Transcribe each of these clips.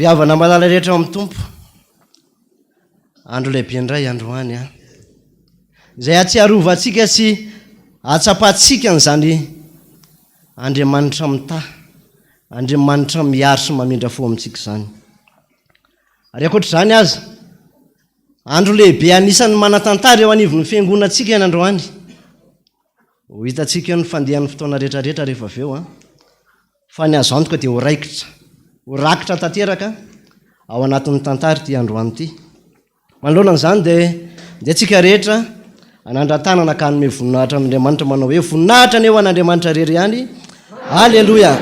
Riavana malala rehetra amin'ny tompo. Andro lehibe indray androany a. Izay atsiarovantsika sy atsapatsika n'izany Andriamanitra mita, Andriamanitra miaro sy mamindra fo amintsika izany. Ary ankoatr'izany aza, andro lehibe anisan'ny manatantara eo anivon'ny fiangonantsika ny androany. Ho hitantsika ny fandehan'ny fotoana rehetrarehetra rehefa avy eo fa ny azo antoka dia ho raikitra. Ho rakitra tanteraka ao anatin'ny tantara ty androany ty. Manoloana an'izany dia tsika rehetra anandran-tanana ka hanome voninahitra amin'Andriamanitra manao hoe voninahitra ny eo an'Andriamanitra rery ihany. Aleloia.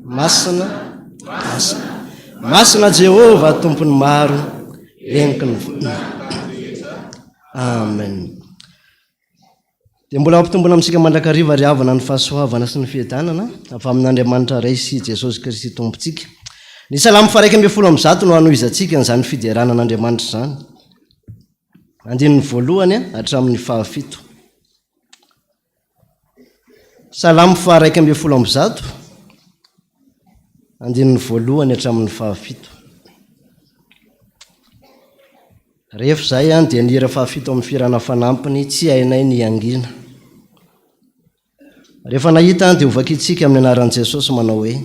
Masina, masina, masina Jehova tompony maro, eniky ny voninahitra. Amen. Dia mbola mampitombona amintsika mandrakariva ry havana ny fahasoavana sy ny fiadanana avy amin'Andriamanitra Ray sy Jesosy Kristy tompontsika. Ny salamo fa 120 no hanohizantsika n'izany fideranan'Andriamanitra izany. Andininy voalohany hatramin'ny 7. Salamo fa 120 andininy voalohany hatramin'ny 7. Rehefa izay dia ny hira 7 amin'ny firana fanampiny tsy hainay ny angina. Rehefa nahita dia hovakitsika amin'ny anaran'i Jesosy manao hoe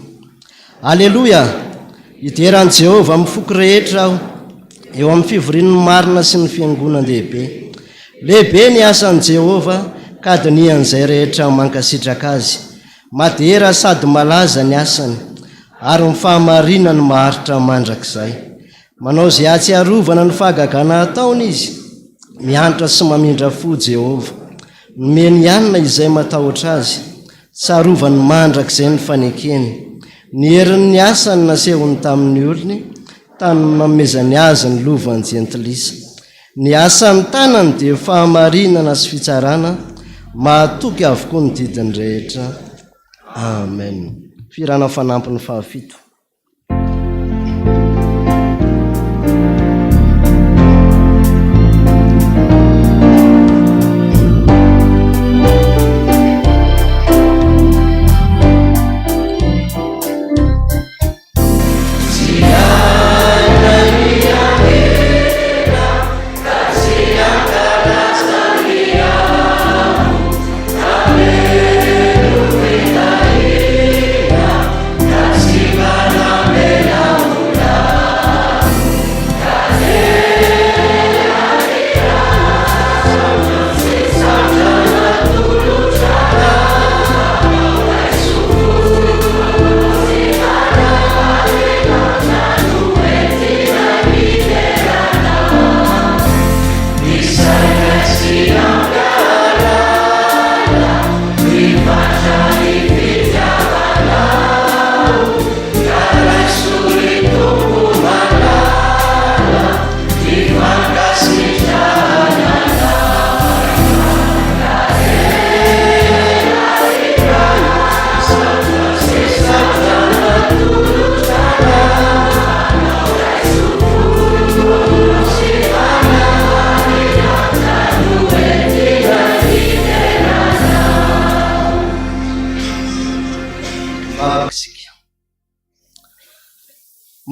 Aleloia. Hideran'i Jehova mifoky rehetra aho eo amin'ny fivorian'ny marina sy ny fiangonan-dehibe. Lehibe ny asan'i Jehova ka dinian'izay rehetra mankasitraka azy. Madera sady malaza ny asany ary ny fahamarinany maharitra mandrakizay. Manao izay atsiarovana ny fahagagana ataony izy. Mianatra sy mamindra fo Jehova. Nomeny ihany izay matahotra azy. Tsarovany mandrakizay ny fanekeny. Ny herin'ny asany nasehony tamin'ny olony, tany mamezany azy ny lovany jentilisa. Ny asan'ny tanany dia fahamarinana sy fitsarana, mahatoky avokoa ny didiny rehetra. Amen. Firana fanampiny 7. Shiva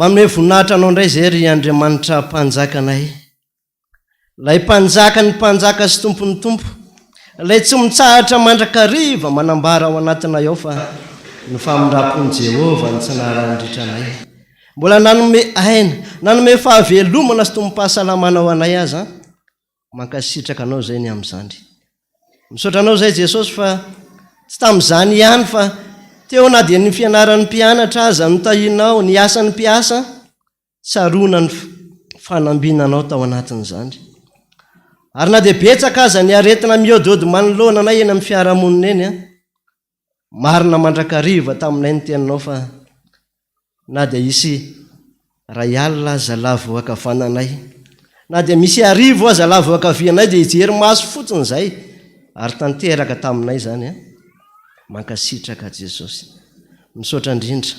manome voninahitra anao indray zay ry Andriamanitra mpanjakanay. Lay mpanjaka ny mpanjaka sy tompony tompo, lay tsy mitsahatra mandrakariva manambara ao anatinay ao fa ny famindrapon'i Jehovah ny tsinarandritranay. Mbola nanome aina, nanome fahavelomana sy tombom-pahasalamana ao anay aza, mankasitraka anao zay ny amin'izany. Misaotra anao zay Jesosy fa tsy tamin'izany ihany fa teo na dia ny fianaran'ny mpianatra aza notahinao, ny asan'ny mpiasa, tsarona ny fanambinanao tao anatin'izany. Ary na dia betsaka aza ny aretina miodody manoloana anay eny amin'ny fiarahamonina eny, marina mandrakariva taminay ny teninao fa na dia isy ray alina aza lavo akavananay, na dia misy arivo aza lavo akavianay dia hijery maso fotsiny zay, ary tanteraka taminay zany. Mankasitraka Jesosy. Misaotra indrindra.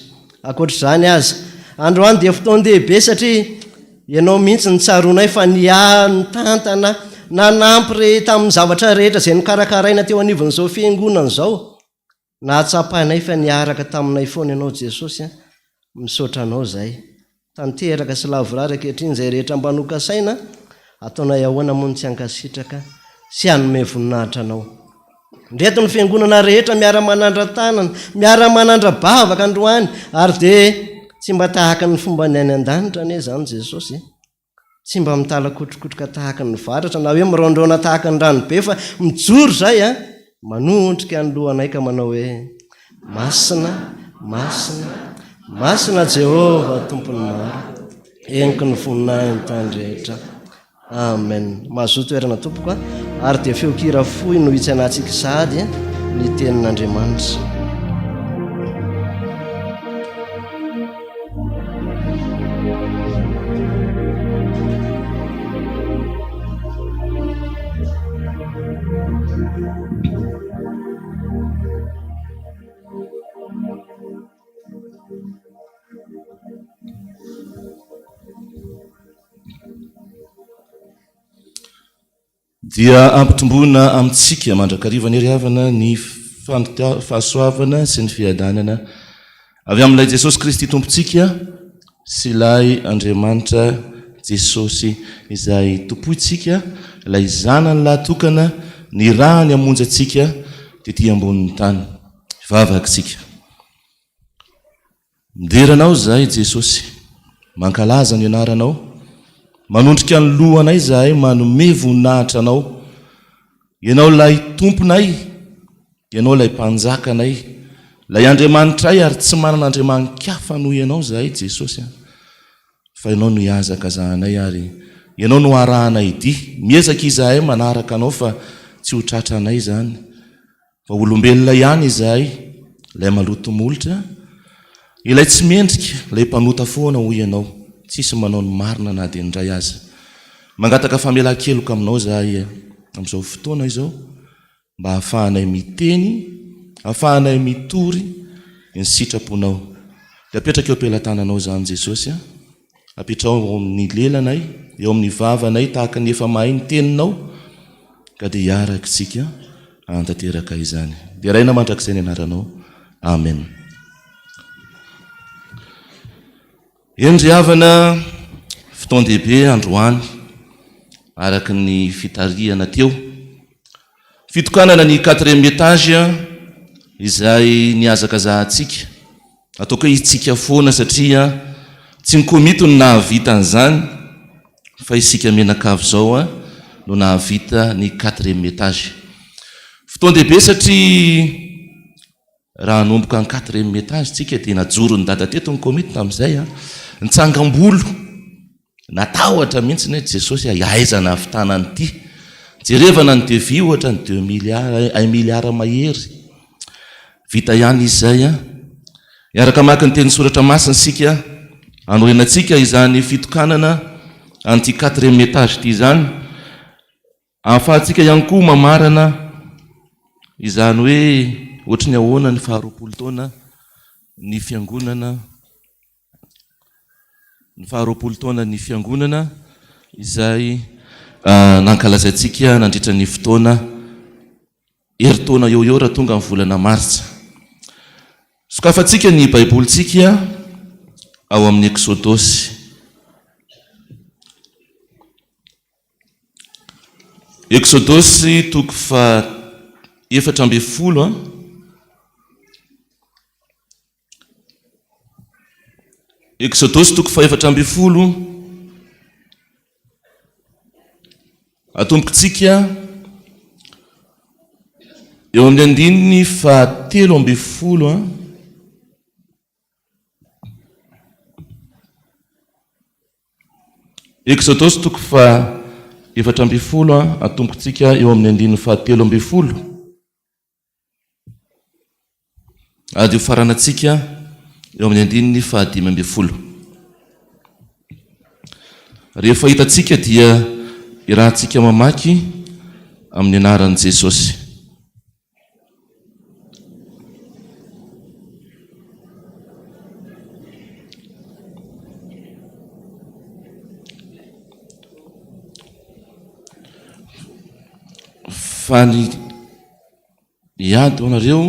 Ankoatr'izany aza, androany dia fotoan-dehibe satria ianao mihitsy ny tsaronay fa ny tantana nanampy tamin'ny zavatra rehetra izay nikarakaraina teo anivon'izao fiangonana izao. Nahatsapainay fa niaraka taminay foana ianao Jesosy. Misaotra anao zay. Tanteraka sy lavorary ankehitriny izay rehetra mba nokasaina, ataonay ahoana moa ny tsy hankasitraka sy hanome voninahitra anao. Ndreto ny fiangonana rehetra miara-manandra-tanana, miara-manandra-bavaka androany, ary dia tsy mba tahaka ny fomba ny any an-danitra anie zany Jesosy. Tsy mba mitalakotrokotroka tahaka ny varatra, na hoe miraondraona tahaka ny ranobe, fa mijoro zay manondrika ny lohanay ka manao hoe masina, masina, masina Jehovah tompony maro, eniko ny voninahiny tany rehetra. Amen. Mazoto toerana tompoko ary dia feokira fohy no hitsanantsika sady ny tenin'Andriamanitra. Dia ampitomboana amintsika mandrakariva ny riavana ny fahasoavana sy ny fiadanana avy amin'ilay Jesosy Kristy tompontsika sy ilay Andriamanitra Jesosy izay tompoitsika, ilay zanany lahatokana ny rahany hamonjy antsika tetỳ ambonin'ny tany. Vavakitsika. Mideranao zahay Jesosy, mankalaza ny anaranao, manondrika ny lohanay zahay, manome voninahitra anao. Ianao lay tomponay, ianao lay mpanjakanay, lay Andriamanitray ary tsy manana andriaman-kafa noho ianao zahay Jesosy. Fa ianao no hiazaka zahanay ary ianao no arahanay dy. Miezaka izahay manaraka anao fa tsy ho tratra anay zany. Fa olombelona ihany izahay, lay maloto molotra, ilay tsy mendrika, lay mpanota foana ho ianao. Tsisy manao ny marina na dia ndray aza. Mangataka famelan-keloka aminao zahay amin'izao fotoana izao, mba hahafahanay miteny, hahafahanay mitory ny sitraponao. Dia apetraka eo am-pelantananao zany Jesosy, apetrao eo amin'ny lelanay, eo amin'ny vavanay tahaka ny efa mahay ny teninao, ka dia hiaraka isika hantanteraka izany. Dia raina mandrakizay ny anaranao. Amen. Endry havana fotoan-dehibe androany araka ny fitariana teo. Fitokanana ny 4e étage izay niazakazahantsika. Ataoko hoe itsika foana satria tsy ny komito no nahavita an'izany fa isika menakavy zao no nahavita ny 4e étage. Fotoan-dehibe satria raha anomboka ny 4e étage tsika dia najoro ny dada teto ny komito tamin'izay nitsangam-bolo natahotra mihitsy ny Jesosy iaizana havitanany ity. Jerevana ny devi ohatra ny 2 miliara mahery. Vita ihany izay iaraka maka ny teny soratra masina sika anorenantsika izany fitokanana anty 4e étage ity izany. Ahafahantsika ihany koa mamarana izany hoe ohatra ny ahoana ny 20 taona ny fiangonana, ny 20 taona ny fiangonana izay nankalazaintsika nandritra ny fotoana heritaona eo raha tonga amin'ny volana Martsa. Sokafantsika ny baibolitsika ao amin'ny Exodosy toko fa 7:10 Exodosy toko fa 7:10 atombontsika eo amin'ny andininy fa 3:10 Exodosy toko fa 7:10 atombontsika eo amin'ny andininy fa 3:10 ady io faranatsika eo amin'ny andininy fa 5:10 rehefa hitatsika dia irahantsika mamaky amin'ny anaran'i Jesosy. Fa ny iady anareo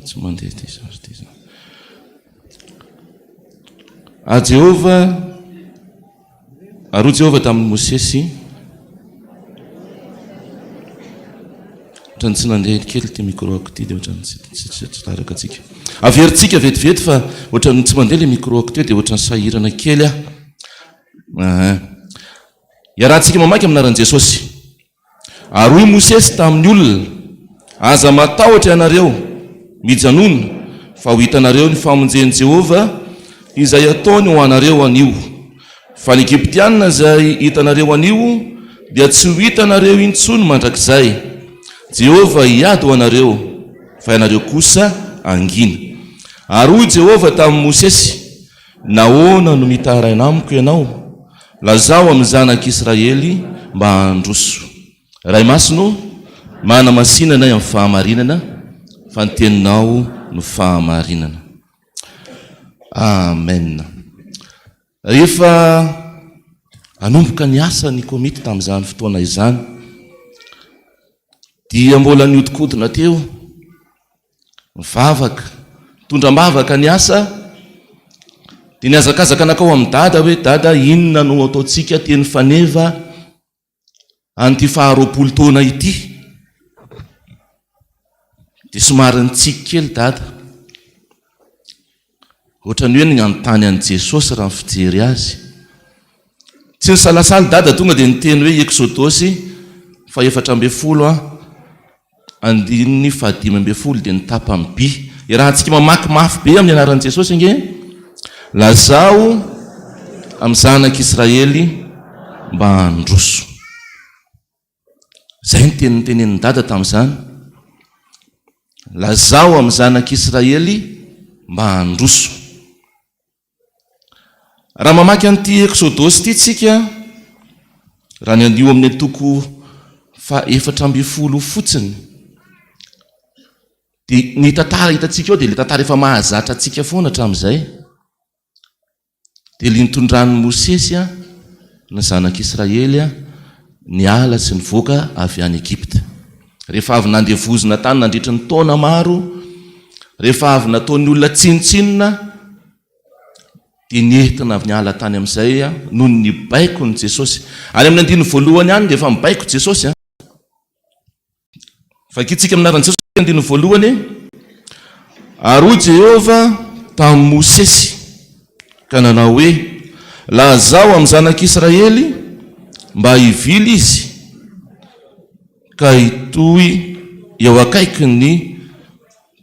tsy mandeha ty Jehova aroa Jehova tamin'ny Mosesy ohatrany tsy nandeha kely ty micro-ako ty dia ohatrany tsy taraka atsika averintsika vetivety fa ohatrany tsy mandeha le micro-ako ty dia ohatrany sahirana kely iarahantsika mamaky aminaran'i Jesosy. Aroy Mosesy tamin'ny olona, aza matahotra ianareo mijanona fa ho hitanareo ny famonjen'i Jehova izay ataony ho anareo anio. Fa ny Egyptianina izay hitanareo anio dia tsy ho hitanareo intsony mandrakizay. Jehova hiady ho anareo fa ianareo kosa angina. Aroy Jehova tamin'ny Mosesy, nahoana no mitaraina amiko ianao? Lazao amin'ny zanak'Israely mba handroso. Ray masino mana masinana amin'ny fahamarinana fa ny teninao no fahamarinana. Amen. Rehefa anomboka ny asa ny komity tamin'izany fotoana izany dia mbola niodikodina teo mivavaka tondram-bavaka ny asa dia niazakazaka nakao amin'ny dada hoe dada inona no ataontsika teny faneva an'ity 20 taona ity. Dia somary nitsika kely dada ohatrany hoe ny anontany an'i Jesosy raha ny fijery azy. Tsy nisalasala dada tonga dia niteny hoe Exodosy fa 7:10 andininy fa 5:10 dia nitapa amin'ny by. Irahantsika mamaky mafy be amin'ny anaran'i Jesosy inge. Lazao amin'ny zanak'Israely mba handroso. Zay ny teny nitenen'ny dada tamin'izany. Lazao amin'ny zanak'Israely mba handroso. Raha mamaky an'ity Exodosy ity tsika, raha ny anio amin'ny toko fa 7:10 fotsiny, dia ny tantara hitatsika eo dia le tantara efa mahazatra atsika foana hatramin'izay. Dia nitondran'ny Mosesy ny zanak'Israely niala sy nivoaka avy any Egypta. Rehefa avy nandevozina tany nandritra ny taona maro, rehefa avy nataon'ny olona tsinotsinona, dia nientina avy niala tany amin'izay noho ny baiko ny Jesosy. Any amin'ny andiny voalohany any dia efa mibaiko Jesosy. Fakitsika aminaran'i Jesosy andiny voalohany, aroy Jehova tamin'ny Mosesy ka nanao hoe lazao amin'ny zanak'Israely mba hivily izy ka hitohy eo akaiky ny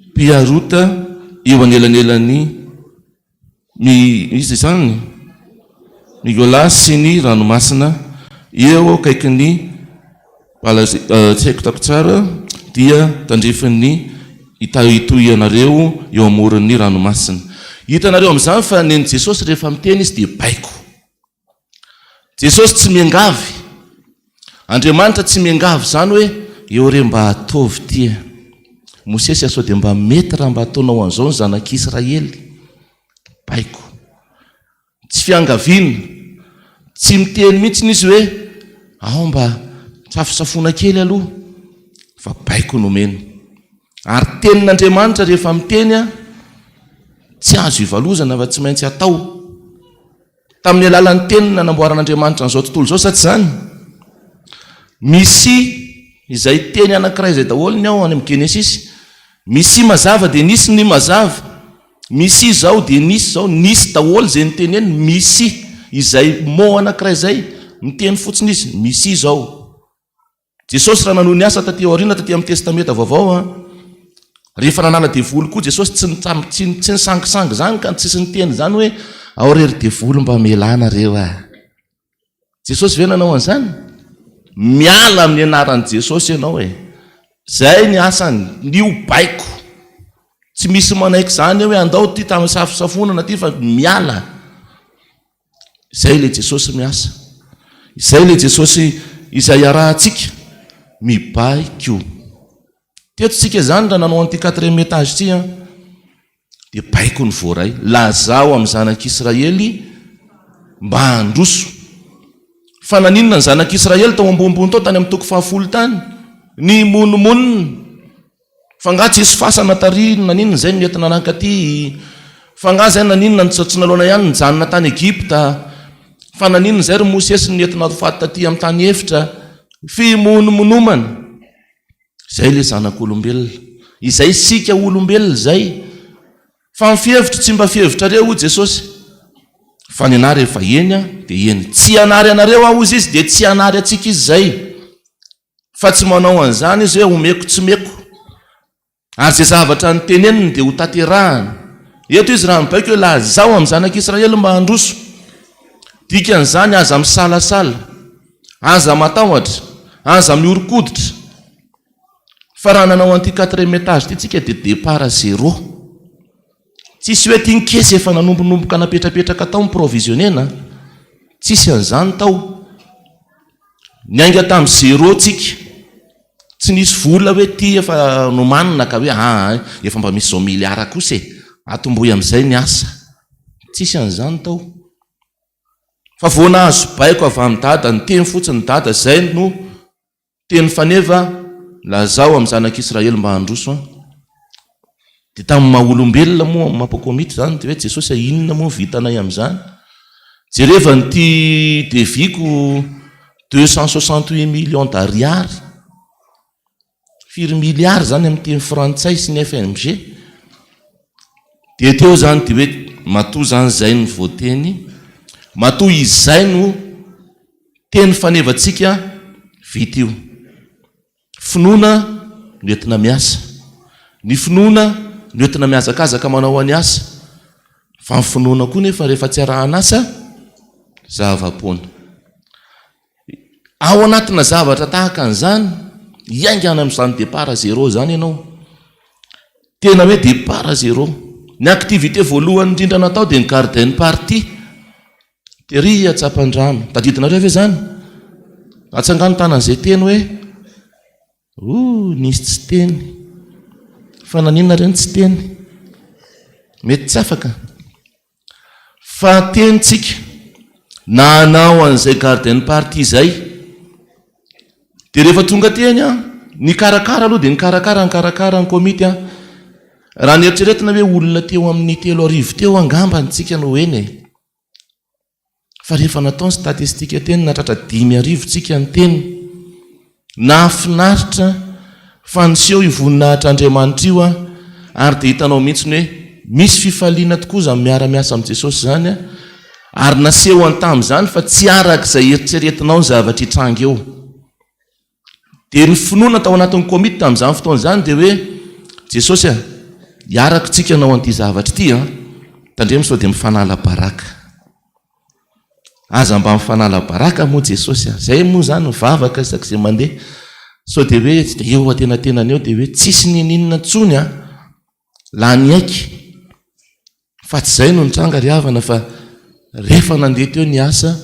mpiarota eo anelanelan'ny izy izany Migôla sy ny ranomasina eo akaiky ny tsy haiko tako tsara dia tandrefan'ny hitohy ianareo eo amoron'ny ranomasina. Hitanareo amin'izany fa neny Jesosy rehefa miteny izy dia baiko. Jesosy tsy miangavy. Andriamanitra tsy miangavy zany hoe eo re mba ataovy tia. Mosesy aso dia mba mety raha mba ataonao an'izao ny zanak'Israely. Baiko. Tsy fiangaviana. Tsy miteny mihitsy izy hoe ao mba tsafosafona kely aloha. Fa baiko nomeny. Ary tenin'Andriamanitra rehefa miteny tsy azo ivalozana fa tsy maintsy atao. Tamin'ny alalan'ny tenina namboaran'Andriamanitra n'izao tontolo izao sa tsy zany? Misy izay teny anankiray izay daholo ny ao any amin'ny Genesisy. Misy mazava dia nisy ny mazava. Misy izao dia nisy izao, nisy daholo izay nyteneny. Misy izay mot anankiray izay miteny fotsiny izy, misy izao. Jesosy raha nanohy ny asa taty aoriana taty amin'ny testamenta vaovao rehefa nanala devoly koa Jesosy tsy nisangisangy zany ka tsisy niteny zany hoe ao rery devoly mba melana reo Jesosy ve nanao an'izany? Miala amin'ny anaran'i Jesosy ianao zay ny asany, nio baiko. Tsy misy manaiky zany hoe andao ty tamin'ny safosafonana ty fa miala. Zay le Jesosy miasa. Zay le Jesosy izay arahantsika mibaiko. Teto-tsika zany raha nanao an'ity 4e étage ty dia baiko ny voaray. Lazao amin'ny zanak'Israely mba handroso. Fa naninona ny zanak'Israely tao ambonimbony tao tany amin'ny toko 10 tany? Ny monomonina. Fa nga tsisy fasana tariny, naninona zay nentina nankaty? Fa nga zay naninona tsy nalaona ihany nijanona tany Egypta? Fa naninona zay ry Mosesy nentina faty taty amin'ny tany efitra? Fimonomonomana. Zay le zanak'olombelona. Izay sika olombelona zay. Fa ny fihevitra tsy mba fihevitra reo Jesosy. Fa ny anary efa eny dia eny. Tsy anary anareo izy dia tsy anary atsika izy zay. Fa tsy manao an'izany izy hoe omeko tsy meko. Ary zay zavatra nyteneniny dia ho taterahana. Eto izy raha mibaiko hoe lazao amin'ny zanak'Israely mba handroso. Dikan'izany aza misalasala, aza matahotra, aza miorokoditra. Fa raha nanao an'ity 4e étage ty tsika dia départ zéro. Tsisy hoe ty nkesy efa nanombonomboka napetrapetraka tao miprovisionnena. Tsisy an'izany tao. Niainga tamin'ny zéro tsika. Tsy nisy vola hoe ty efa nomanina ka hoe efa mba misy 100 milliards kosa atomboy amin'izay ny asa. Tsisy an'izany tao. Fa vao nahazo baiko avy amin'ny dada, ny teny fotsiny ny dada zay no teny faneva lazao amin'ny zanak'Israely mba handroso. Dia tamin'ny maha-olombelona moa mampakomity zany dia hoe Jesosy inona moa vitanay amin'izany? Jereva nyty deviko 268 millions d'ariary. 4 milliards zany amin'ny teny frantsay sy ny FMG. Dia teo zany dia hoe matoa zany zay ny voateny. Matoa izay no teny fanevantsika vita io. Finoana noentina miasa. Ny finoana noentina miazakazaka manao any asa. Fa ny finoana koa nefa rehefa tsy arahana asa, zava-poana. Ao anatina zavatra tahaka an'izany, iaingana amin'izany départ zéro zany ianao. Tena hoe départ zéro. Ny activité voalohany indrindra natao dia ny garden party. Tery atsapan-drano. Tadidinareo ve zany? Atsangano tanan'izay teny hoe nisy tsy teny. Fa naninona reny tsy teny? Mety tsy afaka. Fa tenitsika nanao an'izay garden party zay. Dia rehefa tonga teny ny karakara aloha dia ny karakara ny komity raha nieritreretina hoe olona teo amin'ny 3,000 teo angamba ntsika no eny. Fa rehefa natao ny statistika teny natratra 5,000 tsika ny teny. Nahafinaritra fa niseho ivoninahitr'Andriamanitra io ary dia hitanao mihitsy hoe misy fifaliana tokoa izany miara-miasa amin'ny Jesosy zany ary naseho an-tamin'izany fa tsy arak'izay eritreretinao ny zavatra hitranga eo. Dia ny finoana tao anatin'ny komity tamin'izany fotoana izany dia hoe Jesosy hiaraka tsika nao an'ity zavatra ity tandremo sao dia mifanala baraka. Aza mba mifanala baraka moa Jesosy zay moa zany mivavaka isak'izay mandeha. So dia hoe eo atenatenany eo dia hoe tsisy ninina ntsony la ny aiky. Fa tsy zay no nitranga ry havana fa rehefa nandeha teo ny asa,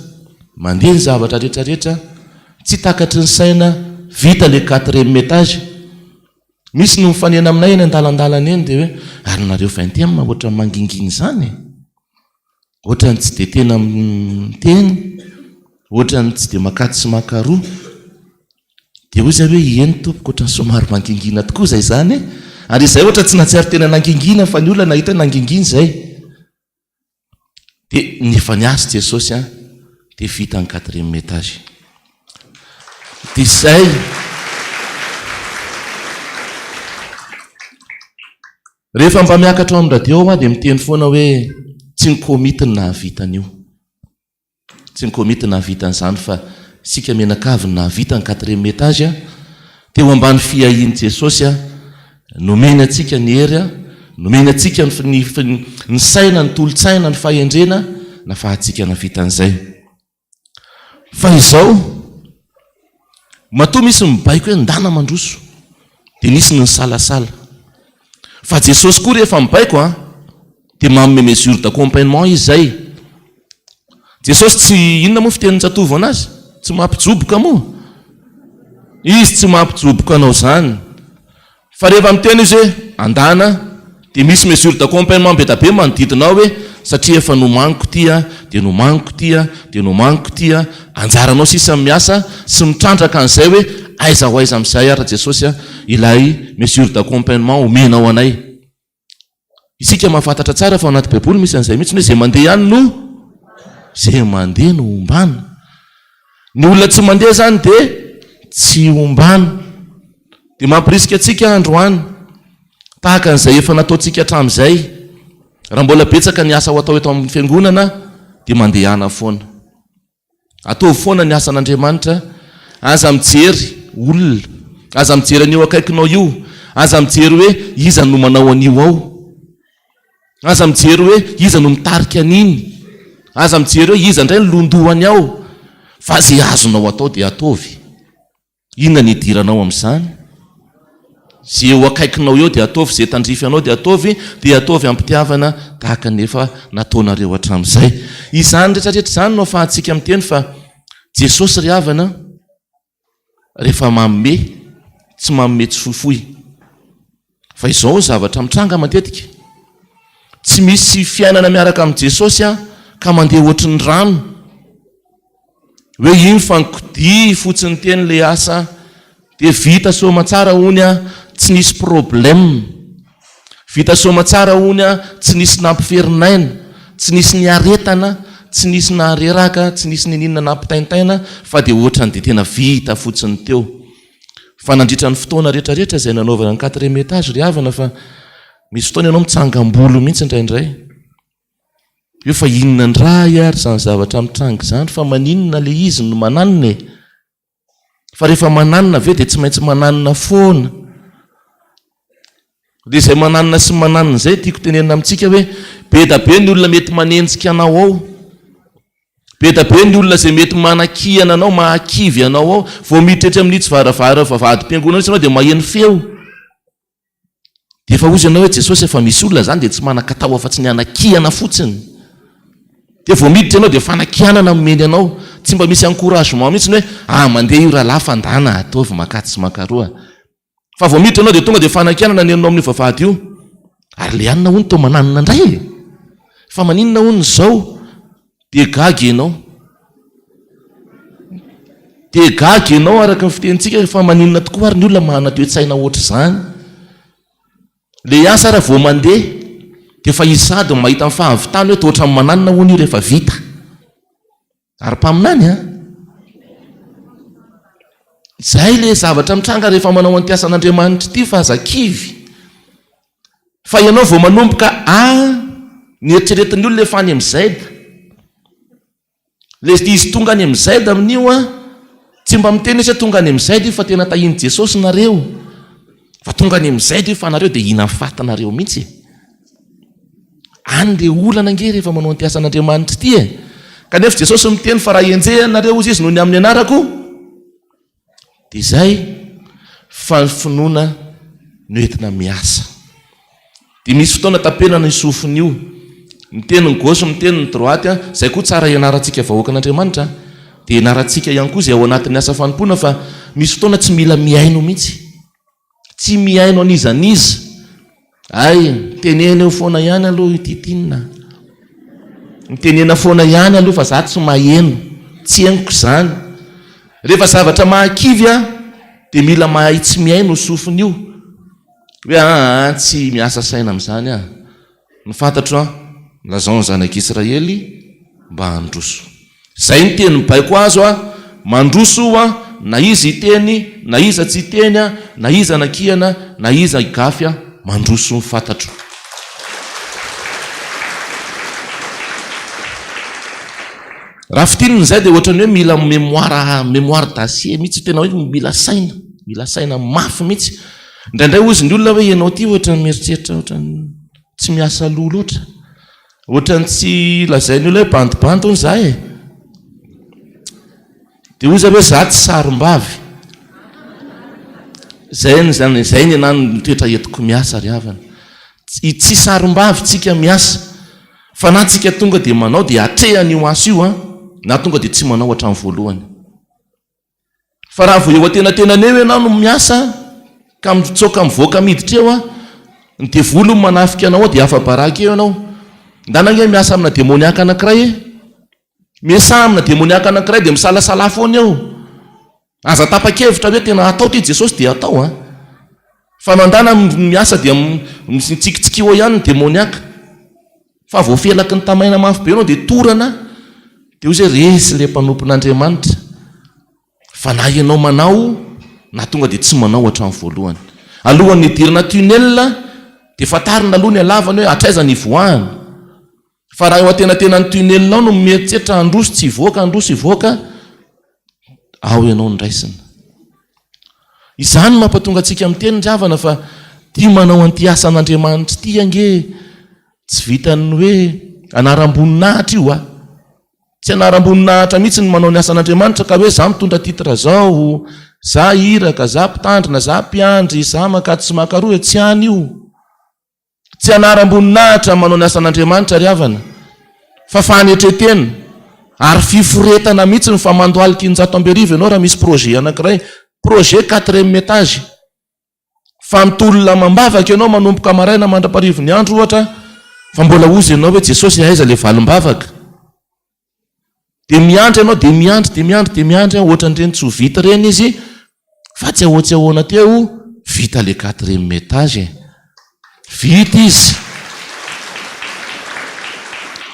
mandeha ny zavatra rehetrarehetra, tsy takatry ny saina, vita le 4e étage. Misy no mifanena aminay eny an-dalandalana eny dia hoe ary nareo 20 ohatran'ny manginginy zany. Ohatran'ny tsy dia tena miteny, ohatran'ny tsy dia makady sy makaroa. Dia hoy zay hoe eny tompoko ohatran'ny somary mangingina tokoa zay zany. Ary izay ohatra tsy natsiary tena nangingina fa ny olona nahita nangingina zay. dia nefa niasy Jesosy dia vita ny 4e étage. Dia izay rehefa mba miakatra amin'ny radio dia miteny foana hoe tsy ny komitiny nahavitan'io, tsy ny komitiny nahavitan'izany fa sika menakaviny nahavita ny 4e étage teo ambany fiahiany Jesosy nomeny atsika ny hery nomeny atsika ny saina, ny tolotsaina, ny fahendrena na fahatsika navitan'izay. Fa izao matoa misy mibaiko hoe ndana mandroso dia nisy ny salasala. Fa Jesosy koa rehefa mibaiko dia manome mesure d'accompagnement izay. Jesosy tsy inona moa fitenin'ny tsatovo anazy? Tsy mampijoboka moa. Izy tsy mampijoboka anao zany. Fa rehefa miteny izy hoe andana dia misy mesure d'accompagnement be da be manodidinao hoe satria efa nomaniko tia dia nomaniko tia dia nomaniko tia, anjaranao sisa miasa sy mitrandraka an'izay hoe aiza ho aiza amin'izay ara Jesosy ilay mesure d'accompagnement omenao anay. Isika mahafantatra tsara fa anaty Baiboly misy an'izay mihitsy hoe zay mandeha ihany no zay mandeha no ombana. Ny olona tsy mandeha zany dia tsy ombana. Dia mampirisika atsika androany tahaka an'izay efa nataontsika hatramin'izay. Raha mbola betsaka ny asa ho atao eto amin'ny fiangonana dia mandehana foana. Atao foana ny asan'Andriamanitra. Aza mijery olona, aza mijery an'io akaikinao io, aza mijery hoe iza no manao an'io ao, aza mijery hoe iza no mitarika an'iny, aza mijery hoe iza indray ny londohany ao. Fa zay azonao atao dia ataovy. Inona ny idiranao amin'izany? Zay eo akaikinao eo dia ataovy, zay tandrify anao dia ataovy ampitiavana tahaka nefa nataonareo hatramin'izay. Izany rehetrarehetra izany no ahafahantsika miteny fa Jesosy ry havana rehefa manome tsy manome tsy fohifohy. Fa izao zavatra mitranga matetika. Tsy misy fiainana miaraka amin'ny Jesosy ka mandeha ohatry ny rano. Hoe iny fankody fotsiny teny le asa dia vita soma tsara hony tsy nisy problème. Vita soma tsara hony tsy nisy nampiferinayna, tsy nisy ny aretana, tsy nisy nahareraka, tsy nisy ninina nampitaintaina, fa dia ohatrany dia tena vita fotsiny teo. Fa nandritra ny fotoana rehetrarehetra izay nanaovana ny 4e étage ry havana fa misy fotoana ianao mitsangam-bolo mihitsy indraindray. Io fa inona ndray ary izany zavatra mitranga izany fa maninona le izy no mananina. Fa rehefa mananina ve dia tsy maintsy mananina foana. Dia izay mananina sy mananina izay tiako tenenina amintsika hoe be da be ny olona mety manenjika anao ao. Be da be ny olona izay mety manakihana anao, mahakivy anao ao. Vao miditra amin'ny tsy varavara vavahady-piangonana ianao dia maheno feo. Dia efa ozy ianao hoe Jesosy efa misy olona zany dia tsy manan-katao afa-tsy ny anakihana fotsiny. Dia vao miditra ianao dia fanakihanana momeny anao. Tsy mba misy encouragement mihitsy hoe mandeha io rahalahy fandana ataovy makaty sy makaroa. Fa vao miditra ianao dia tonga dia fanakihanana nenonao amin'ny vavahady io. Ary le anona hony tao mananina indray. Fa maninona hony izao? Dia gagy ianao. Dia gagy ianao araka ny fitentsika fa maninona tokoa ary ny olona manana toe-tsaina ohatr' izany. Le asa raha vao mandeha dia fa isady mahita ny fahavitany hoe toatra amin'ny mananina hony io rehefa vita. Ary mpaminany izay le zavatra mitranga rehefa manao an'ity asan'Andriamanitra ity fa azakivy. Fa ianao vao manomboka ny eritreretin'ny olona efa any amin'izay le izy tonga any amin'izay amin'io tsy mba miteny hoe tonga any amin'izay io fa tena tahiny Jesosy nareo. Fa tonga any amin'izay io fa nareo dia hina fatanareo mihitsy. Any le olana nge rehefa manao an'ity asan'Andriamanitra ity kanefa Jesosy miteny fa raha enjehanareo izy noho ny amin'ny anarako dia izay fa finoana no entina miasa. Dia misy fotoana tapenana ny sofiny io, miteny ny gauche miteny ny droite izay koa tsara ianarantsika vahoaka an'Andriamanitra dia ianarantsika ihany koa izay ao anatin'ny asa fanompoana. Fa misy fotoana tsy mila miaino mihitsy, tsy miaino an'izaniza. Tenena eo foana ihany aloha ititinina, mitenena foana ihany aloha fa za tsy maheno, tsy henoko izany. Rehefa zavatra mahakivy dia mila mahay tsy miaino sofiny io hoe tsy miasa saina amin'izany ny fantatro lazao ny zanak'Israely mba handroso. Zay ny teny mibaiko azo mandroso na iza iteny, na iza tsy iteny, na iza nakiana, na iza igafy mandroso ny fantatro. Raha fitinan'izay dia ohatrany hoe mila mémoire d'acier mihitsy, tena hoe mila saina mafy mihitsy. Indraindray ozy ny olona hoe ianao ty ohatrany mieritreritra, ohatrany tsy miasa loha loatra, ohatrany tsy lazainy olona hoe bandibandy hono zahay dia ozy hoe za tsy sarim-bavy. Zay ny anany toetra entiko miasa ry havana. Tsy sarim-bavy tsika miasa, fa na tsika tonga dia manao dia atrehany io asa io na tonga dia tsy manao hatramin'ny voalohany. Fa raha vao eo atenatenany eo ianao no miasa ka mitsoka mivoaka miditra eo dia volo ny manafika anao dia afa-baraky eo ianao. Ndanange miasa amina demoniaka anankiray miasa amina demoniaka anankiray dia misalasala foana eo. Aza tapa-kevitra hoe tena atao ty Jesosy dia atao fa nandana miasa dia mitsikitsikio ihany ny demoniaka. Fa vao felaky ny tamaina mafy be anao dia torana dia ozy resy le mpanompon'Andriamanitra. Fa na ianao manao na tonga dia tsy manao hatramin'ny voalohany. Alohan'ny hidirana tunnel dia fatarina aloha ny halavany hoe hatraiza ny ivoahany. Fa raha eo atenatenany tunnelinao no mieritreritra androso tsy ivoaka, androso ivoaka, ao ianao ndraisina. Izany mampatonga antsika amin'ny teny ndravana fa tia manao an'ity asan'Andriamanitra ity ange tsy vitany hoe anaram-boninahitra io tsy anaram-boninahitra mihitsy ny manao ny asan'Andriamanitra ka hoe za mitondra titra zao, za iraka, za mpitandrina, za mpiandry, za makaty sy makaroa, tsy any io. Tsy anaram-boninahitra manao ny asan'Andriamanitra ry havana, fa fanetretena ary fiforetana mihitsy ny famandoaly 500 ianao raha misy projet anankiray, projet 4e étage. Fa mitolona mambavaka ianao manomboka maraina mandraparivo ny andro ohatra, fa mbola ozy ianao hoe Jesosy aiza le valim-bavaka. Dia miandry ianao, dia miandry ohatran'ireny tsy ho vita ireny izy, fa tsy ahoana teo vita le 4e étage. Vita izy.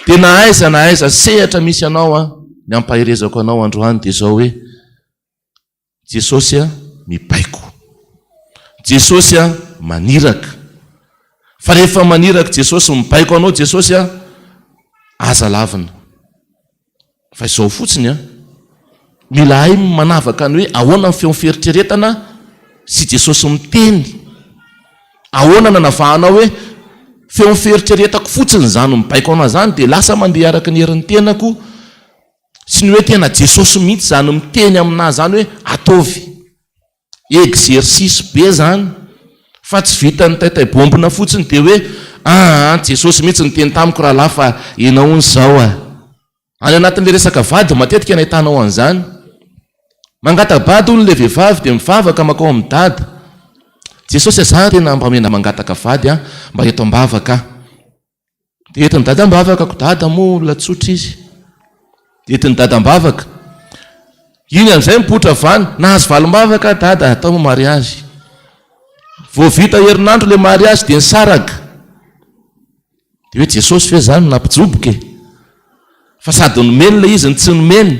Dia na aiza sehatra misy anao ny ampahirezako anao androany dia zao hoe Jesosy mibaiko, Jesosy maniraka. Fa rehefa maniraka Jesosy mibaiko anao Jesosy aza lavina. Fa izao fotsiny mila hay manavaka ny hoe ahoana ny feo fieritreretana sy Jesosy miteny. Ahoana nanavahanao hoe feo fieritreretako fotsiny zany mibaiko anao zany dia lasa mandeha araka ny herin'ny tenako sy ny hoe tena Jesosy mihitsy zany miteny aminahy zany hoe ataovy. Exercice be zany, fa tsy vita ny taitaibombona fotsiny dia hoe Jesosy mihitsy niteny tamiko raha lafa ianao nyzao any anatin'le resaka vady matetika nahitanao an'izany. Mangatabady hono le vehivavy dia mivavaka makao amin'ny dada. Jesosy za tena mba mena mangataka vady mba eto ambavaka. Dia etiny dada ambavaka ko dada mo latsotra izy. Etiny dada ambavaka. Iny amin'izay mipotra vany, nahazo valim-bavaka dada atao mariazy. Vao vita herinandro le mariazy dia nisaraka. Dia hoe Jesosy fe zany nampijoboka. Fa sady nomeny le izy ny tsy nomeny.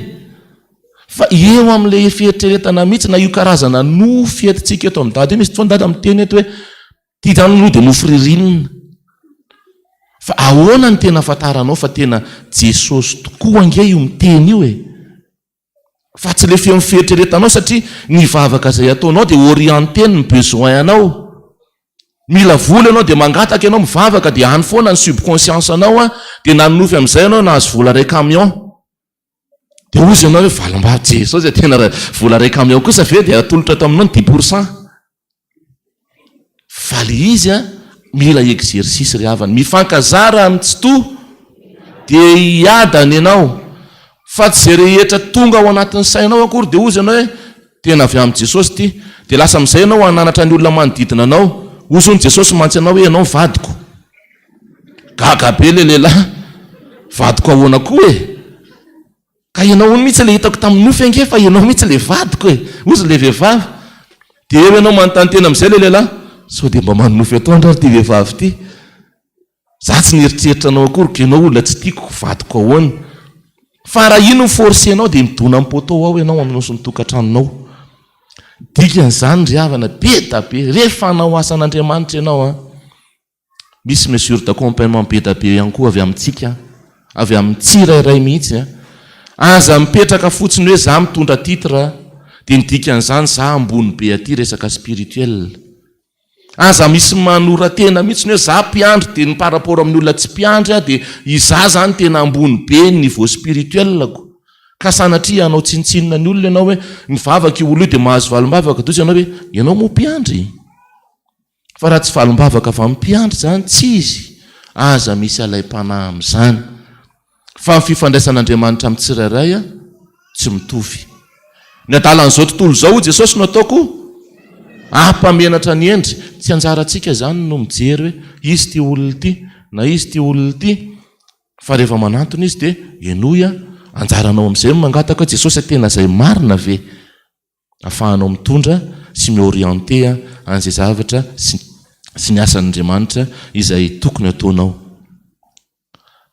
Fa eo amin'le fieritreretana mihitsy na io karazana nofy etintsika eto amin'ny dada. Misy foana dada miteny eto hoe ty zany no dia nofy ririnina. Fa ahoana ny tena fataranao fa tena Jesosy tokoa ange io miteny io fa tsy le feo fieritreretanao satria ny vavaka izay ataonao dia orienteny ny besoin anao. Mila vola ianao dia mangataka ianao mivavaka dia any foana ny subconscience anao dia nanofy amin'izay ianao nahazo vola ray camion. Dia ozy ianao hoe valim-bavy Jesosy tena vola ray camion kosa ve dia atolotra ato aminao 10%. Fa le izy mila exercice ry havana, mifankazara amin'ny tsy to dia hiadany ianao. Fa tsy zay rehetra tonga ao anatin'ny sainao akory dia ozy ianao hoe tena avy amin'ny Jesosy ity, dia lasa amin'izay ianao hananatra ny olona manodidina anao. Ozy ny Jesosy mantsy anao hoe ianao vadiko. Gaga be le lehilahy, vadiko ahoana koa ka ianao mihitsy le hitako tamin'ny nofy ange fa ianao mihitsy le vadiko ozy le vehivavy. Dia eo ianao manontany tena amin'izay le lehilahy, sao dia mba manonofy atao andra ty vehivavy ity. za tsy nieritreritra anao akory ka ianao olona tsy tiako vadiko ahoana fa raha ino forcenao dia midona ampoto ao ianao aminao sy mitokantranonao dikan'izany ry havana be da be rehefa anao asan'Andriamanitra ianao misy mesure d'accompagnement be da be ihany koa avy amintsika avy amin'ny tsirairay mihitsy aza mipetraka fotsiny hoe za mitondra titre dia nidikan'izany za ambony be aty resaka spirituel aza misy manora tena mihitsy hoe za mpiandry dia ny par rapport amin'ny olona tsy mpiandry dia iza zany tena ambony be ny niveau spirituelko ka sanatria anao tsintsinina ny olona ianao hoe mivavaka io olo io dia mahazo valim-bavaka dozy ianao hoe ianao mo mpiandry fa raha tsy valim-bavaka fa mpiandry zany tsy izy aza misy alay-panahy amin'izany fa ny fifandraisan'Andriamanitra amin'ny tsirairay tsy mitovy ny adalan'izao tontolo izao Jesosy no ataoko ampamenatra ny endry tsy anjarantsika zany no mijery hoe izy ty olona ity na izy ty olona ity fa rehefa manantona izy dia enoya anjaranao amin'izay mangataka hoe Jesosy tena izay marina ve ahafahanao mitondra sy miorienté an'izay zavatra sy ny asan'Andriamanitra izay tokony ataonao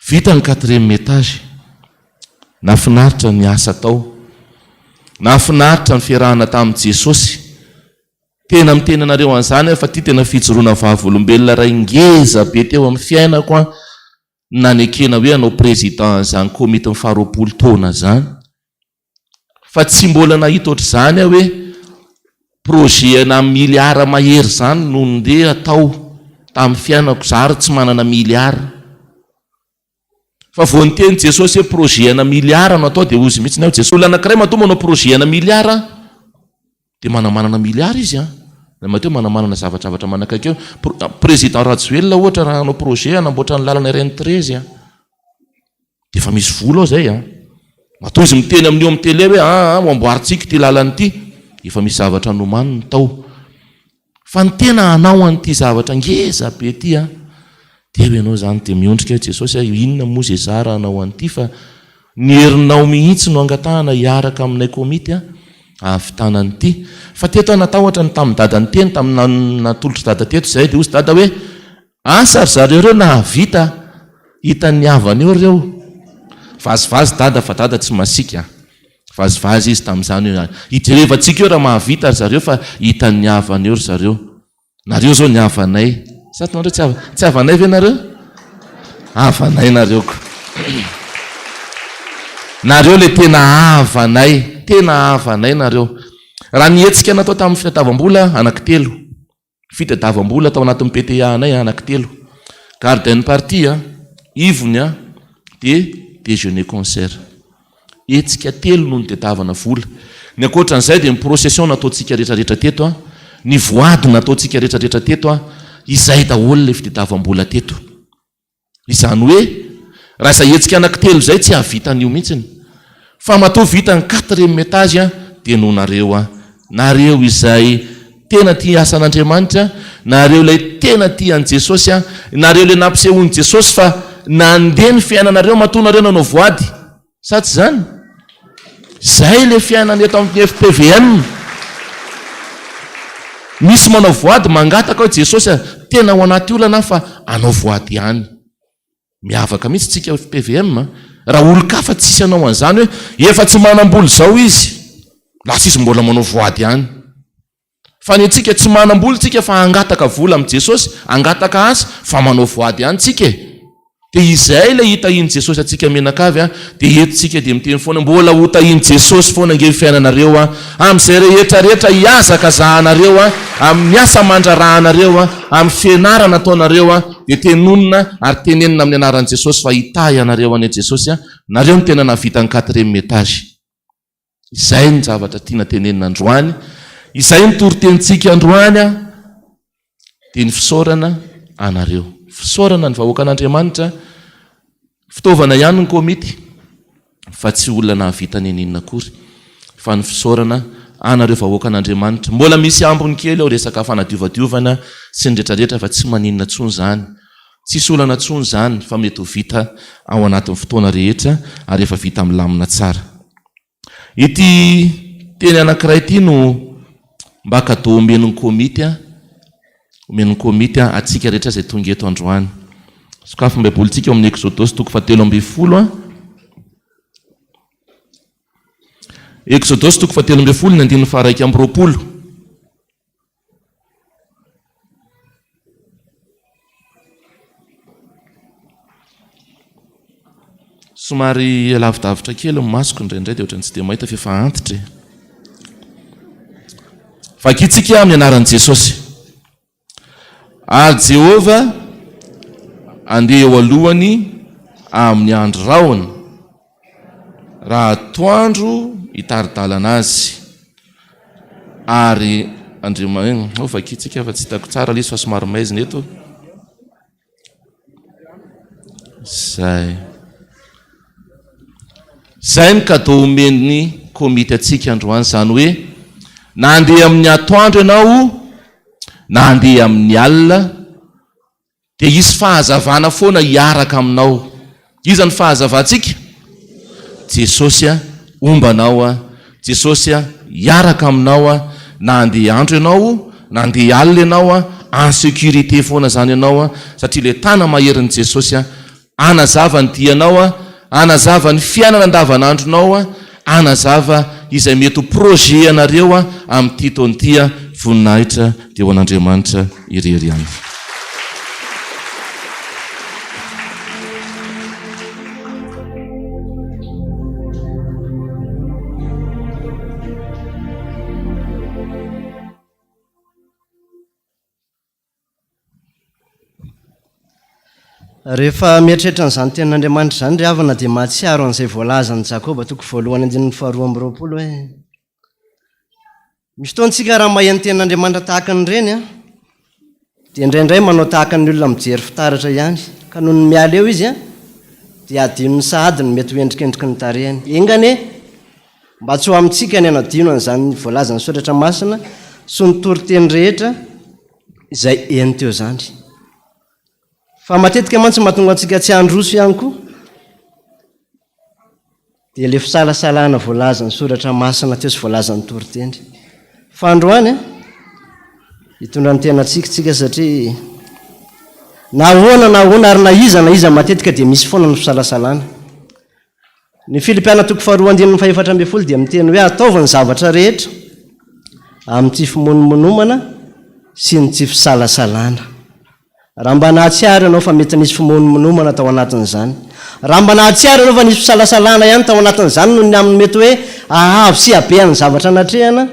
vita ny 4e étage nafinaritra ny asa tao nafinaritra ny fiarahana tamin'i Jesosy tena miteny anareo an'izany fa ty tena fijoroana vavolombelona ray ngeza be teo amin'ny fiainako nanekena hoe anao président zany komite ny faharoapolo taona zany fa tsy mbola nahita ohatr'izany hoe projet na miliara mahery zany no ndeha atao tamin'ny fiainako zary tsy manana miliara fa vao niteny Jesosy hoe projet na miliara no atao dia ozy mihitsy ny Jesosy olona anankiray matoa manao projet na miliara dia manamanana miliara izy mateo manamanana zavatra manakaiky eo président Rajoelina ohatra raha hanao projet hanamboatra ny lalana RN 13 dia efa misy vola ao zay matoa izy miteny amin'io amin'ny télé hoe amboaritsika ty lalana ity efa misy zavatra nomaniny tao fa ny tena anao an'ity zavatra ngeza be ty dia ianao zany dia miondrika Jesosy inona moa zay zara anao an'ity fa ny herinao mihitsy no angatahana hiaraka aminay komity ahavitanan'ity fa teto natahotra ny tamin'ny dada ny teny tamin'ny natolotra dada teto zay dia ozy dada hoe asa ry zareo reo nahavita hitan'ny havana eo reo vazivazy dada fa dada tsy masika vazivazy izy tamin'izany hoe hijerevantsika eo raha mahavita ry zareo fa hitan'ny havana eo ry zareo nareo zao ny havanay sady nareo tsy havanay ve nareo havanay nareoko nareo le tena havanay nareo raha nihetsika natao tamin'ny fitadiavam-bola anankitelo fitadiavam-bola tao anatin'ny PTA anay anankitelo garden party ivony dia déjeuner concert etsika telo no nitadiavana vola ny ankoatran'izay dia ny procession nataontsika rehetrarehetra teto ny voady nataontsika rehetrarehetra teto izay daholo le fitadiavam-bola teto izany hoe raha izay etsika anankitelo zay tsy hahavitanyio mihitsiny fa matoa vita ny 4e étage dia no nareo izay tena tia asan'Andriamanitra nareo ilay tena tia an Jesosy nareo ilay nampisehoany Jesosy fa nandeha ny fiainanareo matoa nareo nanao voady sa tsy zany zay le fiainana eto amin'ny FPVM misy manao voady mangataka hoe Jesosy tena ao anaty olana fa anao voady ihany miavaka mihitsy tsika FPVM raha olo-kafa tsisy anao an'izany hoe efa tsy manam-bola zao izy lasa izy mbola manao voady ihany fa ny antsika tsy manam-bola tsika fa angataka vola amin'i Jesosy angataka azy fa manao voady ihany tsika dia izay le hitahiny Jesosy atsika menakavy dia etontsika dia miteny foana mbola ho tahiny Jesosy foana nge fiainanareo amin'izay rehetrarehetra hiazaka zahanareo amin'ny asa mandrarahanareo amin'ny fianarana ataonareo dia tenonina ary tenenina amin'ny anaran'i Jesosy fa hitahy anareo any Jesosy nareo ny tena navita ny 4e étage izay ny zavatra tiana tenenina androany izay ny torotenitsika androany dia ny fisaorana anareo fisaorana ny vahoaka an'Andriamanitra fitaovana ihany ny komity fa tsy olona nahavita ny aninona akory fa ny fisaorana anareo vahoaka an'Andriamanitra mbola misy ambony kely ao resaka fanadiovadiovana sy ny rehetrarehetra fa tsy maninona tsony zany tsisy olana tsony zany fa mety ho vita ao anatin'ny fotoana rehetra ary efa vita milamina tsara ity teny anankiray ity no mba kadô omen'ny komity atsika rehetra izay tonga eto androany sokafom-baiboly-tsika eo amin'ny Exodosy 7:10. Exodosy 7:10 ny 1:20. Somary lavidavitra kely ny masoko indraindray dia ohatrany tsy dia mahita fa antitra. Vakitsika amin'ny anaran'i Jesosy. Ary Jehova andeha eo alohany amin'ny andro raony, raha atoandro hitaridalana azy. Ary Andriamanitra, vakitsika fa tsy hitako tsara ilay izy fa somary maizina eto. Zay ny kadô omeny komity atsika androany, zany hoe na andeha amin'ny atoandro ianao na andeha amin'ny alina dia isy fahazavana foana hiaraka aminao. Iza ny fahazavantsika? Jesosy ombanao, Jesosy hiaraka aminao, na andeha andro ianao na andeha alina ianao, en sécurité foana zany ianao, satria le tana maherin'i Jesosy anazava ny dianao, anazava ny fiainana andavanandronao, anazava izay mety ho projet anareo amin'ity taon'ity voninahitra dia ho an'Andriamanitra irery ihany. Rehefa mieritreritra n'izany tenin'Andriamanitra zany ry havana dia mahatsiaro an'izay voalazan'i Jakoba 2:22 hoe misy fotoantsika raha maheno tenin'Andriamanitra tahaka n'ireny dia indraindray manao tahaka ny olona mijery fitaratra ihany, ka noho ny miala eo izy dia adino ny sahady ny mety ho endrikendriky ny tarehany. Engany mba tsy ho amintsika ny anadino an'izany voalazan'ny soratra masina sy ny toriteny rehetra izay eny teo zany. Fa matetika mantsy mahatonga antsika tsy handroso ihany koa dia le fisalasalana voalazan'ny soratra masina teo sy voalazan'ny toriteny. Fa androany hitondra ny tenantsika tsika, satria na ahoana ary na iza matetika dia misy foana ny fisalasalana. Ny Filipiana 2:4 dia miteny hoe ataova ny zavatra rehetra amin'ity fimonomonomana sy ny tsy fisalasalana. Raha mba nahatsiaro ianao fa mety nisy fimonomonomana tao anatin'izany, raha mba nahatsiaro ianao fa nisy fisalasalana ihany tao anatin'izany noho ny amin'ny mety hoe ahavo sy abehan'ny zavatra natrehana,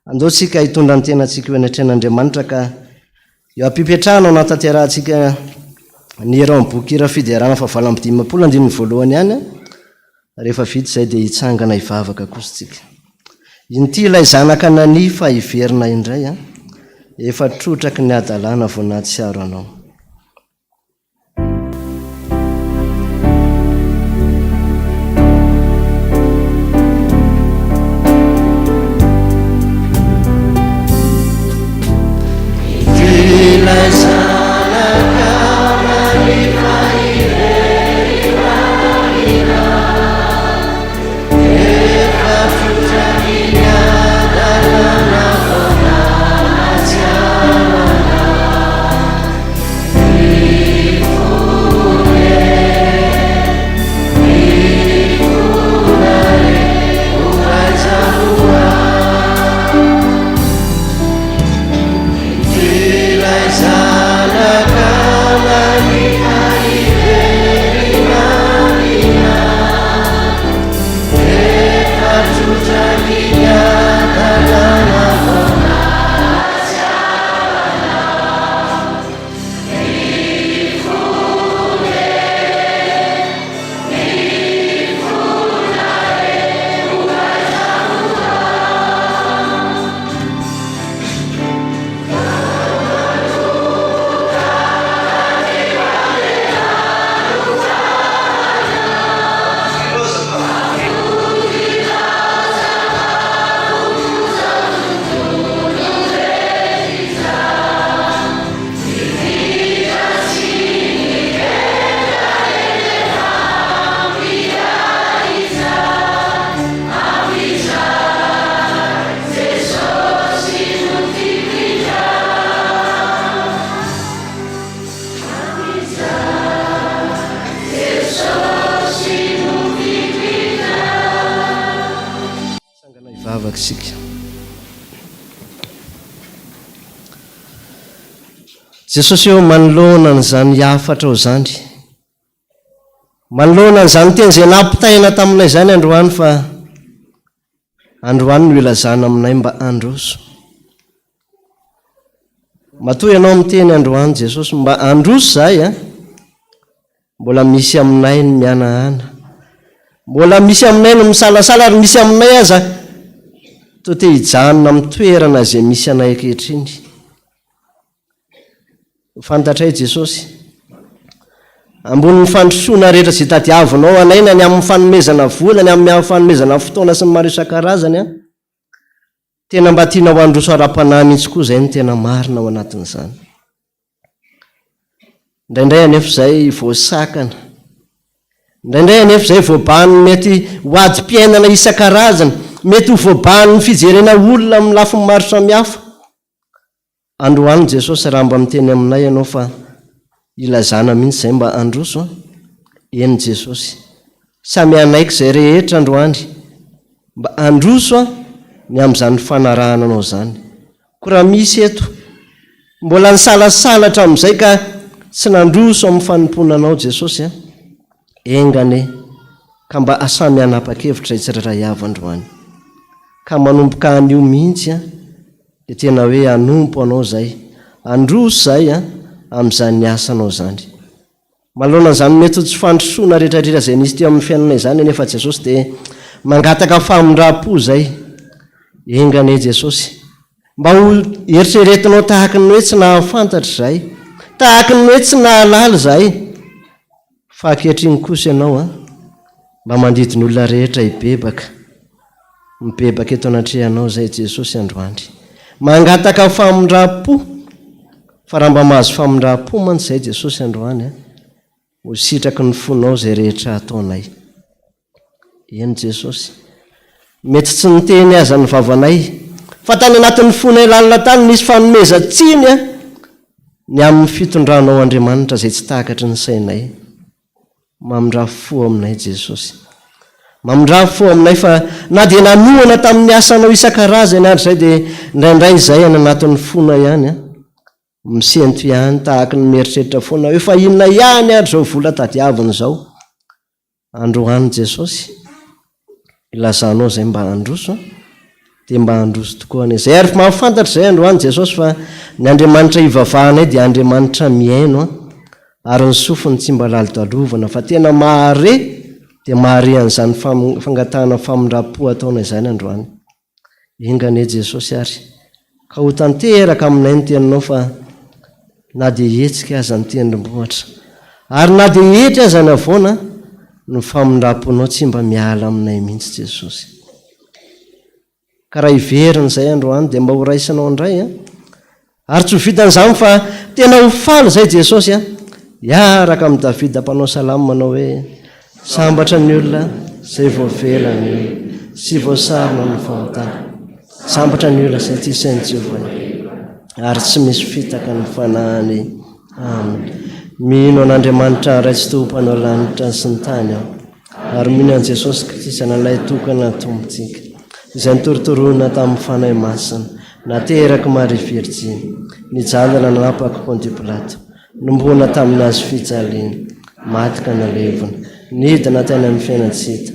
andaotsika hitondra ny tenantsika ho enatren'Andriamanitra ka eo ampipetrahana ao anatanterantsika ny hera amin'ny boky Hira Fiderana 7:20 ihany. Rehefa vita izay dia hitsangana hivavaka kositsika. Inty ilay zanakanan'ny fa hiverina indray efa trotraky ny adalana vao nahatsiaro anao. mivavaka isika. Jesosy eo manoloana n'izany hafatra ao zany, manoloana n'izany teny izay nampitaina taminay zany androany, fa androany no ilazana aminay mba androso. Matoa ianao miteny androany Jesosy mba androso zahay a, mbola misy aminay ny mianahana, mbola misy aminay ny misalasala, ary misy aminay aza toa te hijanona amin'ny toerana izay misy anay ankehitriny. Fantatray Jesosy, ambonin'ny fandrosoana rehetra izay tadiavinao anay, na ny amin'ny fanomezana vola, ny amin'ny fanomezana fotoana sy ny maro isan-karazany a, tena mba tianao androso ara-panahy mihitsy koa izay ny tena marina ao anatin'izany. Indraindray anefa izay voasakana, indraindray anefa izay voabany mety ho adi-piainana isan-karazany, mety ho voabany fijerena olona amin'ny lafiny maro samihafa. Androany Jesosy raha mba miteny aminay ianao fa ilazana mihitsy izay mba androso, eny Jesosy, samy anaiky izay rehetra androany mba androso ny amin'izany fanarahana anao zany. Ko raha misy eto mbola nisalasalatra amin'izay ka tsy nandroso amin'ny fanompona anao Jesosy, engane ka mba asamy hanapa-kevitra tsirairay avy androany, ka manomboka an'io mihitsy dia tena hoe hanompo anao zay, androso zay amin'izany asanao zany. Maloana n'izany mety ho tsy fandrosoana rehetrarehetra izay nisy teo amin'ny fiainanay zany nefa Jesosy dia mangataka famindram-po zay. Engane Jesosy, mba ho eritreretinao tahaka ny hoe tsy nahafantatra zahay, tahaka ny hoe tsy nahalala zahay, fa ankehitriny kosa ianao mba mandidiny olona rehetra hibebaka, mibebaka eto anatrehanao zay Jesosy androany. Mangataka famindram-po, fa raha mba mahazo famindram-po mantsy zay Jesosy androany, ho sitraky ny fonao zay rehetra ataonay. Eny Jesosy, mety tsy niteny aza ny vavanay, fa tany anatin'ny fonay lalina tany nisy fanomeza tsiny ny amin'ny fitondranao Andriamanitra zay tsy takatry ny sainay. Mamindra-fo aminay Jesosy, mamindra-fo aminay, fa na dia nanohana tamin'ny asanao isan-karazany ary zay dia indraindray izay any anatin'ny fona ihany misento ihany tahaka ny mieritreritra foana hoe fa inona ihany ary zao vola tadiaviny zao. Androany Jesosy, ilazanao zay mba androso, dia mba androso tokoa any zay, ary mahafantatra zay androany Jesosy fa ny Andriamanitra ivavahanay dia Andriamanitra miaino, ary ny sofiny tsy mba lalo-dalovana, fa tena mahare dia mahare an'izany fangatahana famindram-po ataonay izany androany. Engane Jesosy ary, ka ho tanteraka aminay ny teninao fa na dia hetsika aza ny tendrombohitra, ary na dia hetry aza ny avoana, ny famindram-ponao tsy mba miala aminay mihitsy Jesosy. Ka raha iverina izay androany dia mba ho raisinao indray ary tsy ho vitan'izany fa tena ho faly izay Jesosy hiaraka amin'ny Davida mpanao salamo manao hoe: sambatra ny olona izay voavelany sy voasarona ny fahotana, sambatra ny olona izay tia sain'i Jehovah ary tsy misy fitaka ny fanahiny. Amen. Mino an'Andriamanitra ray tsy tompanao lanitra sy ny tany ary mino an' Jesosy Kristy an'ilay tokana tombontsika izay nitorotoroana tamin'ny fanahy masina, nateraky Maria Virjiny, nijalana nanapaka Ponty Pilato, nombona tamin'ny azo fijaliana, maty ka nalevona, nidina teny amin'ny fiainatsita,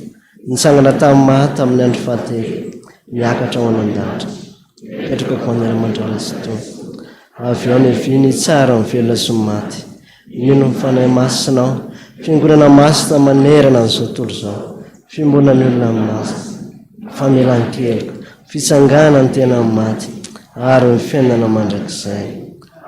nitsangana tamin'ny maty amin'ny andro fahatelo, niakatra ao anan-danitra, petraka ko an'Andriamanitra ray sy tony, avy ao niviny tsara mivelona sy maty. Mino ny fanahy masinao, fiangonana masina manerana n'izao tontolo izao, fimbona ny olona aminazy, famelan-keloka, fitsangana ny tena maty, ary ny fiainana mandrakizay.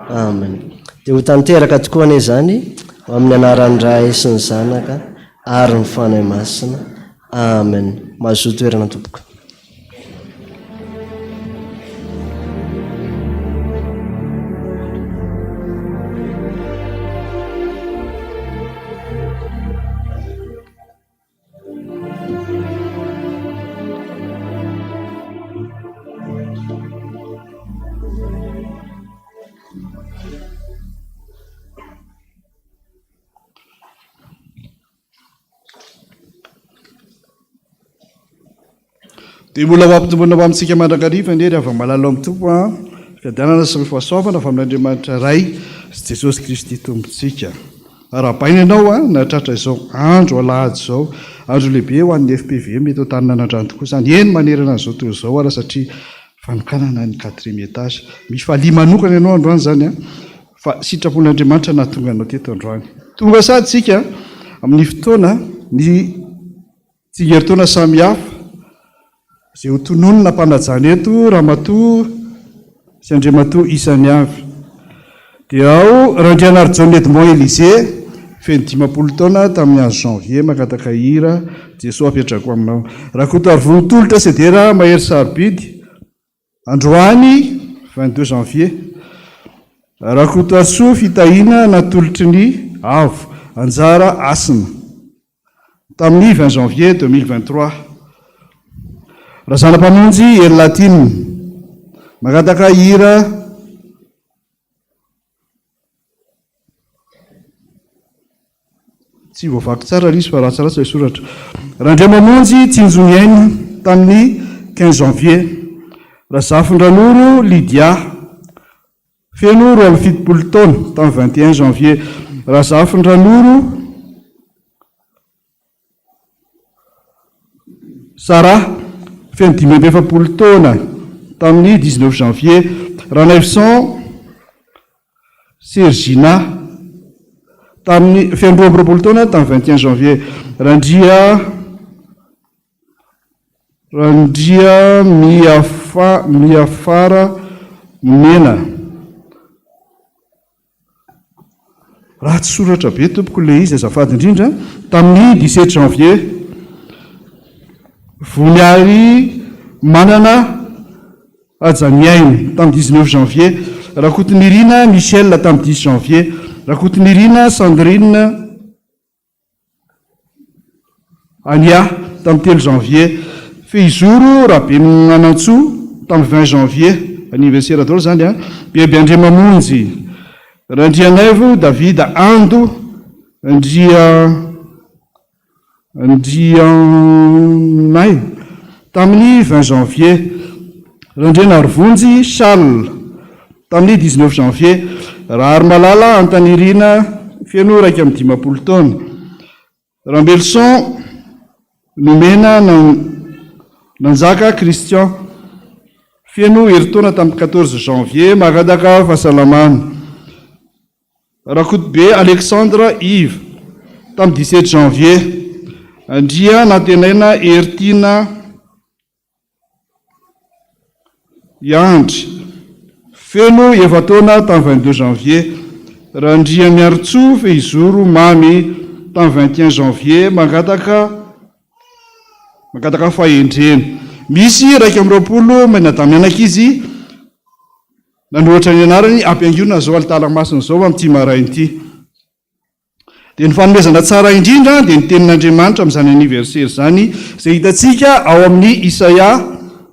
Amen. Dia ho tanteraka tokoa anie izany amin'ny anaran'ny Ray sy ny Zanaka ary ny fanahy masina. Amen. Mahazo toerana tompoko. dia mbola mampitombona ho amintsika mandrakariva ndery avy malalo amin'ny tompo a fiadanana sy ny fahasoavana fa amin'Andriamanitra ray sy Jesosy Kristy tombontsika. Arahabaina ianao a natratra izao andro alahady izao andro lehibe ho an'ny FPVM eto an-taninanandrano tokoa izany. Eny manerana an'izao toy izao ara satria fanokanana ny 4e étage. Misy fahalia manokana ianao androany zany a fa sitrapon'Andriamanitra nahatonga anao teto androany. Tonga sady tsika amin'ny fotoana ny tsingeritaona samihafa izay ho tononona mpanajana eto Ramatoa sy Andriamatoa isany avy. Dia ao Randrianary John Edmond Élysée feno 50 taona tamin'ny andro janvier makataka hira Jesosy apetrako aminao. Rakotary Vonontolotra Sedera Mahery Sarobidy androany 22 janvier. Rakotary Soa Fitahina natolotry ny avo Anjara Asina tamin'ny 20 janvier 2023. Razana-pamonjy Ely Latine makataka hira tsy voavaky tsara izy fa ratsaratsy soratra. Randriamamonjy Tsinjoniaina tamin'ny 15 janvier. Razafin-dranoro Lydia feno 27 taona tamin'ny 21 janvier. Razafin-dranoro Sara feno 57 taona tamin'ny 19 janvier. Ranaivisan Sergina tamin'ny feno 20 taona tamin'ny 21 janvier. Randria miafara mena. Raha tsy soratra be tompoko le izy azafady indrindra. Tamin'ny 17 janvier. Voniary manana ajaniainy tamin'ny 19 janvier. Rakotonirina Michel tamin'ny 10 janvier. Rakotonirina Sandrine Ania tamin'ny 3 janvier. Feizoro Rabenanantsoa tamin'ny 20 janvier. Anniversaire daholo zany a. Bebe Andriamamonjy Randrianaivo David Ando Andrianay tamin'ny 20 janvier. Randrianarivonjy Charles tamin'ny 19 janvier. Rahary Malala Antanirina feno raika amin'ny 50 taona. Rambelson Nomena Nanjaka Christian feno heritaona tamin'ny 14 janvier makataka fahasalamana. Rakotobe Alexandre Yves tamin'ny 17 janvier. Andria natenaina Hertina Iandry feno 7 taona tamin'ny 22 janvier. Randria Miarotsoa Feizoro Mamy tamin'ny 21 janvier makataka fahendrena. Misy raika amin'ny 20 menadamianaka izy nanohatra ny anarany ampiangona zao alitalasina zao amin'ity marain'ity. Dia ny fanomezana tsara indrindra dia ny tenin'Andriamanitra amin'izany anniversaire zany izay hitantsika ao amin'ny Isaia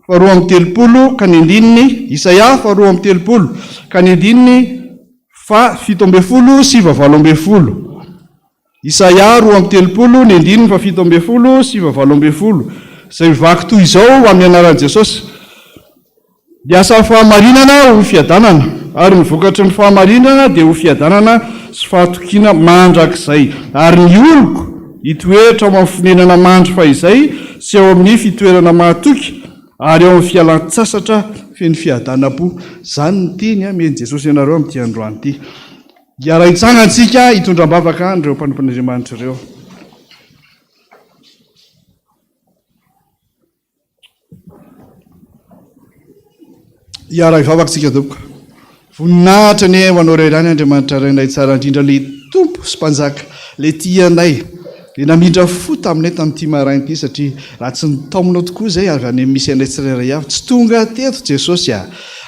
2:30 ka ny andininy. Isaia 2:30 ka ny andininy fa 17 sy 18. Isaia 2:30 ny andininy fa 17 sy 18. Izay mivaky toy izao amin'ny anaran'i Jesosy. Dia asa fahamarinana ho fiadanana ary mivokatry ny fahamarinana dia ho fiadanana sy fahatokiana mandrakizay. Ary ny oloko hitoeratra ao amin'ny fonenana mandry fa izay sy ao amin'ny fitoerana mahatoky ary ao amin'ny fialan-tsasatra feno fiadanam-po. Zany ny teny meny Jesosy ianareo amin'ity androany ity. Raha hitsangantsika hitondram-bavaka an'ireo mpanompon'Andriamanitra ireo. Raha hivavakantsika tompoko. Voninahitra ny ho anao iray ihany Andriamanitra rainay tsara indrindra le tompo sy mpanjaka le tianay. Dia namindra fo taminay tamin'ity marain'ity satria raha tsy nitaominao tokoa izay avy any misy anay tsirairay avy tsy tonga teto Jesosy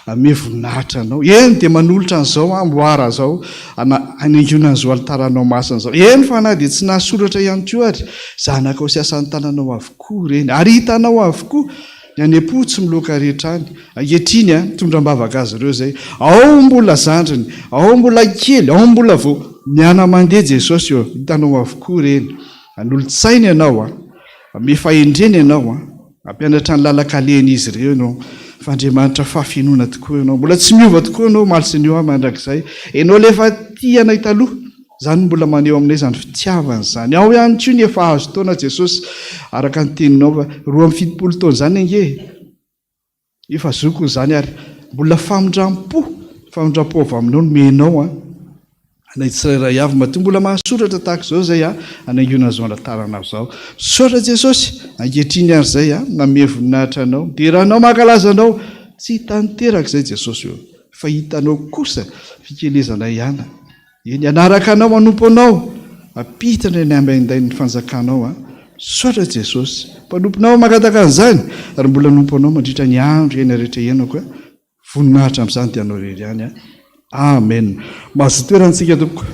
ame voninahitra anao. Eny dia manolotra an'izao amboara zao anaingona an'izao alitaranao masina zao. Eny fa na dia tsy nahasoratra ihany koa ary zanakao sy asan'ny tananao avokoa reny ary hitanao avokoa ny any am-po tsy miloka rehetra any. Ankehitriny tondram-bavaka azy ireo zay. Ao mbola zandriny, ao mbola kely, ao mbola vao miana mandeha Jesosy eo, hitanao avokoa reny. Anolo-tsaina ianao ame fahendrena ianao ampianatra ny lalakaleny izy ireo ianao fandriamanitra fahafinoana tokoa ianao mbola tsy miova tokoa ianao malsinio a mandrakizay ianao lefa tianay taloha zany mbola maneho aminay zany fitiavana zany ao ihany tso ny efa azo taona Jesosy araka ny teninao fa 27 taona zany ange efa zoko zany ary mbola famindram-po avy aminao no menao a anay tsirairay avy matoa mbola mahasoratra tahaka izao zay a anaingona zao latarana zao soratra Jesosy angetriny ary zay a name voninahitra anao de raha anao mankalaza anao tsy hitanteraka zay Jesosy io fa hitanao kosa fikelezana ihany eny anaraka anao manompo anao apitana ny ambainday ny fanjakanao a soratra Jesosy mpanomponao makataka an'izany ary mbola nompo anao mandritra ny andro eny rehetra ianako voninahitra amin'izany dia anao rery ihany a amen mahazo toerantsika tompoko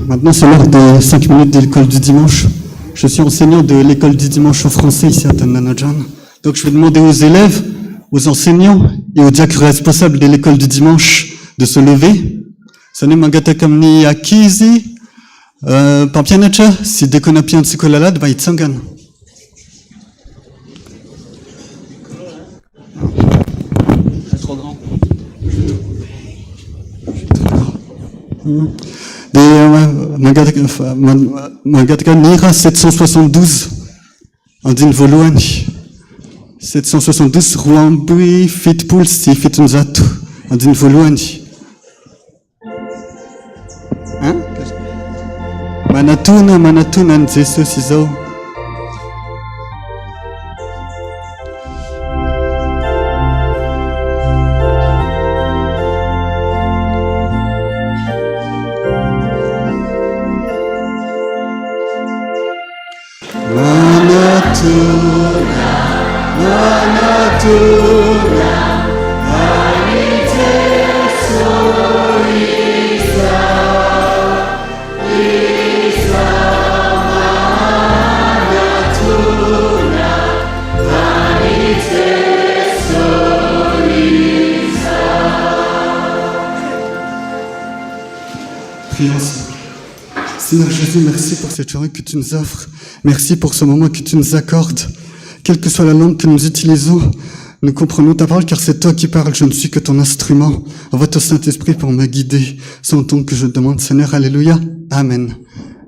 Maintenant, c'est l'heure des 5 minutes de l'école du dimanche. Je suis enseignant de l'école du dimanche au français ici à Tananajan. Donc, je vais demander aux élèves, aux enseignants et aux diacres responsables de l'école du dimanche de se lever. Sane mangata kamni akizi, pampianatra, si dekona piantsika lalady, mba hitsangana. Trop grand. Mangataka nira 772 andiny voalohany 772 roa amby fitopolo sy fitonjato andiny voalohany manatona ny Jesosy izao Seigneur Jésus, merci pour cette journée que tu nous offres. Merci pour ce moment que tu nous accordes. Quelle que soit la langue que nous utilisons, nous comprenons ta parole car c'est toi qui parles. Je ne suis que ton instrument. Envoie ton Saint-Esprit pour me guider. C'est en ton que je demande, Seigneur. Alléluia. Amen.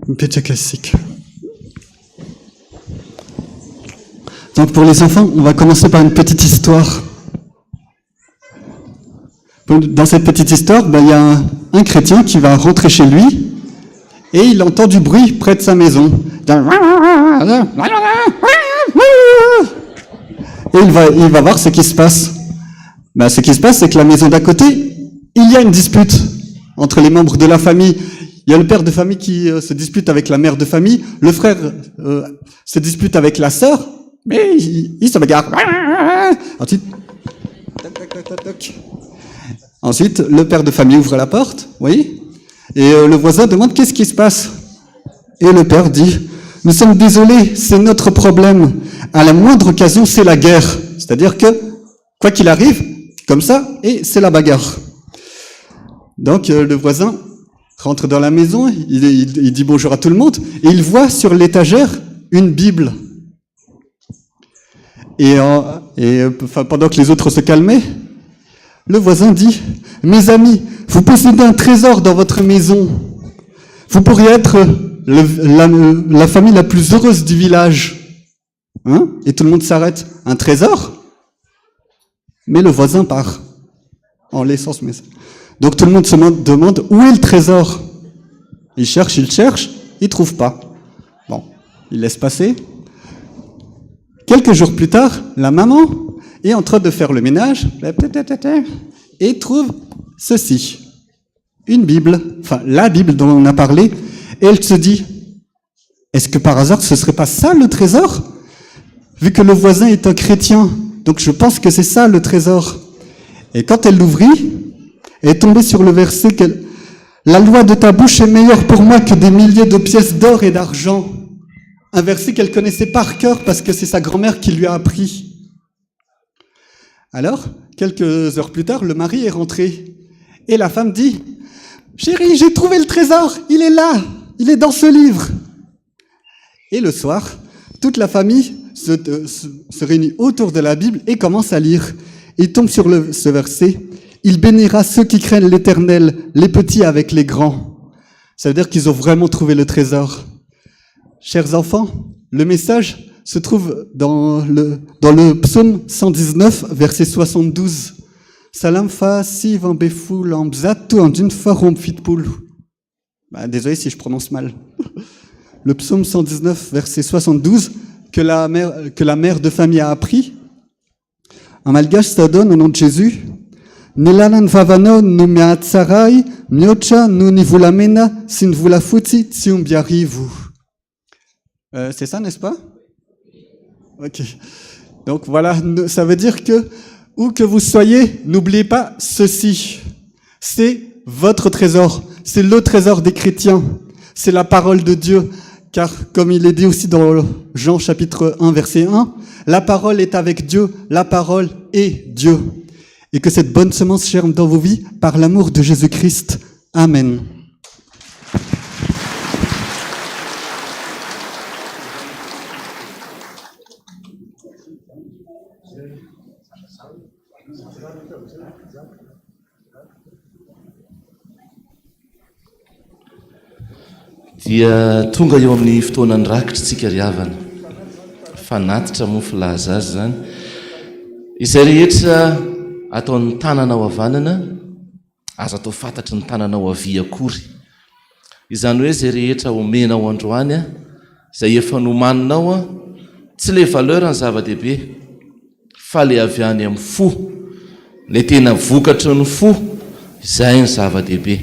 Une petite classique. Donc pour les enfants, on va commencer par une petite histoire. Dans cette petite histoire, il y a un chrétien qui va rentrer chez lui et il entend du bruit près de sa maison. Et il va voir ce qui se passe. Ce qui se passe, c'est que la maison d'à côté, il y a une dispute entre les membres de la famille. Il y a le père de famille qui se dispute avec la mère de famille, le frère se dispute avec la sœur, mais il se bagarre. Ensuite, Ensuite, le père de famille ouvre la porte, oui, et le voisin demande qu'est-ce qui se passe. Et le père dit, nous sommes désolés, c'est notre problème. À la moindre occasion, c'est la guerre. C'est-à-dire que, quoi qu'il arrive, comme ça, et c'est la bagarre. Donc, le voisin rentre dans la maison, il dit bonjour à tout le monde, et il voit sur l'étagère une Bible. Et pendant que les autres se calmaient, le voisin dit, mes amis, vous possédez un trésor dans votre maison. Vous pourriez être la famille la plus heureuse du village. Hein? Et tout le monde s'arrête. Un trésor? Mais le voisin part en laissant ce message. Donc tout le monde se demande où est le trésor. Il cherche, il trouve pas. Bon, il laisse passer. Quelques jours plus tard, la maman est en train de faire le ménage et trouve ceci. Une Bible, enfin la Bible dont on a parlé, et elle se dit, est-ce que par hasard ce serait pas ça le trésor? vu que le voisin est un chrétien. Donc je pense que c'est ça le trésor. Et quand elle l'ouvrit, elle est tombée sur le verset que la loi de ta bouche est meilleure pour moi que des milliers de pièces d'or et d'argent. Un verset qu'elle connaissait par cœur parce que c'est sa grand-mère qui lui a appris. Alors, quelques heures plus tard, le mari est rentré. Et la femme dit, « Chérie, j'ai trouvé le trésor, il est là, il est dans ce livre. » Et le soir, toute la famille se réunit autour de la Bible et commence à lire. Il tombe sur ce verset, « Il bénira ceux qui craignent l'Éternel, les petits avec les grands. » Ça veut dire qu'ils ont vraiment trouvé le trésor. Chers enfants, le message se trouve dans le psaume 119, verset 72. Salam fa si van beful en bzatu en d'une farum fitpoul. Désolé si je prononce mal. Le psaume 119, verset 72, que la mère de famille a appris. En malgache, ça donne au nom de Jésus. Nilanan vavano nu miatsarai, miocha nu nivulamena, sin vulafuti tsiumbiarivu. C'est ça, n'est-ce pas? Ok. Donc voilà, ça veut dire que, où que vous soyez, n'oubliez pas ceci. C'est votre trésor. C'est le trésor des chrétiens. C'est la parole de Dieu. Car, comme il est dit aussi dans Jean chapitre 1, verset 1, la parole est avec Dieu, la parole est Dieu. Et que cette bonne semence germe dans vos vies par l'amour de Jésus-Christ. Amen. Dia tonga eo amin'ny fotoanany rakitra tsika ry havana fanatitra mo filaza azy zany izay rehetra ataon'ny tananao havanana aza atao fantatry ny tananao havia akory izany hoe zay rehetra omenao androany zay efa nomaninao tsy le valeur ny zava-dehibe fa le avy any amin'ny fo le tena vokatry ny fo izay ny zava-dehibe.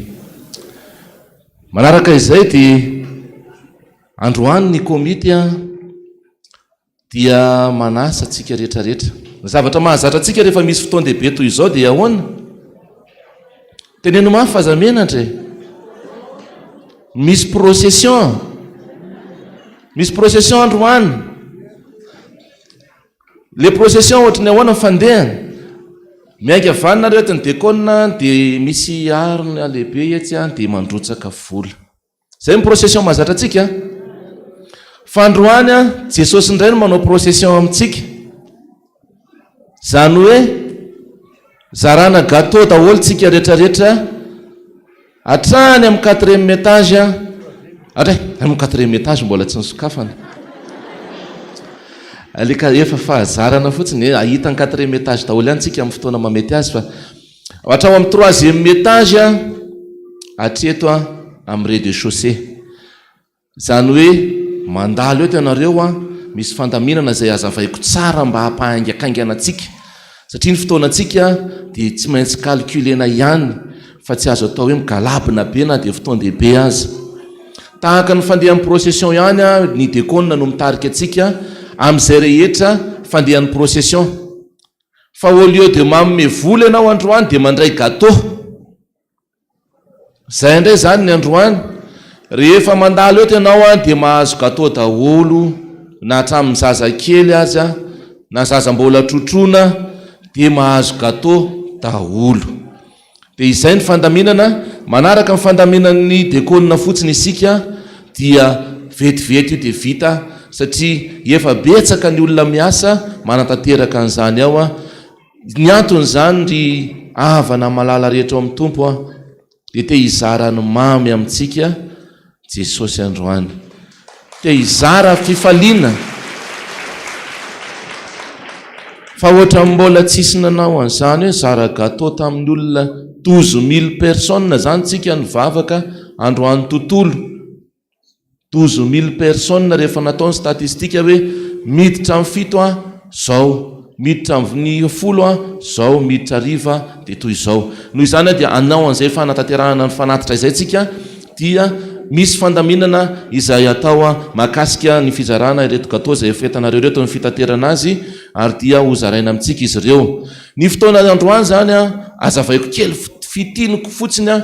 Manaraka izay dia androany ny komity dia manasa atsika rehetrarehetra. Ny zavatra mahazatra atsika rehefa misy fotoan-dehibe toy izao dia ahoana? Teneno mafy fazamenatra misy procession. Misy procession androany. Le procession ohatrany ahoana fandehana. Miainga avanina rehetra ny dekona dia misy arina lehibe etsy dia mandrotsaka vola. Zay ny procession mahazatra atsika. Fa androany Jesosy indray no manao procession amintsika. Zany hoe zarana gâteau daholo tsika rehetrarehetra hatrany amin'ny 4e étage. Amin'ny 4e étage mbola tsy nisokafana. Aleka efa fahazarana fotsiny ahita ny 4e étage daholo ihany tsika amin'ny fotoana mamety azy fa hatrao amin'ny 3e étage hatreto amin'ny rez-de-chaussée. Zany hoe mandalo eto ianareo misy fandaminana izay azavaiko tsara mba hampahaingakaingana antsika satria ny fotoanantsika dia tsy maintsy calculena ihany fa tsy azo atao hoe migalabina be na dia fotoan-dehibe azy. Tahaka ny fandehan'ny procession ihany ny dekona no mitarika atsika amin'izay rehetra fandehan'ny procession. Fa au lieu de manome vola ianao androany dia mandray gâteau. Zay indray zany ny androany. Rehefa mandalo eto ianao dia mahazo gâteau daholo na hatramin'ny zazakely azy na zaza mbola trotrona dia mahazo gâteau daholo. Dia izay ny fandaminana. Manaraka ny fandaminan'ny dekona fotsiny isika dia vetivety io dia vita satria efa betsaka ny olona miasa manatanteraka an'izany ao ny antony zany ry havana malala rehetra ao amin'ny tompo dia te hizarany mamy amintsika Jesosy androany. Te hizara fifaliana. Fa ohatra mbola tsisy nanao an'izany hoe zara gâteau tamin'ny olona 12 000 personnes zany tsika nivavaka androany tontolo. 12 000 personnes rehefa natao ny statistika hoe miditra amin'ny 7 zao, miditra amin'ny 10 zao, miditra riva dia toy izao. Noho izany dia anao an'izay fanatanterahana ny fanatitra izay tsika dia misy fandaminana izay atao mahakasika ny fizarana ireto gato zay fetanareo reto ny fitaterana azy ary dia ho zaraina amintsika izy ireo. Ny fotoana androany zany azavaiko kely fitiniko fotsiny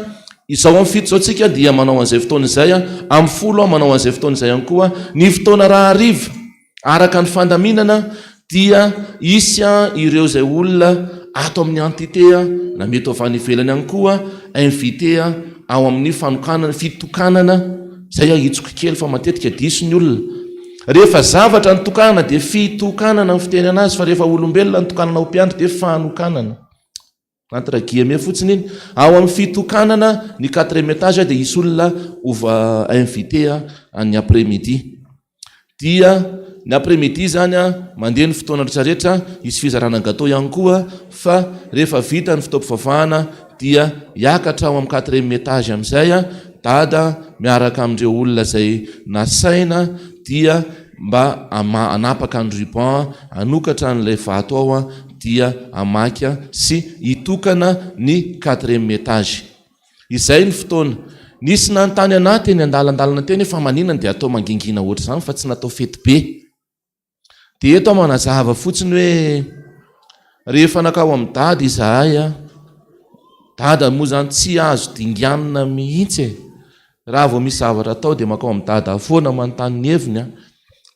izao amin'ny fito zao tsika dia manao an'izay fotoana izay amin'ny folo manao an'izay fotoana izay ihany koa. Ny fotoana raha hariva araka ny fandaminana dia isy ireo zay olona ato amin'ny entité na mety avy any ivelany ihany koa invité ao amin'ny fanokanana fitokanana zay ahitsoko kely fa matetika diso ny olona. Rehefa zavatra ny tokanana dia fitokanana ny fiteny anazy fa rehefa olombelona ny tokanana ho mpiandry dia fanokanana. Antragiame fotsiny iny ao amin'ny fitokanana ny 4e étage dia isy olona ova invité ny après-midi. Dia ny après-midi zany mandeha ny fotoana rehetrarehetra isy fizarana gato ihany koa fa rehefa vita ny fotoam-pivavahana dia hiakatra ao amin'ny 4e étage amin'izay dada miaraka amin'ireo olona zay nasaina dia mba anapaka ny ruban anokatra n'ilay vato ao dia amaky sy hitokana ny 4e étage. Izay ny fotoana. Nisy nanontany anaty eny andalandalana teny fa maninana dia atao mangingina ohatr' zany fa tsy natao fety be. Dia eto manazava fotsiny hoe rehefa nakao amin'ny dada izahay dada moa zany tsy azo dinganina mihitsy raha vao misy zavatra atao dia makao amin'ny dada foana manontany ny heviny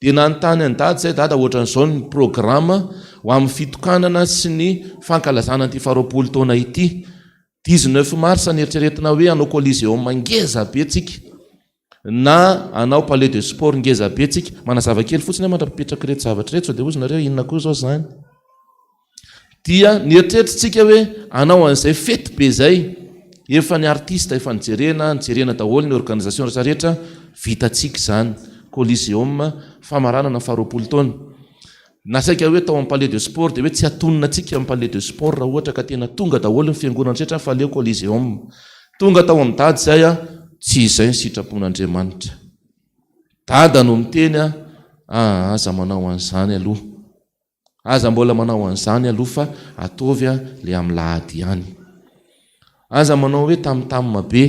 dia nanontany any dada zay dada ohatran'izao ny programa ho amin'ny fitokanana sy ny fankalazana an'ity 20 taona ity 19 mars nieritreretina hoe anao coliseum ngeza be tsika na anao palais de sport ngeza be tsika. Manazava kely fotsiny mandrapipetraka reto zavatra reto dia ozy nareo inona koa zao zany. Dia nieritreretritsika hoe anao an'izay fety be zay efa ny artiste efa nijerena daholo ny organisation rehetrarehetra vitatsika zany coliseum famaranana 20 taona. Nasaika hoe tao amin'ny palais de sport dia hoe tsy atonina atsika amin'ny palais de sport raha ohatra ka tena tonga daholo ny fiangonana rehetra fa leo coliseum. Tonga tao amin'ny dady zay tsy izay ny sitrapon'Andriamanitra. Dada no miteny aza manao an'izany aloha. Aza mbola manao an'izany aloha fa ataovy le amin'ny lahady ihany. Aza manao hoe tamtamma be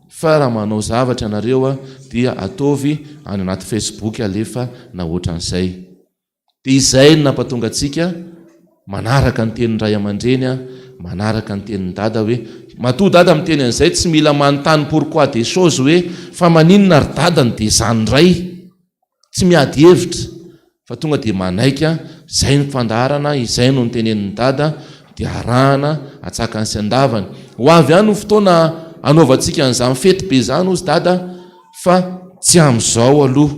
fa raha manao zavatra nareo dia ataovy any anaty Facebook alefa na ohatran'izay. Dia izay no nampatonga antsika manaraka ny tenin'ny ray aman-dreny manaraka ny tenin'ny dada hoe matoa dada miteny an'izay tsy mila manontany pourquoi des choses hoe fa maninona ary dadany dia zany ray tsy miady hevitra fa tonga dia manaika izay ny fandarana izay no nitenen'ny dada dia arahana atsaka ny sy-andavany ho avy ihany ny fotoana anaovantsika an'izany fety be zany ozy dada fa tsy amin'izao aloha.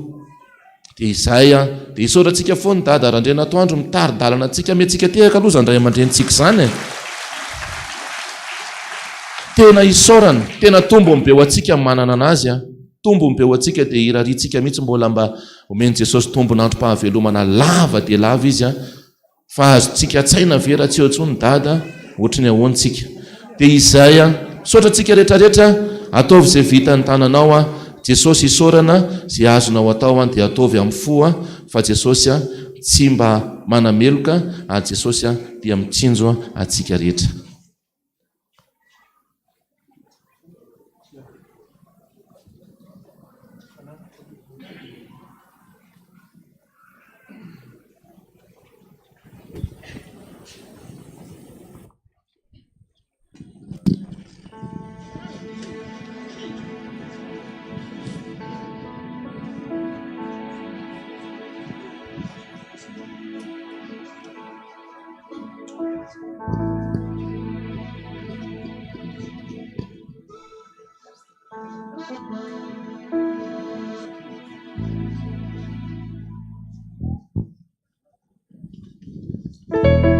Dia izay dia isaorantsika foany dada raha ndray natoandro mitary-dalana antsika mentsika tehaka aloha zany ray aman-drenitsika zany tena isaorana tena tombony be ho antsika manana anazy tombony be ho antsika dia iraritsika mihitsy mbola mba omeny Jesosy tombon'androm-pahavelomana lava dia lava izy fa azontsika tsaina vera tsy eo intsony dada ohatry ny ahoantsika. Dia izay saotratsika rehetrarehetra ataovy izay vita ny tananao Jesosy isaorana zay azonao atao dia ataovy amin'ny fo fa Jesosy tsy mba manameloka ary Jesosy dia mitsinjo atsika rehetra. Yeah.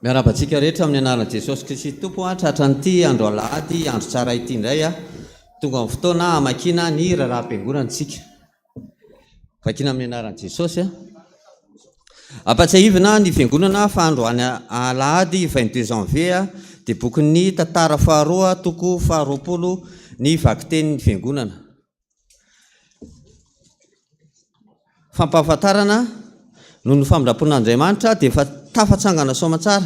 miarabantsika rehetra amin'ny anaran'i Jesosy Kristy Tompo tratran'ity andro alahady andro tsara ity indray tonga amin'ny fotoana hamakina ny raharaha-piangonantsika vakina amin'ny anaran'i Jesosy ampatsiahivina ny fiangonana fa androany alahady 22 janvier dia bokin'ny tantara faharoa toko faharoapolo ny vakitenin'ny fiangonana fampahafantarana noho ny famindrapon'Andriamanitra dia efa tafatsangana somatsara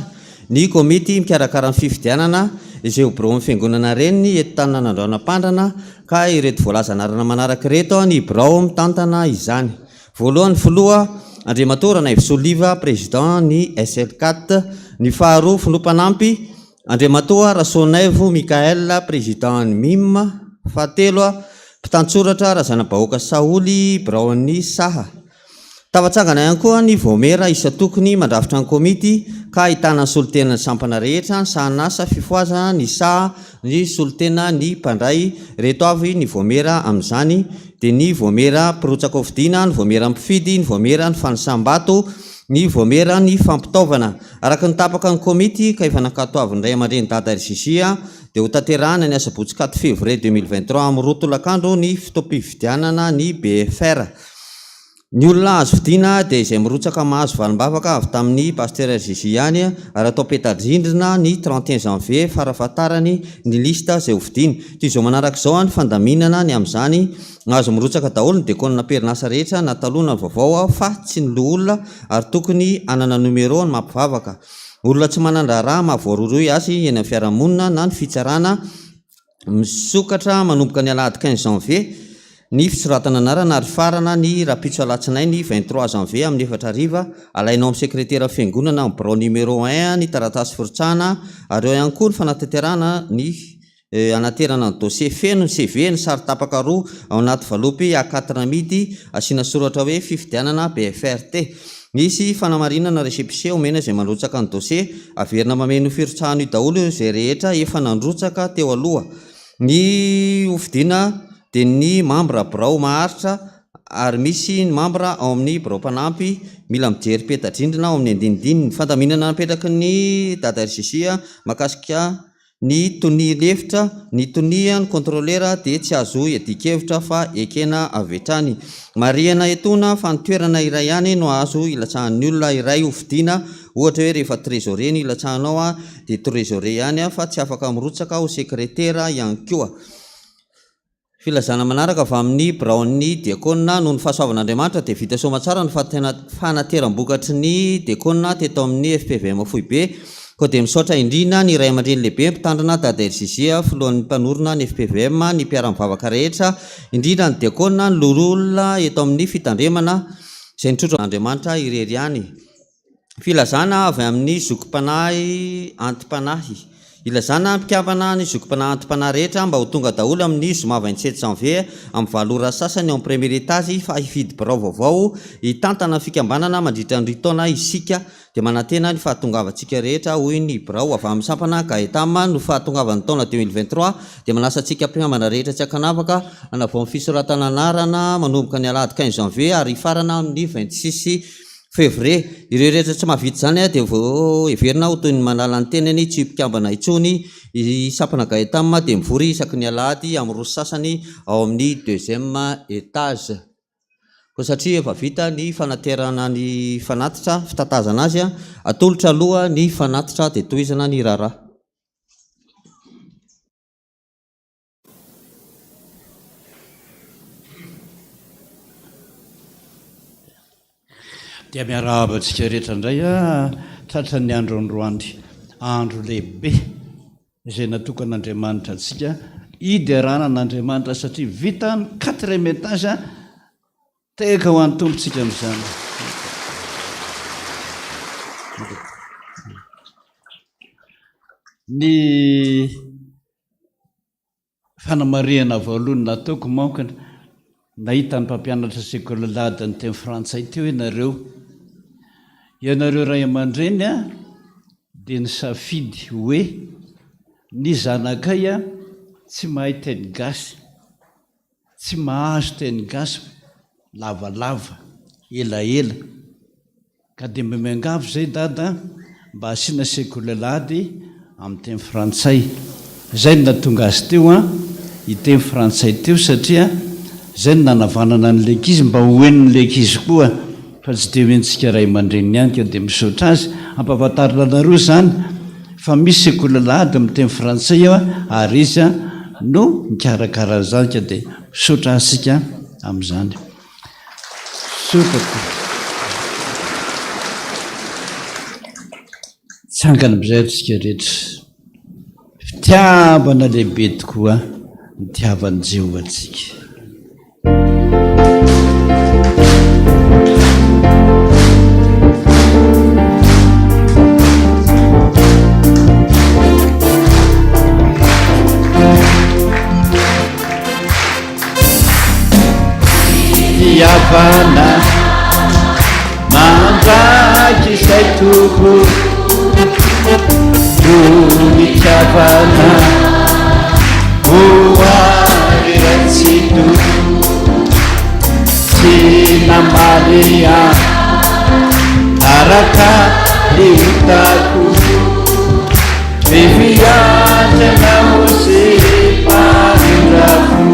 ny komity mikarakara ny fifidianana izay obro amin'ny fiangonana reniny eto tanana Androanampandrana ka ireto voalaza anarana manaraka reto ny brao mitantana izany voalohany filoha Andriamatora Naivosoliva président ny SL4 ny faharoa filompanampy Andriamatoa Rasonaivo Mikael président ny MIM fahatelo mpitantsoratra Razanabahoaka Saoly braony Saha tafatsangana ihany koa ny vomera isa tokony mandrafitra ny komity ka ahitana ny solotena ny sampana rehetra ny sahanasa fifoazana ny saha ny solotena ny mpandray reto avy ny vomera amin'izany dia ny vomera pirotsaka ovidina ny vomera mpifidy ny vomera ny fanisam-bato ny vomera ny fampitaovana araka ny tapaka ny komity ka efa nankatoavy ny ray aman-dreny dada RCJ dia ho tanterahana ny asabotsy 4 février 2023 amin'ny roa tolakandro ny fotoam-pividianana ny BFR ny olona azo vidiana dia izay mirotsaka mahazo valim-bavaka avy tamin'ny paster RCJ ihany ary atao petadrindrina ny 31 janvier farafatarany ny lista izay hovidiana toy izao manaraka izao ny fandaminana ny amin'izany azo mirotsaka daholo ny dekonina perinasa rehetra natalona ny vaovao fa tsy ny loholona ary tokony anana numero ny mampivavaka olona tsy manandraraha mahavoaroroy azy eny amin'ny fiarahamonina na ny fitsarana misokatra manomboka ny alahady 15 janvier ny fisoratana anarana ary farana ny rapitso alatsinainy 23 janvier amin'ny 4 ariva alainao amin'ny sekretera fiangonana amin'ny brao numero 1 ny taratasy forotsahana ary eo ihany koa ny fanatanterana ny anaterana ny dossier feno ny CV ny sary tapaka roa ao anaty valopy A4 midy asiana soratra hoe fifidianana BFRT misy fanamarinana récépissé omena izay mandrotsaka ny dossier averina mameno firotsahana io daholo izay rehetra efa nandrotsaka teo aloha ny hofidiana dia ny mambra brao maharitra ary misy ny mambra ao amin'ny brao mpanampy mila mijery petadrindrina ao amin'ny andinidininy fandaminana napetraka ny dada RCJ makasika ny tonia lefitra ny tonia ny contrôlera dia tsy azo edikevitra fa ekena avetrany mariana etona fa ny toerana iray ihany no azo ilatsahan'ny olona iray hofidiana ohatra hoe rehefa trésorier ny ilatsahanao dia trésorier ihany fa tsy afaka mirotsaka ho sekretera ihany koa filazana manaraka avy amin'ny braony diakona noho ny fahasoavan'Andriamanitra dia vita somatsara ny fanateram-bokatry ny diakona teto amin'ny FPVM Foibe koa dia misaotra indrina ny ray aman-dreny lehibe mpitandrina dada RCJ filohan'ny mpanorona ny FPVM ny mpiara-mivavaka rehetra indrindra ny diakona ny lololona eto amin'ny fitandremana izay nitrotro Andriamanitra ireriany filazana avy amin'ny zokim-panahy antim-panahy ilazana mpikambana ny zokim-panahy antim-panahy rehetra mba ho tonga daholo amin'ny zoma 27 janvier amin'ny valora sasany ao amin'ny premier étage fa hifidy birao vaovao hitantana fikambanana mandritra ny taona isika dia manantena ny fahatongavantsika rehetra hoy ny birao avy amin'ny sampana gaetama no fahatongavan'ny taona 2023 dia manasa antsika mpikambana rehetra tsy akanavaka anavao amin'ny fisoratana anarana manomboka ny alahady 15 janvier ary farana amin'ny 26 février ireo rehetra tsy mahavita zany dia vao everina ho toy ny manala ny tenany tsy mpikambana intsony sampana gaetama dia mivory isaky ny alahady amin'ny roa sasany ao amin'ny 2e étage koa satria efa vita ny fanaterana ny fanatitra fitatazana azy atolotra aloha ny fanatitra dia tohizana ny raharaha dia miarabantsika rehetra indray tratra ny andro androany andro lehibe izay natokan'Andriamanitra antsika hiderana n'Andriamanitra satria vita ny 4e étage teka ho an'ny tompontsika amin'izany ny fanamariana voalohany nataoko mankana nahita ny mpampianatra sekolalady ny teny frantsay teo ianareo ray aman-dreny dia ny safidy hoe ny zanakay tsy mahay teny gasy tsy mahazo teny gasy lavalava elaela ka dia mba miangavo zay dada mba asiana sekolalady amin'ny teny frantsay. Zay no natonga azy teo hiteny frantsay teo satria zay no nanavanana ny lekizy mba hoeniny lekizy koa fa tsy dia hoentsika ray aman-dreniny ihany ka dia misaotra azy hampahafantarina anareo zany fa misy sekolalady amin'ny teny frantsay ary izy no mikarakara zany ka dia misaotra asika amin'izany. Tsangana mizairitsika rehetra fitiavana lehibe tokoa ny tiavan'i Jehovah antsika. Tiavana mandraky izay toko Tiavana hoary ratsito Tina Maria araka liutako Viviana Mose Marindraku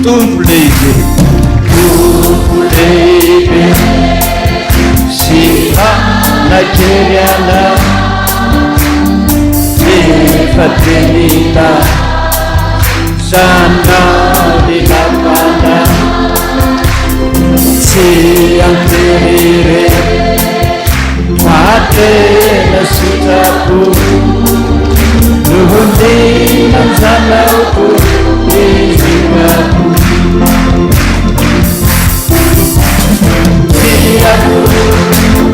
Tumpo lehibe sy anakeriana efa tenita zana lelapana tsy amperere matena sitrako nohondena zanako ezimako tiako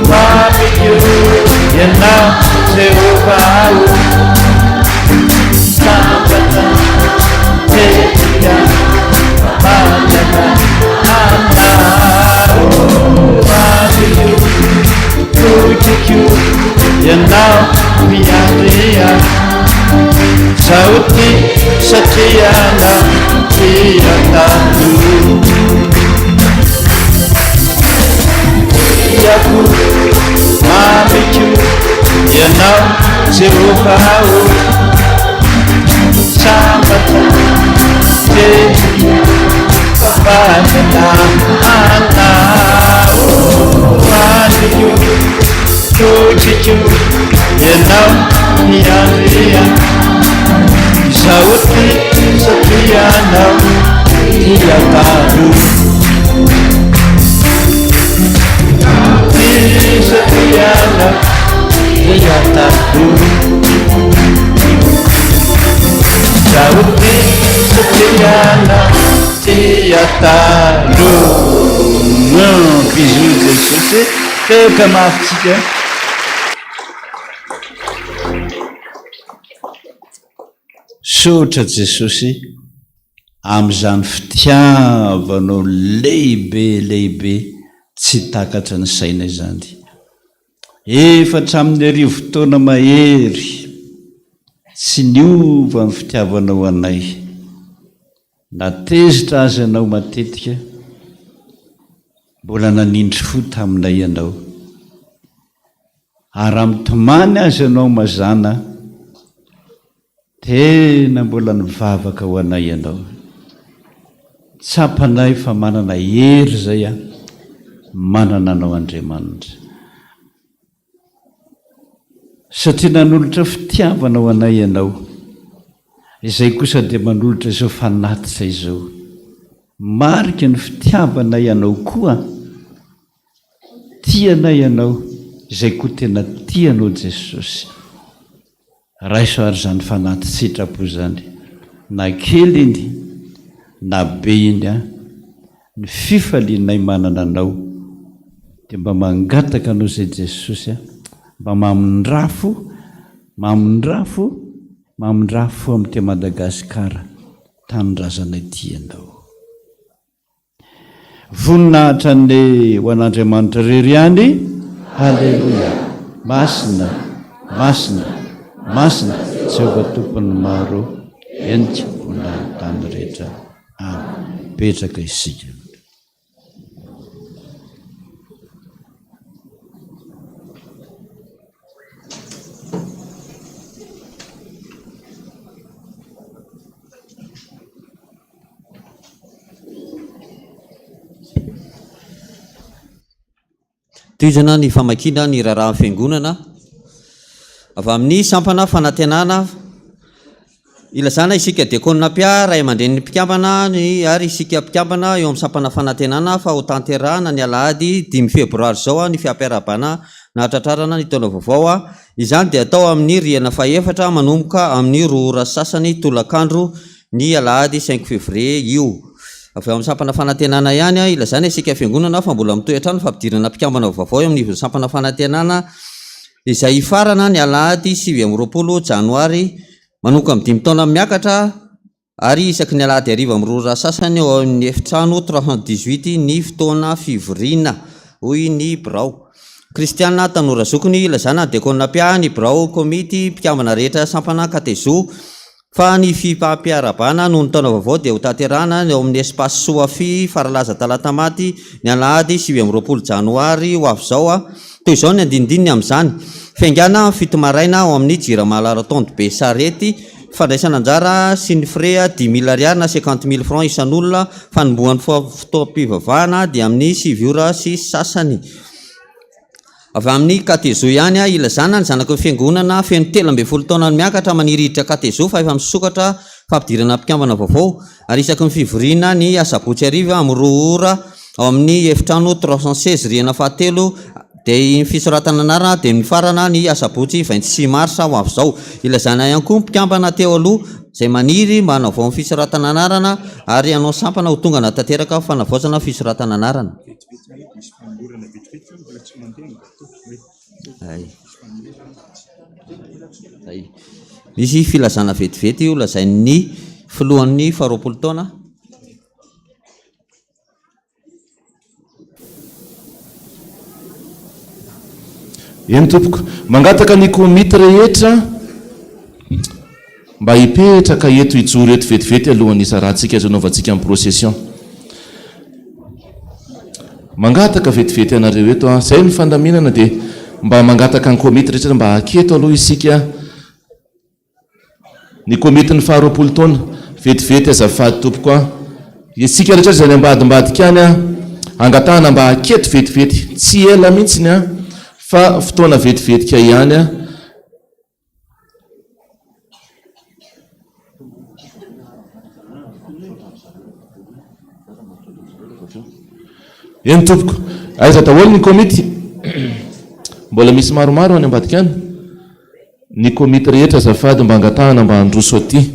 mamio ianao Jehovah sambata tetika manana anao mamio tukikio ianao miandrea sauti satria anao tiatano tiako mamikio ianao Jehovah sambata tetika manana anao mamikio tukikio ianao miandrea sauti satria anao tiatano satria anao tiatano sauti satria anao tiatano. Bisous Jesosy feoka mafitsika. Sotra Jesosy amin'izany fitiavanao lehibe tsy takatra ny saina izany. Efatra amin'ny arivo taona mahery tsy niova ny fitiavanao anay. Natezitra azy ianao matetika, mbola nanindry fo taminay ianao. Ary mitomany azy ianao mazana, tena mbola nivavaka ho anay ianao. Tsapanay fa manana hery zay manana anao Andriamanitra. Satria nanolotra fitiavanao anay ianao, izay kosa dia manolotra izao fanatitra izao. Marika ny fitiavanay ianao koa, tianay ianao, izay koa tena tianao Jesosy. Raiso ary zany fanatitra sitrapo zany, na kely iny na be iny ny fifalianay manana anao dia mba mangataka anao zay Jesosy, mba mamindrafo amin'ity Madagasikara tanindrazanay ty ianao. Voninahitra ny ho an'Andriamanitra rery ihany. Halleluja. Masina Jehovah tompony maro, endrika voninahitra tany rehetra. Amen. Petraka isika. toizana ny famakina ny raharaha fiangonana avy amin'ny sampana fanantenana ilazana isika diakonina pia ray aman-dren'ny mpikambana ary isika mpikambana eo amin'ny sampana fanantenana fa ho tanterahana ny alahady 5 febroary zao ny fiampiarabana nahatratrarana ny taona vaovao izany dia atao amin'ny riana faefatra manomboka amin'ny 2 ora sasany tolakandro ny alahady 5 février io avy amin'ny sampana fanantenana ihany ilazana isika fiangonana fa mbola mitoetra ny fampidirana mpikambana vaovao eo amin'ny sampana fanantenana izay farana ny alahady 7 janoary manomboka amin'ny 5 taona miakatra ary isaky ny alahady ariva amin'ny 2 ora sasany eo amin'ny efitrano 318 ny fotoana fivoriana hoy ny brao kristiana tanora zokony ilazana diakonina pia ny brao komity mpikambana rehetra sampana katezo fa ny fipampiarabana noho ny taona vaovao dia ho tanterahana eo amin'ny espace soafi faralaza talata maty ny alahady 7 janoary ho avy zao toy izao ny andinidininy amin'izany fiaingana fito maraina ao amin'ny jiramalara-tonde be sarety fandraisana anjara sy ny frais 10 000 ariary na 50 000 francs isan'olona fanombohan'ny fotoam-pivavahana dia amin'ny 7 ora sy sasany avy amin'ny katezo ihany ilazana ny zanaka ny fiangonana feno 13 taona miakatra maniriditra katezo fa efa misokatra fampidirana mpikambana vaovao ary isaky ny fivoriana ny asabotsy ariva amin'ny 2 ora ao amin'ny efitrano 316 riana fahatelo dia ny fisoratana anarana dia mifarana ny asabotsy 26 mars ho avy zao ilazana ihany koa mpikambana teo aloha zay maniry manao vao ny fisoratana anarana ary anao sampana ho tonga natanteraka fanavaozana fisoratana anarana misy filazana vetivety io lazain'ny filohan'ny 20 taona eny tompoko mangataka ny komity rehetra mba hipetraka eto ijoro eto vetivety alohan'ny isarahantsika azo anaovantsika amin'ny procession mangataka vetivety anareo eto zay ny fandaminana dia mba mangataka ny komity rehetra mba haketo aloha isika ny komity ny 20 taona vetivety azafady tompoko isika rehetra zany ambadimbadika any angatahana mba haketo vetivety tsy ela mihitsiny fa fotoana vetivetika ihany eny tompoko aiza daholo ny komity mbola misy maromaro any ambadika any ny komity rehetra zafady mba angatahana mba handroso aty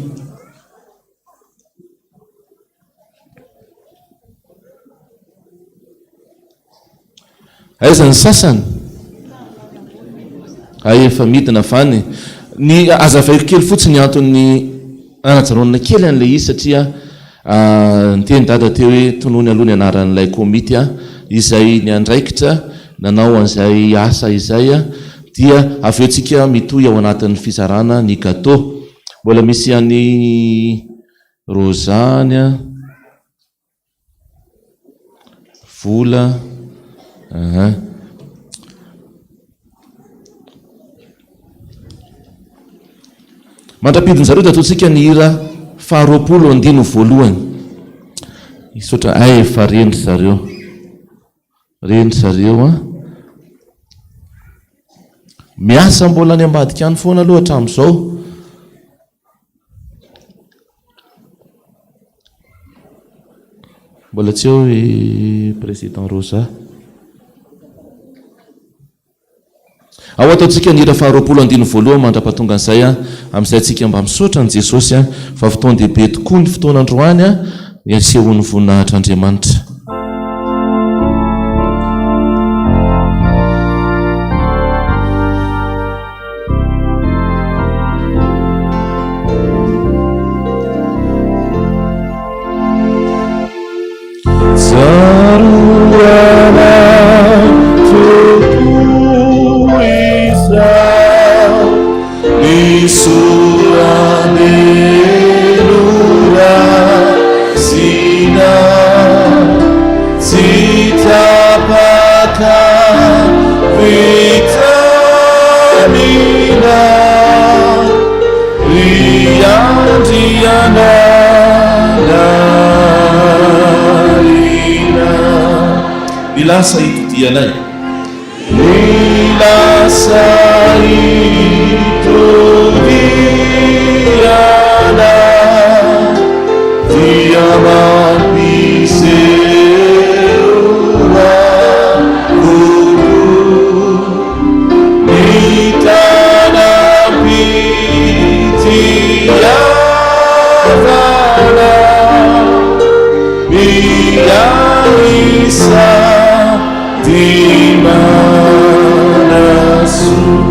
aiza ny sasany efa midina fany ny azavaiko kely fotsiny antony anajaronana kely an'lay izy satria nyteny dada teo hoe tonoany aloha ny anaran'ilay komity izay ny andraikitra nanao an'izay asa izay dia avy eotsika mitoy ao anatin'ny fizarana ny gato mbola misy any rozany vola mandrapidiny zareo da ataotsika ny hira 20 voalohany isotra efa rendry zareo miasa mbola any ambadika any foana aloha hatramin'izao mbola tsy eo président Rosa ao ataotsika ny hira 20 voalohany mandrapatonga an'izay amin'izay tsika mba misaotra ny Jesosy fa fotoana dehibe tokoa ny fotoana androany asehon'ny voninahitr'Andriamanitra ilasa itotianay Itoviana dia mampiserulah Fotoam-pivavahana Biaisa dimanasu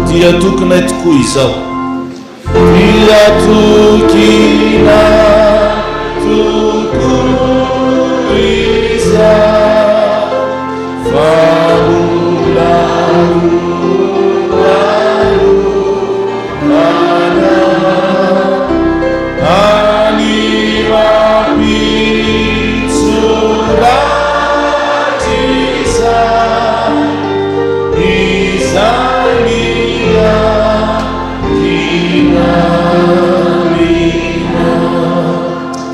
dia tokona tokoa izao dia tokina tokoa izao famolaolana animapitsoratiza izania dinamina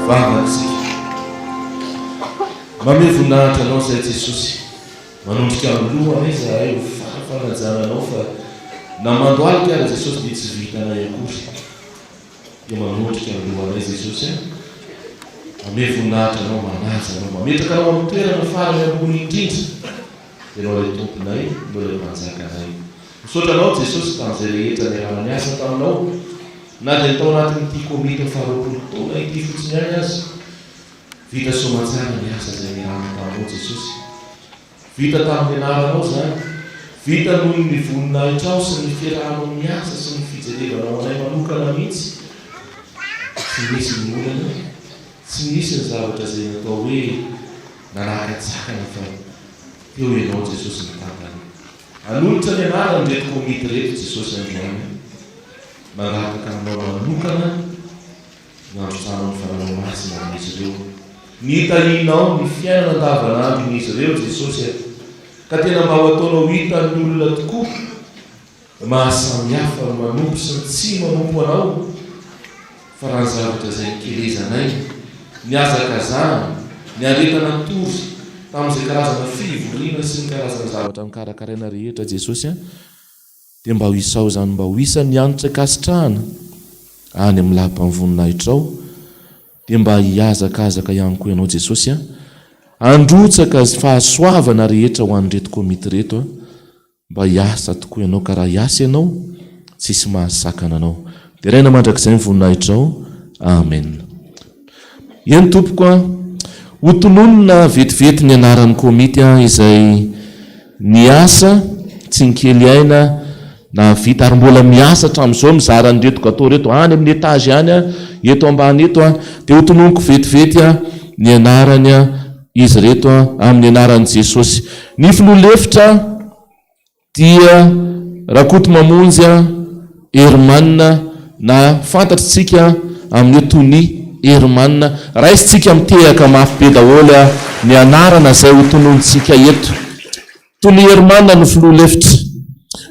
vangatsika mame voninahitra anao zay Jesosy manondrika aloha zahay ho fanajana fa namando alika ara Jesosy dia tsy vitanay akory dia manondrika alohanay Jesosy ame voninahitra anao manaja anao mametraka anao amin'ny toerana farany ambony indrindra dia anao ilay tomponay anao ilay manjakanay misaotra anao Jesosy tamin'izay rehetra ny raha niasa taminao na dia atao anatin'ity komita faharoapolo taona ity fotsiny any azy vita somatsara ny asa zay nirahana taminao Jesosy vita tamin'ny anaranao zany vita noho ny voninahitrao sy ny fiarahanao miasa sy ny fijerevanao anay manokana mihitsy tsy misy ny olana tsy misy ny zavatra zay natao hoe nanaratsakana fa teo ianao Jesosy mitantana anolotra ny anarany reto komity reto Jesosy androany mangataka anao manokana nandrosanao ny fananao masina amin'izy ireo nitahinao ny fiainana andavanandron'izy ireo Jesosy ka tena mba ho ataonao hitan'ny olona tokoa mahasamihafa manompo sy ny tsy manompo anao fa raha ny zavatra zay nikelezanay ny azakazana ny aretana tory tamin'izay karazana fivoriana sy ny karazana zavatra mikarakaraina rehetra Jesosy dia mba ho isao zany mba ho isan'ny anitra kasitrahana any amin'ny lampam-voninahitrao dia mba hiazakazaka ihany koa ianao Jesosy androtsaka fahasoavana rehetra ho an'reto komity reto mba hiasa tokoa ianao ka raha hiasa ianao tsisy mahasakana anao dia raina mandrakizay ny voninahitrao amen. Eny tompoko ho tononona vetivety ny anaran'ny komity izay niasa tsy nikely aina na vita ary mbola miasa hatramin'izao mizara ny reto gatao reto any amin'ny etazy any eto ambany eto dia ho tononoko vetivety ny anarany izy reto amin'ny anaran'i Jesosy. Ny filoha-lefitra dia rakoto mamonjy Hermanina na fantatritsika amin'ny tony Hermanina raisitsika mitehaka mafy be daholo ny anarana zay ho tonontsika eto. Tony Hermanina no filoha-lefitra.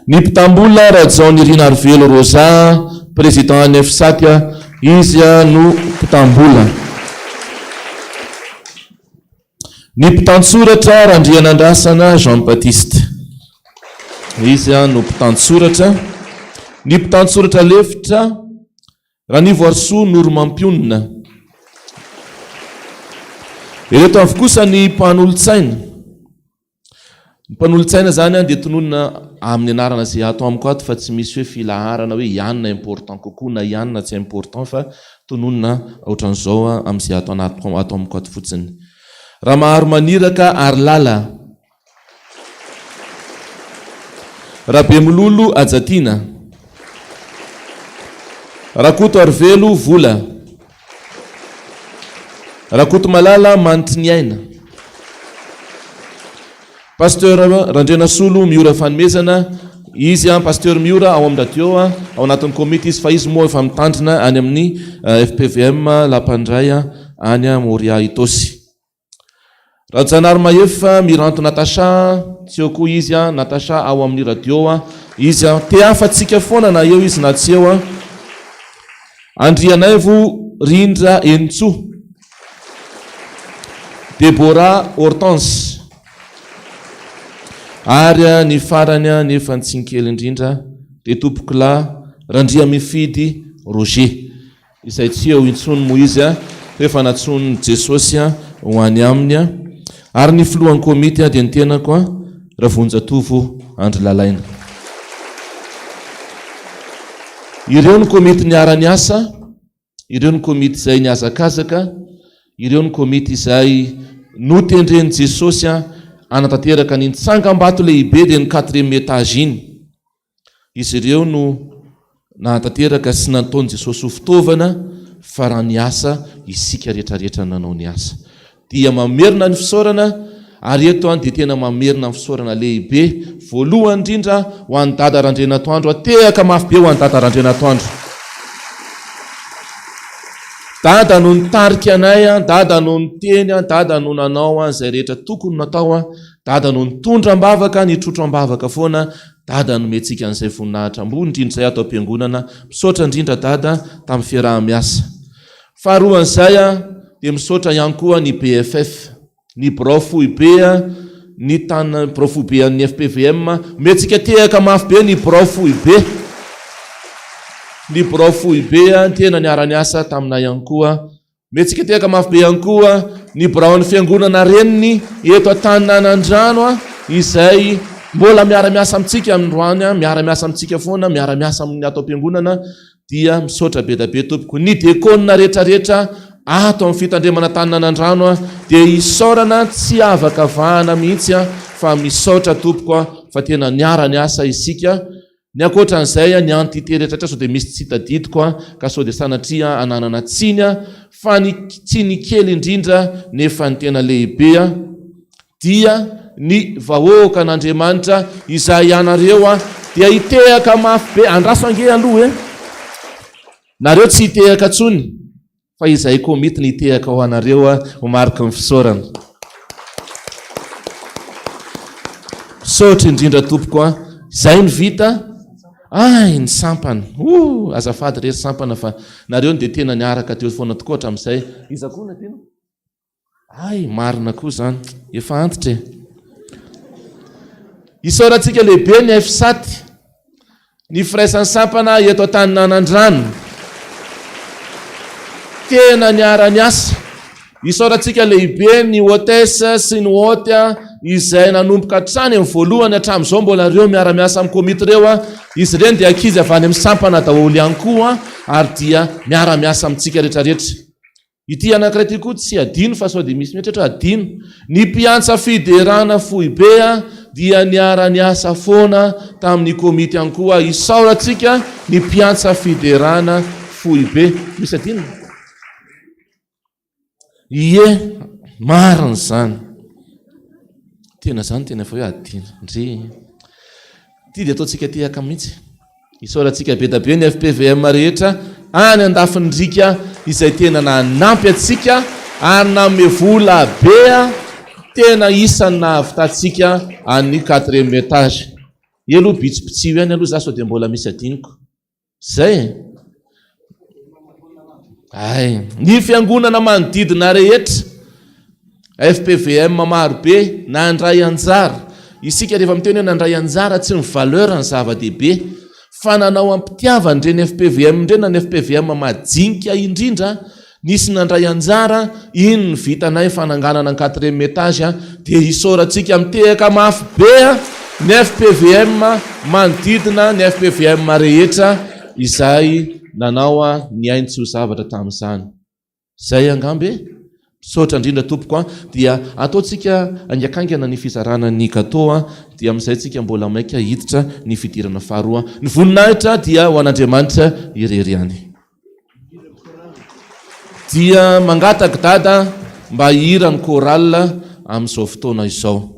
Ny mpitambola Rajaony Rinarivelo Rosa président ny FSAT izy no mpitambola. Ny mpitantsoratra Randrianandrasana Jean-Baptiste izy no mpitantsoratra. Ny mpitantsoratra lefitra Ranivo Arsoa Normam-pionina. Ireto avy kosa ny mpanolotsaina. Ny mpanolotsaina zany dia tononona amin'ny anarana zay atao amiko ato fa tsy misy hoe filaharana hoe ianona important kokoa na ianona tsy important fa tononona ohatran'izao amin'izay atao amiko ato fotsiny. Ramaharo Maniraka Arlala. Rabemilolo Ajatina. Rakoto Arvelo Vola. Rakoto Malala Mantiniaina. Pasteur Randrenasolo Miora Fanomezana izy pasteur Miora ao amin'ny radio ao anatin'ny komity izy fa izy moa efa mitandrina any amin'ny FPVM Lapandray any Moria Itosy. Rajanary Maefa Miranto Natasha tsy eo koa izy Natasha ao amin'ny radio izy te afatsika foana na eo izy na tsy eo. Andrianaivo Rindra Entso. Deborah Hortense. ary ny farany nefa ntsinkely indrindra dia tompoklahy Randria Mifidy Roger izay tsy eo intsony moa izy rehefa natsony Jesosy ho any aminy ary ny filohan'ny komity dia ny tenako Ravonjatovo Andry Lalaina. Ireo ny komity niara-ny asa, ireo ny komity izay niazakazaka, ireo ny komity izay notendren'i Jesosy anatanteraka ny tsangam-bato lehibe dia ny 4e étage iny. Izy ireo no natanteraka sy nataon'i Jesosy ho fitaovana fa raha ny asa isika rehetrarehetra nanao ny asa. Dia mamerina ny fisaorana ary eto dia tena mamerina ny fisaorana lehibe voalohany indrindra ho an'ny dada Randrenatoandro atehaka mafy be ho an'ny dada Randrenatoandro. Dada no nitarika anay, dada no niteny, dada no nanao izay rehetra tokony natao, dada no nitondram-bavaka, nitrotram-bavaka foana, dada no mentsika an'izay voninahitra ambony indrindra izay ato am-piangonana, misaotra indrindra dada tamin'ny fiaraha-miasa. Faharoan'izay dia misaotra ihany koa ny BFF, ny BROFUB, ny BROFUB ny FPVM, mentsika tehaka mafy be ny BROFUB. Ny BROFUB tena niara-ny asa taminay ihany koa. Mentsika tehaka mafy be ihany koa ny braon'ny fiangonana reniny eto Antananandrano izay mbola miara-miasa amintsika amin'androany, miara-miasa amintsika foana, miara-miasa amin'ny ato am-piangonana, dia misaotra be da be tompoko. Ny dekônina rehetrarehetra ato amin'ny fitandremana Antananandrano dia isaorana tsy afaka vahana mihitsy fa misaotra tompoko fa tena niara-ny asa isika. Ny ankoatran'izay ny entité rehetrarehetra sao dia misy tsy tadidiko ka sao dia sanatria ananana tsiny fa ny tsiny kely indrindra nefa ny tena lehibe dia ny vahoaka an'Andriamanitra izay ianareo dia hitehaka mafy be andraso ange aloha nareo tsy hitehaka tsony fa izay komity ny hitehaka ho anareo ho mariky ny fisaorana. Misaotra indrindra tompoko izay ny vita. Ay, ny sampana. Azafady rery sampana fa nareo dia tena niaraka teo foana tokoa hatramin'izay. Iza koa na tena? Ay, marina koa zany. Efa antitra. Isaorantsika lehibe ny F7, ny firaisan'ny sampana eto Antananandrano. Tena niara-ny asa. Isaorantsika lehibe ny hôtesse sy ny hôte izay nanomboka hatrany amin'ny voalohany hatramin'izao mbola reo miara-miasa amin'ny komity reo. Izy ireny dia ankizy avy any amin'ny sampana daholo ihany koa ary dia miara-miasa amintsika rehetrarehetra. Ity anankiray ity koa tsy adino fa sao dia misy mihetratra adino. Ny mpiantsa fiderana foibe dia niara-ny asa foana tamin'ny komity ihany koa. Isaorantsika ny mpiantsa fiderana foibe. Misy adino? Ie, marina zany. Tena zany tena fa hoe adino. Ndre ty dia ataontsika tehaka mihitsy. Isaorantsika be da be ny FPVM rehetra any andafindrika izay tena nanampy atsika ary nanome vola be tena isany nahavitatsika any 4e étage. Aloha bitsipitsio ihany aloha za sao dia mbola misy adiniko. Zay. Ay, ny fiangonana manodidina rehetra FPVM marobe nandray anjara. Isika rehefa miteny hoe nandray anjara tsy ny valeur ny zava-dehibe fa nanao ampitiavana ireny FPVM ireny na ny FPVM majinika indrindra nisy nandray anjara. Iny ny vitanay fananganana ny 4e étage dia isaorantsika mitehaka mafy be ny FPVM manodidina ny FPVM rehetra izay nanao ny ainy tsy ho zavatra tamin'izany. Zay angambe. Misaotra indrindra tompoko dia ataontsika angakangana ny fizarana ny gâteau dia amin'izay tsika mbola maika hiditra ny fidirana faharoa. Ny voninahitra dia ho an'Andriamanitra irery ihany. Dia mangataka dada mba hihira ny choral amin'izao fotoana izao.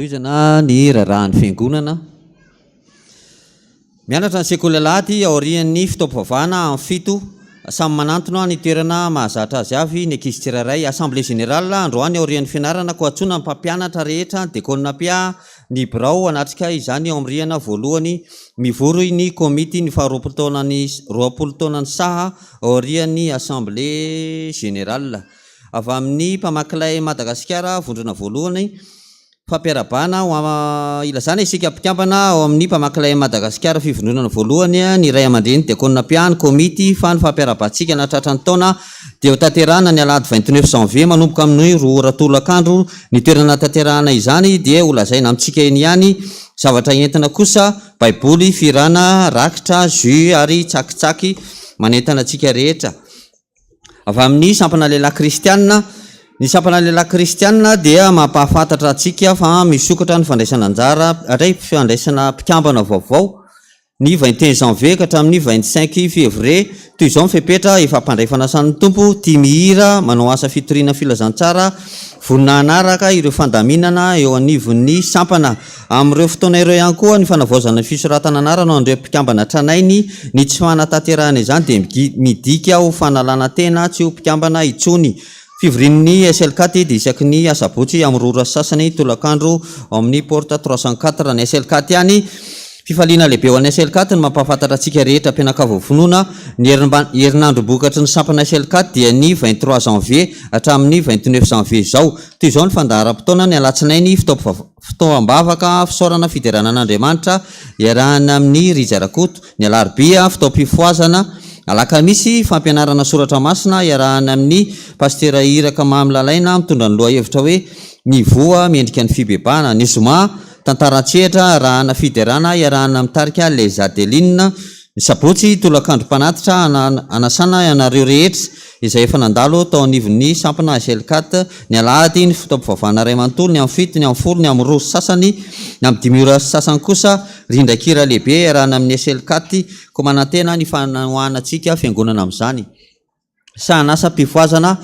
toizana ny rarahan'ny fiangonana mianatra ny sekoly alahady aorian'ny fotoam-pivavahana amin'ny fito samy manantona ny toerana mahazatra azy avy ny ankizy tsirairay assemblée générale androany aorian'ny fianarana ko atsona ny mpampianatra rehetra dekona pia ny birao anatrika izany ao amin'ny rihana voalohany mivoro ny komity ny faharoapolo taonany saha aorian'ny assemblée générale avy amin'ny mpamakilay Madagasikara vondrona voalohany fampiarabana ilazana isika mpikambana ao amin'ny mpamakilay Madagasikara fivondronana voalohany ny ray aman-dreny dekona piany komity fa ny fampiarabantsika natratra ny taona dia ho tanterahana ny alahady 29 janvier manomboka amin'ny roa ratolakandro ny toerana tanterahana izany dia ho lazaina amintsika eny ihany zavatra entina kosa baiboly firana rakitra jus ary tsakitsaky manentana antsika rehetra avy amin'ny sampana lehilahy kristianina ny sampana lehilahy kristianina dia mampahafantatra antsika fa misokatra ny fandraisana anjara atray fandraisana mpikambana vaovao ny 21 janvier ka hatramin'ny 25 février toy izao mifepetra efa mpandray fanasan'ny tompo tia mihira manao asa fitoriana filazantsara vonina anaraka ireo fandaminana eo anivon'ny sampana amin'ireo fotoana ireo ihany koa ny fanavaozana ny fisoratana anarana andreo mpikambana tranainy ny tsy fanatanterahana izany dia midika ho fanalana tena tsy ho mpikambana itsony fivorian'ny SL4 dia isaky ny asabotsy amin'ny rora sasany tolakandro amin'ny porte 304 ny SL4 ihany fifaliana lehibe ho an'ny SL4 ny mampahafantatra antsika rehetra mpianakavy-vonoana ny herinandro bokatry ny sampana SL4 dia ny 23 janvier hatramin'ny 29 janvier izao toy izao ny fandaharam-potoana ny alatsinainy fitoam-bavaka fisaorana fideranan'Andriamanitra iarahana amin'ny rizarakoto ny alarobia fitoam-pifoazana alakamisy fampianarana soratra masina iarahana amin'ny pastera iraka mamilalaina mitondra ny loha hevitra hoe ny voa miendrika ny fibebana ny zoma tantarantsehatra rahana fiderana iarahana mitarika les adeline ny sabotsy tolakandro mpanatitra anasana ianareo rehetra izay efa nandalo tao anivon'ny sampana SL4 ny alahady ny fotoam-pivavahana ray manontolo ny amin'ny fito ny amin'ny folo ny amin'ny roa sasany ny amin'ny 5 ora sasany kosa rindrakira lehibe arahana amin'ny SL4 ko manantena ny fanahoanantsika fiangonana amin'izany sahanasa mpivoazana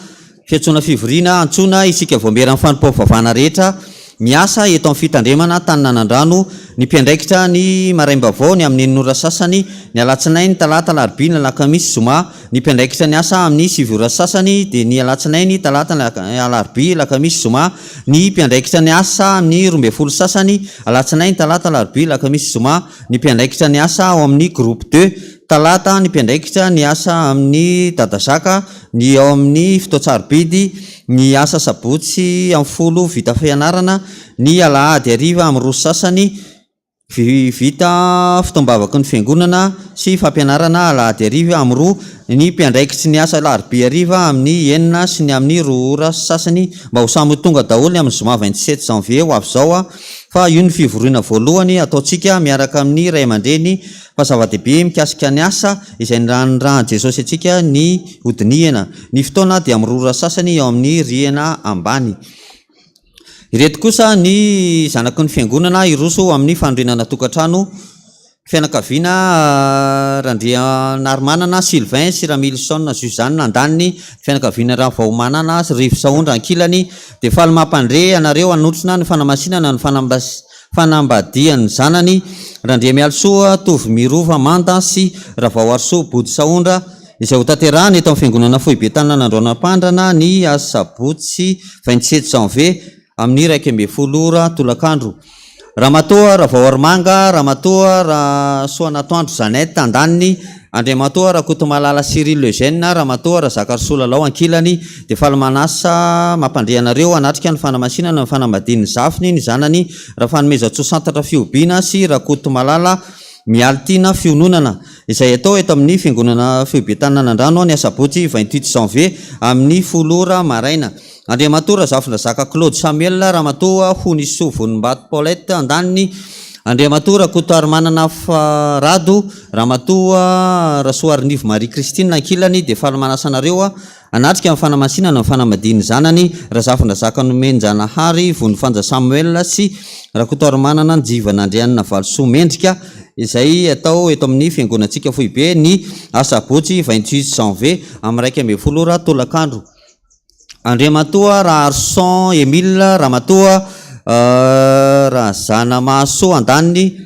fiantsoana fivoriana antsona isika voameran'ny fanompoam-pivavahana rehetra miasa eto amin'ny fitandremana tany nanandrano ny mpiandraikitra ny maraim-bavao ny amin'ny 9 ora sasany ny alatsinainy talata alarobia ny alakamisy zoma ny mpiandraikitra ny asa amin'ny 7 ora sasany dia ny alatsinainy talata alarobia alakamisy zoma ny mpiandraikitra ny asa amin'ny 12 sasany alatsinainy talata alarobia alakamisy zoma ny mpiandraikitra ny asa ao amin'ny groupe 2 talata ny mpiandraikitra ny asa amin'ny dadazaka ny ao amin'ny fitotsarbidy ny asa sabotsy amin'ny folo vita fianarana ny alahady ariva amin'ny roa sasany vita fitoam-bavaky ny fiangonana sy fampianarana alahady ariva amin'ny roa ny mpiandraikitry ny asa alarobia ariva amin'ny 9 sy ny amin'ny 2 ora sasany mba ho samy tonga daholo ny amin'ny zoma 27 janvier ho avy zao fa io ny fivoriana voalohany ataontsika miaraka amin'ny ray aman-dreny fa zava-dehibe mikasika ny asa izay nran'ny Jesosy atsika ny odiniana ny fotoana dia amin'ny 2 ora sasany ao amin'ny riana ambany ireto kosa ny zanaky ny fiangonana iroso amin'ny fandrinana tokantrano fianakaviana Randrianarymanana Sylvain sy Ramilson Suzanne andaniny fianakaviana Ravaomanana Rivo Saondra ankilany dia faly mampandre anareo anotrina ny fanamasinana ny fanambadian'ny zanany Randriamialisoa Tovy Mirova Manda sy Ravao Arso Body Saondra izay ho tanterahana eto amin'ny fiangonana foibe tany nandraona-pandrana ny sabotsy 27 janvier amin'ny 1:30 ora tolakandro Ramatoa Ravao Armanga Ramatoa Soanatoandro Zanette andaniny Andriamatoa Rakotomalala Cyril Lejeune Ramatoa Razaka Solalao ankilany dia faly manasa mampandre anareo anatrika ny fanamasinana ny fanambadian'ny zafiny ny zanany Rafanomezatsoasantatra Fiobiana sy Rakotomalala Mialtina Fiononana izay atao eto amin'ny fiangonana Fiobe tany nanandrano ny sabotsy 28 janvier amin'ny 10 ora maraina Andriamatoa Razafindrazaka Claude Samuel Ramatoa Honiso Vonimbato Paulette andaniny Andriamatoa Rakotoarymanana Farado Ramatoa Rasoarinivo Marie Christine ankilany dia faly manasa anareo anatrika amin'ny fanamasinana ny fanambadian'ny zanany Razafindrazaka Nomenjanahary Vonifanja Samuel sy Rakotoarymanana Jivan'Andrianina Valosoa Mendrika izay atao eto amin'ny fiangonantsika foibe ny asabotsy 28 janvier amin'ny 1:30 ora tolakandro Andriamatoa Raharson Emile Ramatoa Razana Mahaso andaniny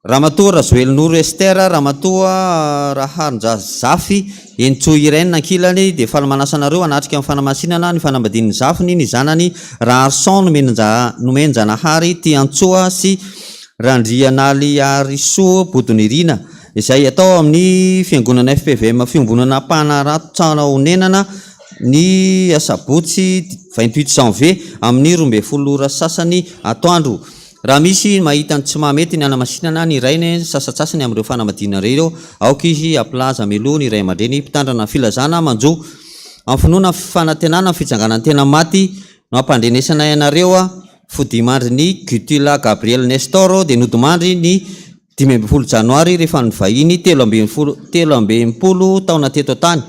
Ramatoa Razoely Noro Ester Ramatoa Raharonjazafy Entso Irene ankilany dia faly manasa anareo anatrika amin'ny fanamasinana ny fanambadian'ny zafiny ny zanany Raharson Nomenjanahary Tiantsoa sy Randrianaly Ariso Bodonirina izay atao amin'ny fiangonana FPVM fiombonana Panaratsanaonenana ny asabotsy 28 janvier amin'ny 12 ora sasany atoandro raha misy mahita ny tsy mahamety ny anamasinana ny rainy sasatsasany amin'ireo fanambadiana ireo aoka izy aplaza melo ny ray aman-dreny mpitandrana filazana manjo amin'ny finoana fanantenana fitsanganan'ny tena maty no ampandrenesana ianareo fodimandry ny Gutila Gabriel Nestor dia nodimandry ny 15 janoary rehefa ny vahiny 13 taona teto tany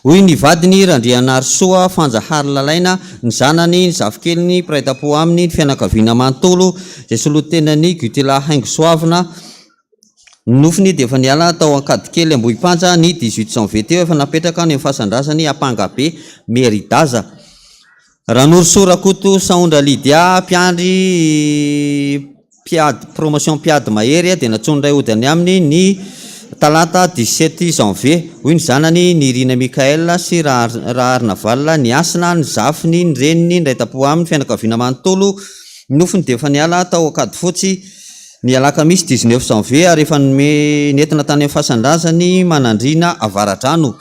hoy ny vadiny Randrianarsoa Fanjahary Lalaina ny zanany ny zafikeliny Praitapo aminy ny fianakaviana manontolo izay solotenany Gutila Haingosoavina nofiny dia efa niala tao ankadikely Ambohipanja ny 18 janvier teo efa napetraka ny fasandrasany Apangabe Meridaza Ranoroso Rakoto Saondra Lydia mpiandry promotion Piady Mahery dia natsonodray odiny aminy ny talata 17 janvier hoy ny zanany ny Irina Mikael sy Raharinaval ny asina ny zafiny ny reniny ny raitapo aminy fianakaviana manontolo nofiny dia efa niala tao akady fotsy ny alakamisy 19 janvier ary efa nentina tany amin'ny fasandrasany manandrina avaradrano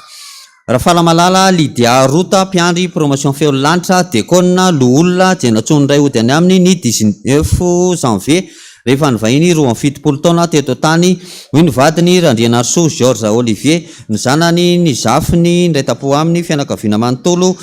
Rafalamalala Lydia Rota mpiandry promotion feolanitra dekona loolona dia natsonodray odiny aminy ny 19 janvier rehefa nyvahiny 27 taona teto tany hoy ny vadiny Randrianarso George Olivier ny zanany ny zafiny ny raitapo aminy fianakaviana manontolo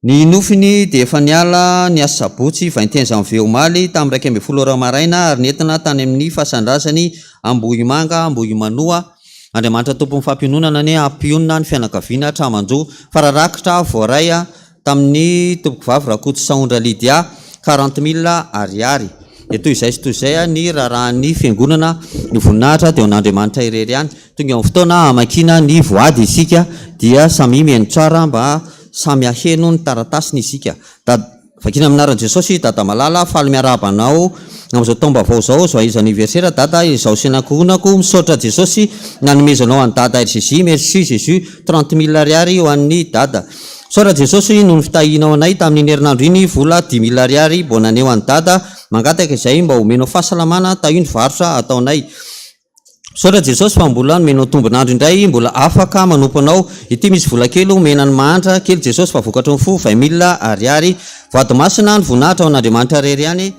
Ny nofiny dia efa niala ny asa sabotsy 21 janvier omaly tamin'ny 1:00 maraina ary nentina tany amin'ny fahasandrasany Ambohimanga Ambohimanoa. Andriamanitra tompon'ny fampiononana ny ampionona ny fianakaviana Tramanjo fararakitra voaraya tamin'ny tompoko vavy Rakoto Saondra Lydia 40,000 ariary. Eto izay sy toy izay ny rarahan'ny fiangonana ny voninahitra dia n'Andriamanitra irery ihany. Tonga amin'ny fotoana hamakina ny voady isika dia samy mihaino tsara mba samy aheno ny taratasiny isika. Vakina aminaran'i Jesosy dada malala faly miarabanao amin'izao taom-baovao izao zao aiza anniversaire dada izao senakonako misaotra Jesosy nanomezanao an'ny dada RCJ. Merci Jésus 30,000 ariary ho an'ny dada. Saotra Jesosy no fitahinao anay tamin'ny herinandro iny vola 10,000 ariary bonaneo an'ny dada mangataka izay mba homenao fahasalamana tahiny varotra ataonay. Saotra Jesosy fa mbola nomenao tombonandro indray mbola afaka manompo anao ity misy vola kely omenany mahantra kely Jesosy fa vokatra ny fo 20,000 ariary. Vady masina ny voninahitra ao an'Andriamanitra rery ihany.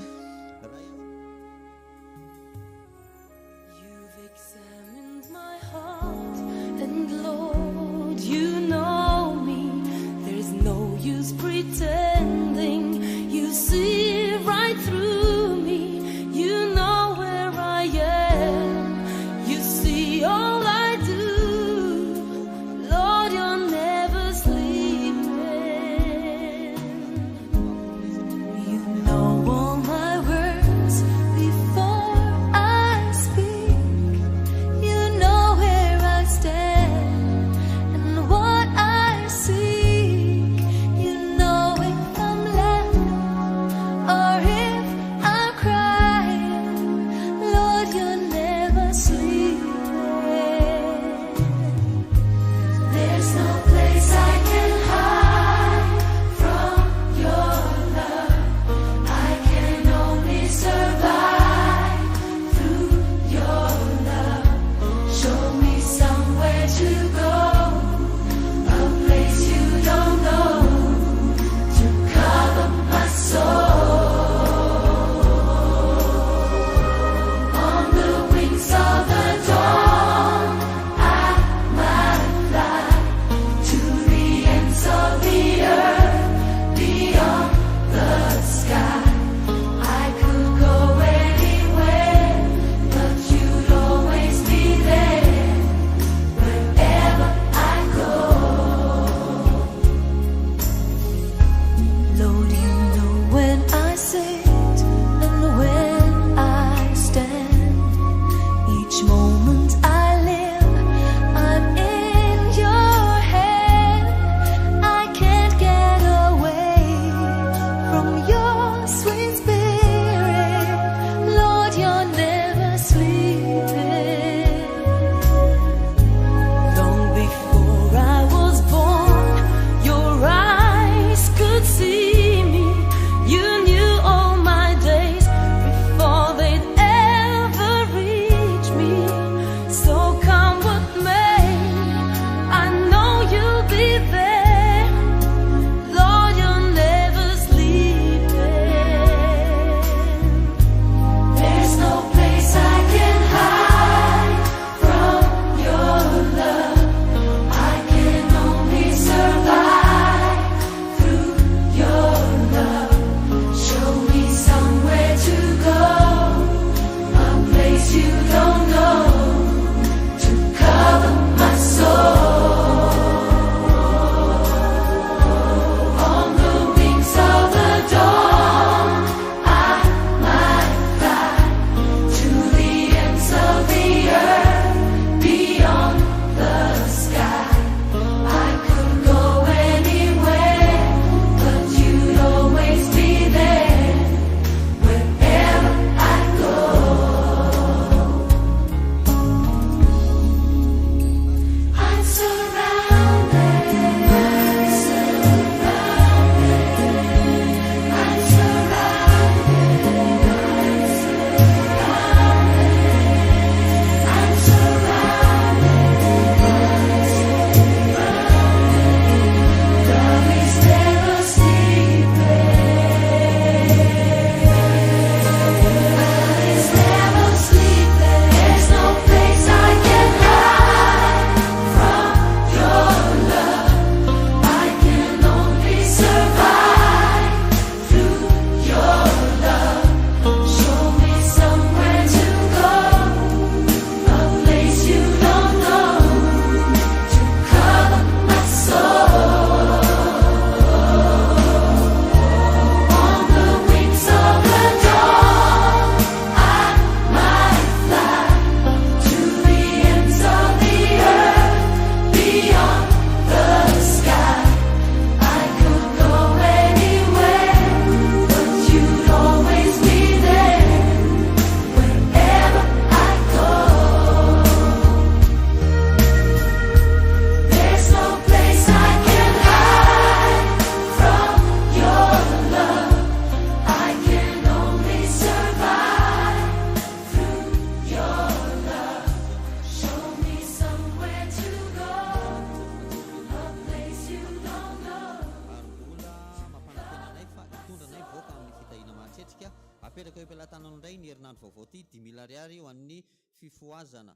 mila ariary ho an'ny fifoazana.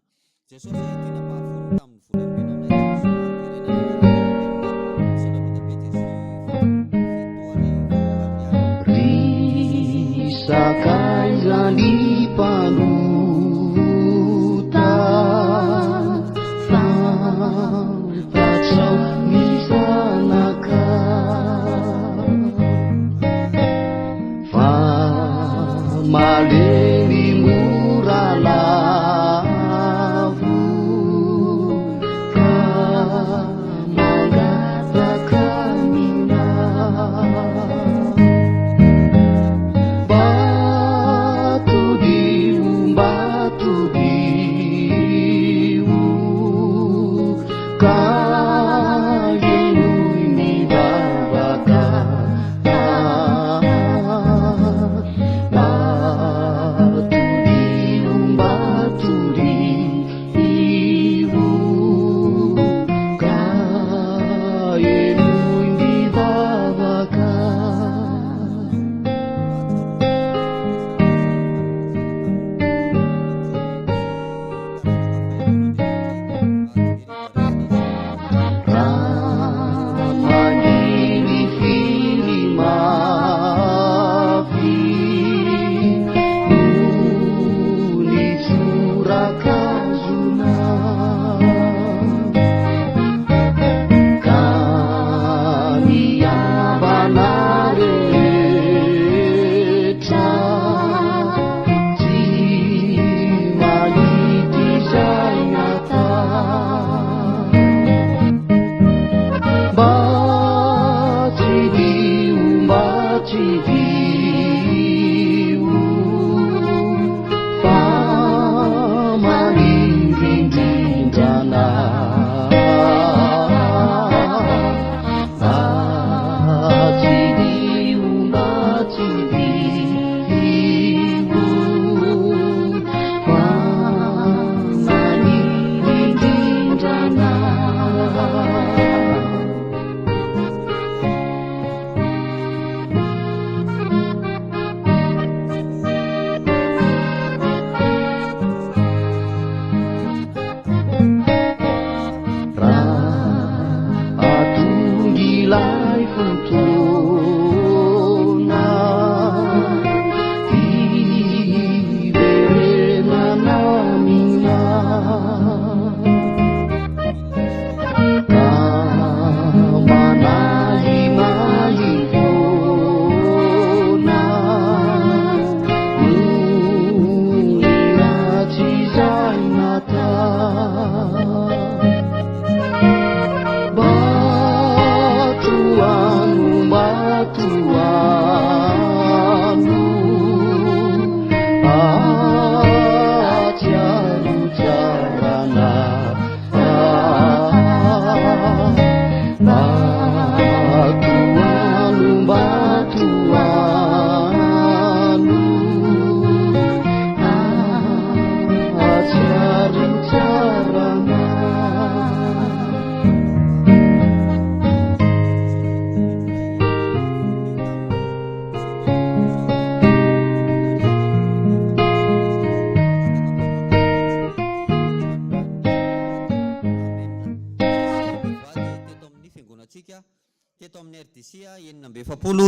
Jesosy tiana pahafolo tamin'ny Sakaizani paluta Fatsau misanaka Famaleni muralavu Kamangata kamina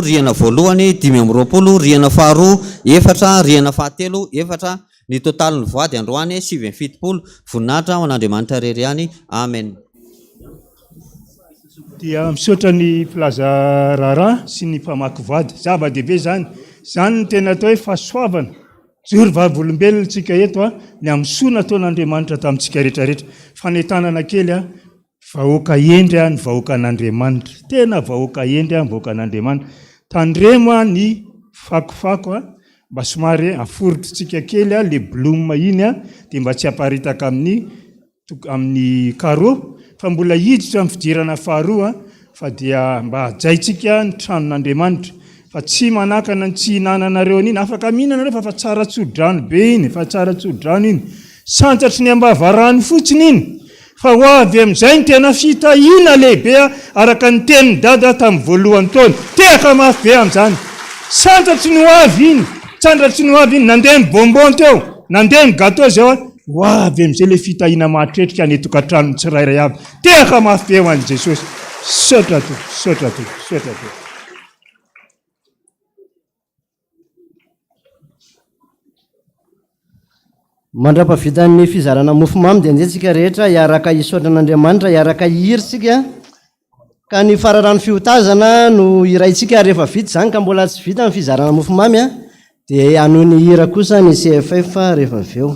riana voalohany 5 riana faharoa 4 riana fahatelo 4 ny totaliny voady androany 770 voninahitra ho an'Andriamanitra rery ihany amen. Dia misaotra ny filaza raharaha sy ny mpamaky voady zava-dehibe zany ny tena atao hoe fahasoavana zory vavolombelona tsika eto ny amsoana taon'Andriamanitra tamintsika rehetrarehetra fanetanana kely vahoaka endry ny vahoaka an'Andriamanitra tena vahoaka endry vahoaka an'Andriamanitra tandrema ny fakofako mba somary aforotritsika kely le blom iny dia mba tsy haparitaka amin'ny karo fa mbola hiditra amin'ny fidirana faharoa fa dia mba hajaitsika ny tranon'Andriamanitra fa tsy manakana ny tsy hinananareo an'iny afaka mihinana nareo fa tsara tsodrano be iny fa tsara tsodrano iny santatry ny ambavarany fotsiny iny fa ho avy amin'izay ny tena fitahiana lehibe araka ny tenin'ny dada tamin'ny voalohany taona tehaka mafy be amin'izany santatry ny ho avy iny santatry ny ho avy iny nandeha ny bonbon teo nandeha ny gato zao ho avy am'izay le fitahina mahatretrika ny tokantrano tsirairay avy tehaka mafeo an' Jesosy. Sotra to. Mandra-pavitan'ny fizarana mofomamy dia anjetsika rehetra hiaraka hisaotra an'Andriamanitra, hiaraka hiritsika ka ny fararano fiotazana no iraitsika rehefa vita zany ka mbola tsy vita ny fizarana mofomamy a dia anoho ny hira kosa ny CFF rehefa avy eo.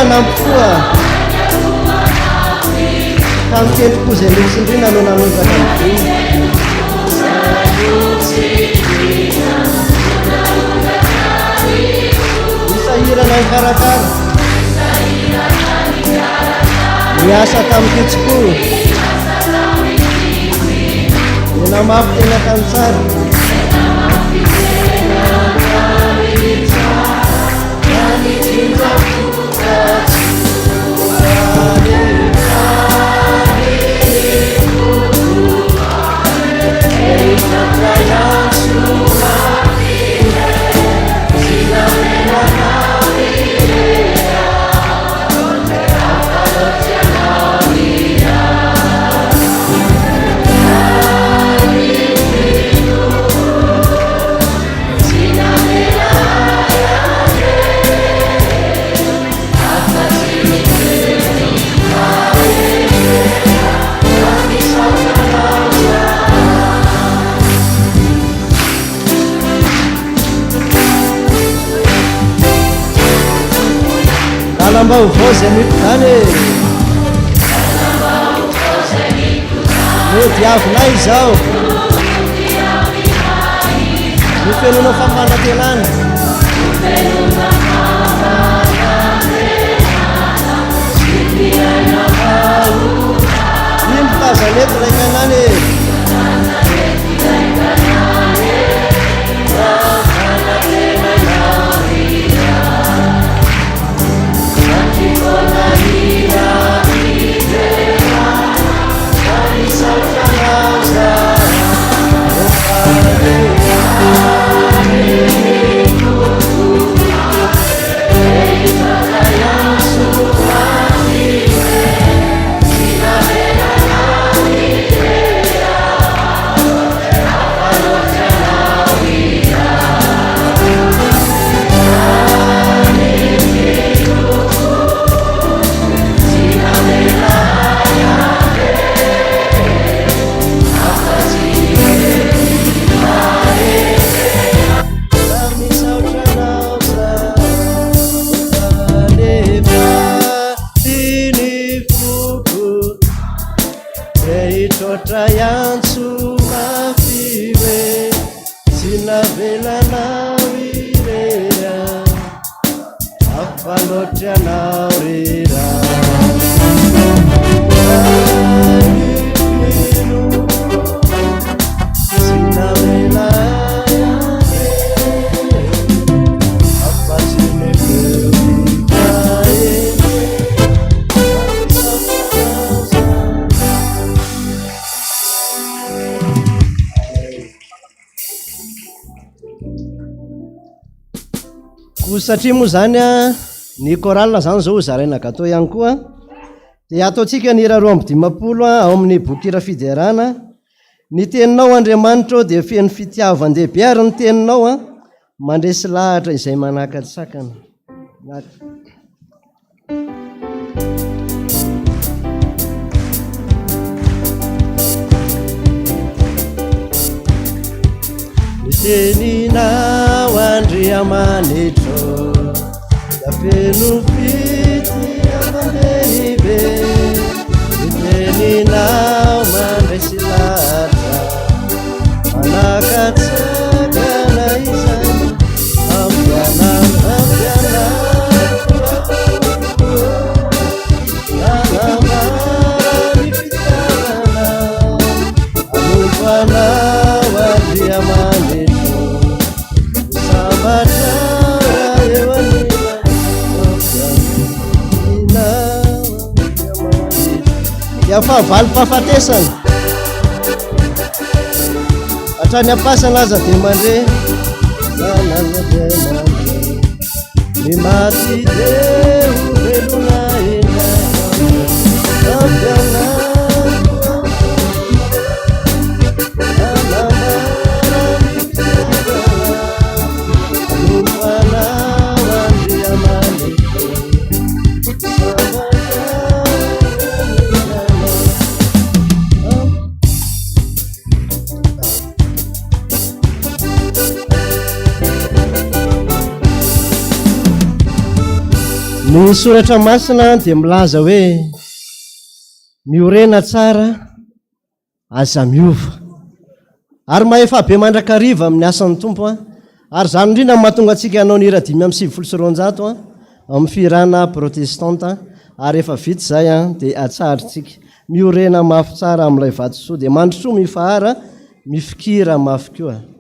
Nampoa kami kepo zay ndraiky sindrina no nanonjaka misahirana ny karakara miasa tamin'ny kitsoko tena mafy tena tany tsara Mba zay miko zany no diavinay zao ny fenona famanantenana ny mipazanety raikanany Sina vela ko satria moa zany a ny koralina zany zao zaraina gatao ihany koa dia ataontsika ny hira 20 ao amin'ny boky hira fiderana ny teninao Andriamanitra dia feno fitiavan-dehibe ary ny teninao a mandresy lahatra izay manaka-tsakana. Ny teninao Andriamanitra dia feno fitiavan-dehibe, ny teninao mandresy lahatra manaka-tsakana izany ampianana nanamany fitiavana anompanao Andriamanitra sambatra eo anila ampiananao Andriamanitra dia fahavalo-pahafatesana hatrany ampasana aza dia mande nanaza dia mande ny maty dia velona ena ampianana nanamany fitiavana anompanao Andriamanitra sambatra ny soratra masina dia milaza hoe miorena tsara aza miova ary mahefa be mandrakariva amin'ny asan'ny tompo ary zany indrindra mahatonga antsika hanao ny hira 579 amin'ny firana protestanta ary efa vita zay dia atsarintsika miorena mafy tsara amin'ilay vatosoa dia mandrosoa mifahara mifikira mafy koa.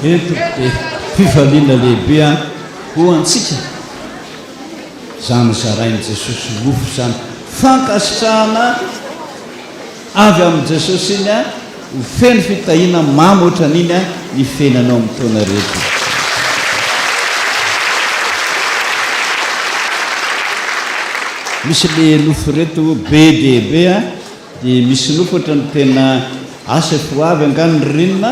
eto dia fifaliana lehibe ho antsika zany zarainy Jesosy mofo zany fankasitrahana avy amin'i Jesosy iny ho feno fitahina mamy ohatran'iny a ny fiainanao amin'ny taona rehetra. Misy le nofo reto be dehibe a, dia misy nofo ohatrany tena asa foavy angano rinina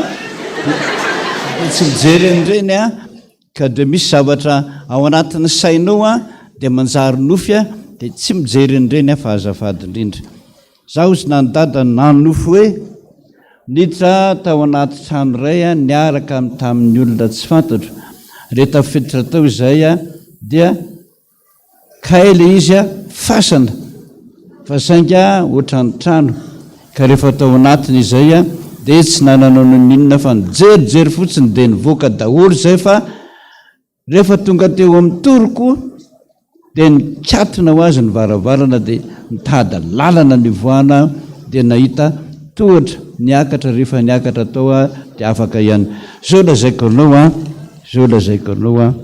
tsy mijery an'ireny a, ka dia misy zavatra ao anatin'ny sainao a dia manjary nofy a dia tsy mijery an'ireny a fa azafady indrindra. Zaho sy nanodada nanofo hoe niditra tao anaty trano iray a niaraka tamin'ny olona tsy fantatro, rehefa fiditra tao izay a dia kaile izy a fasana fa sainga ohatran'ny trano, ka rehefa tao anatiny izay a dia tsy nananao ninona fa nijerijery fotsiny dia nivoaka daholo izay, fa rehefa tonga teo amin'ny toroko dia nikatona ho azy ny varavarana dia nitady lalana nivoana dia nahita tohatra niakatra, rehefa niakatra tao a dia afaka ihany. Zao lazaiko anao a,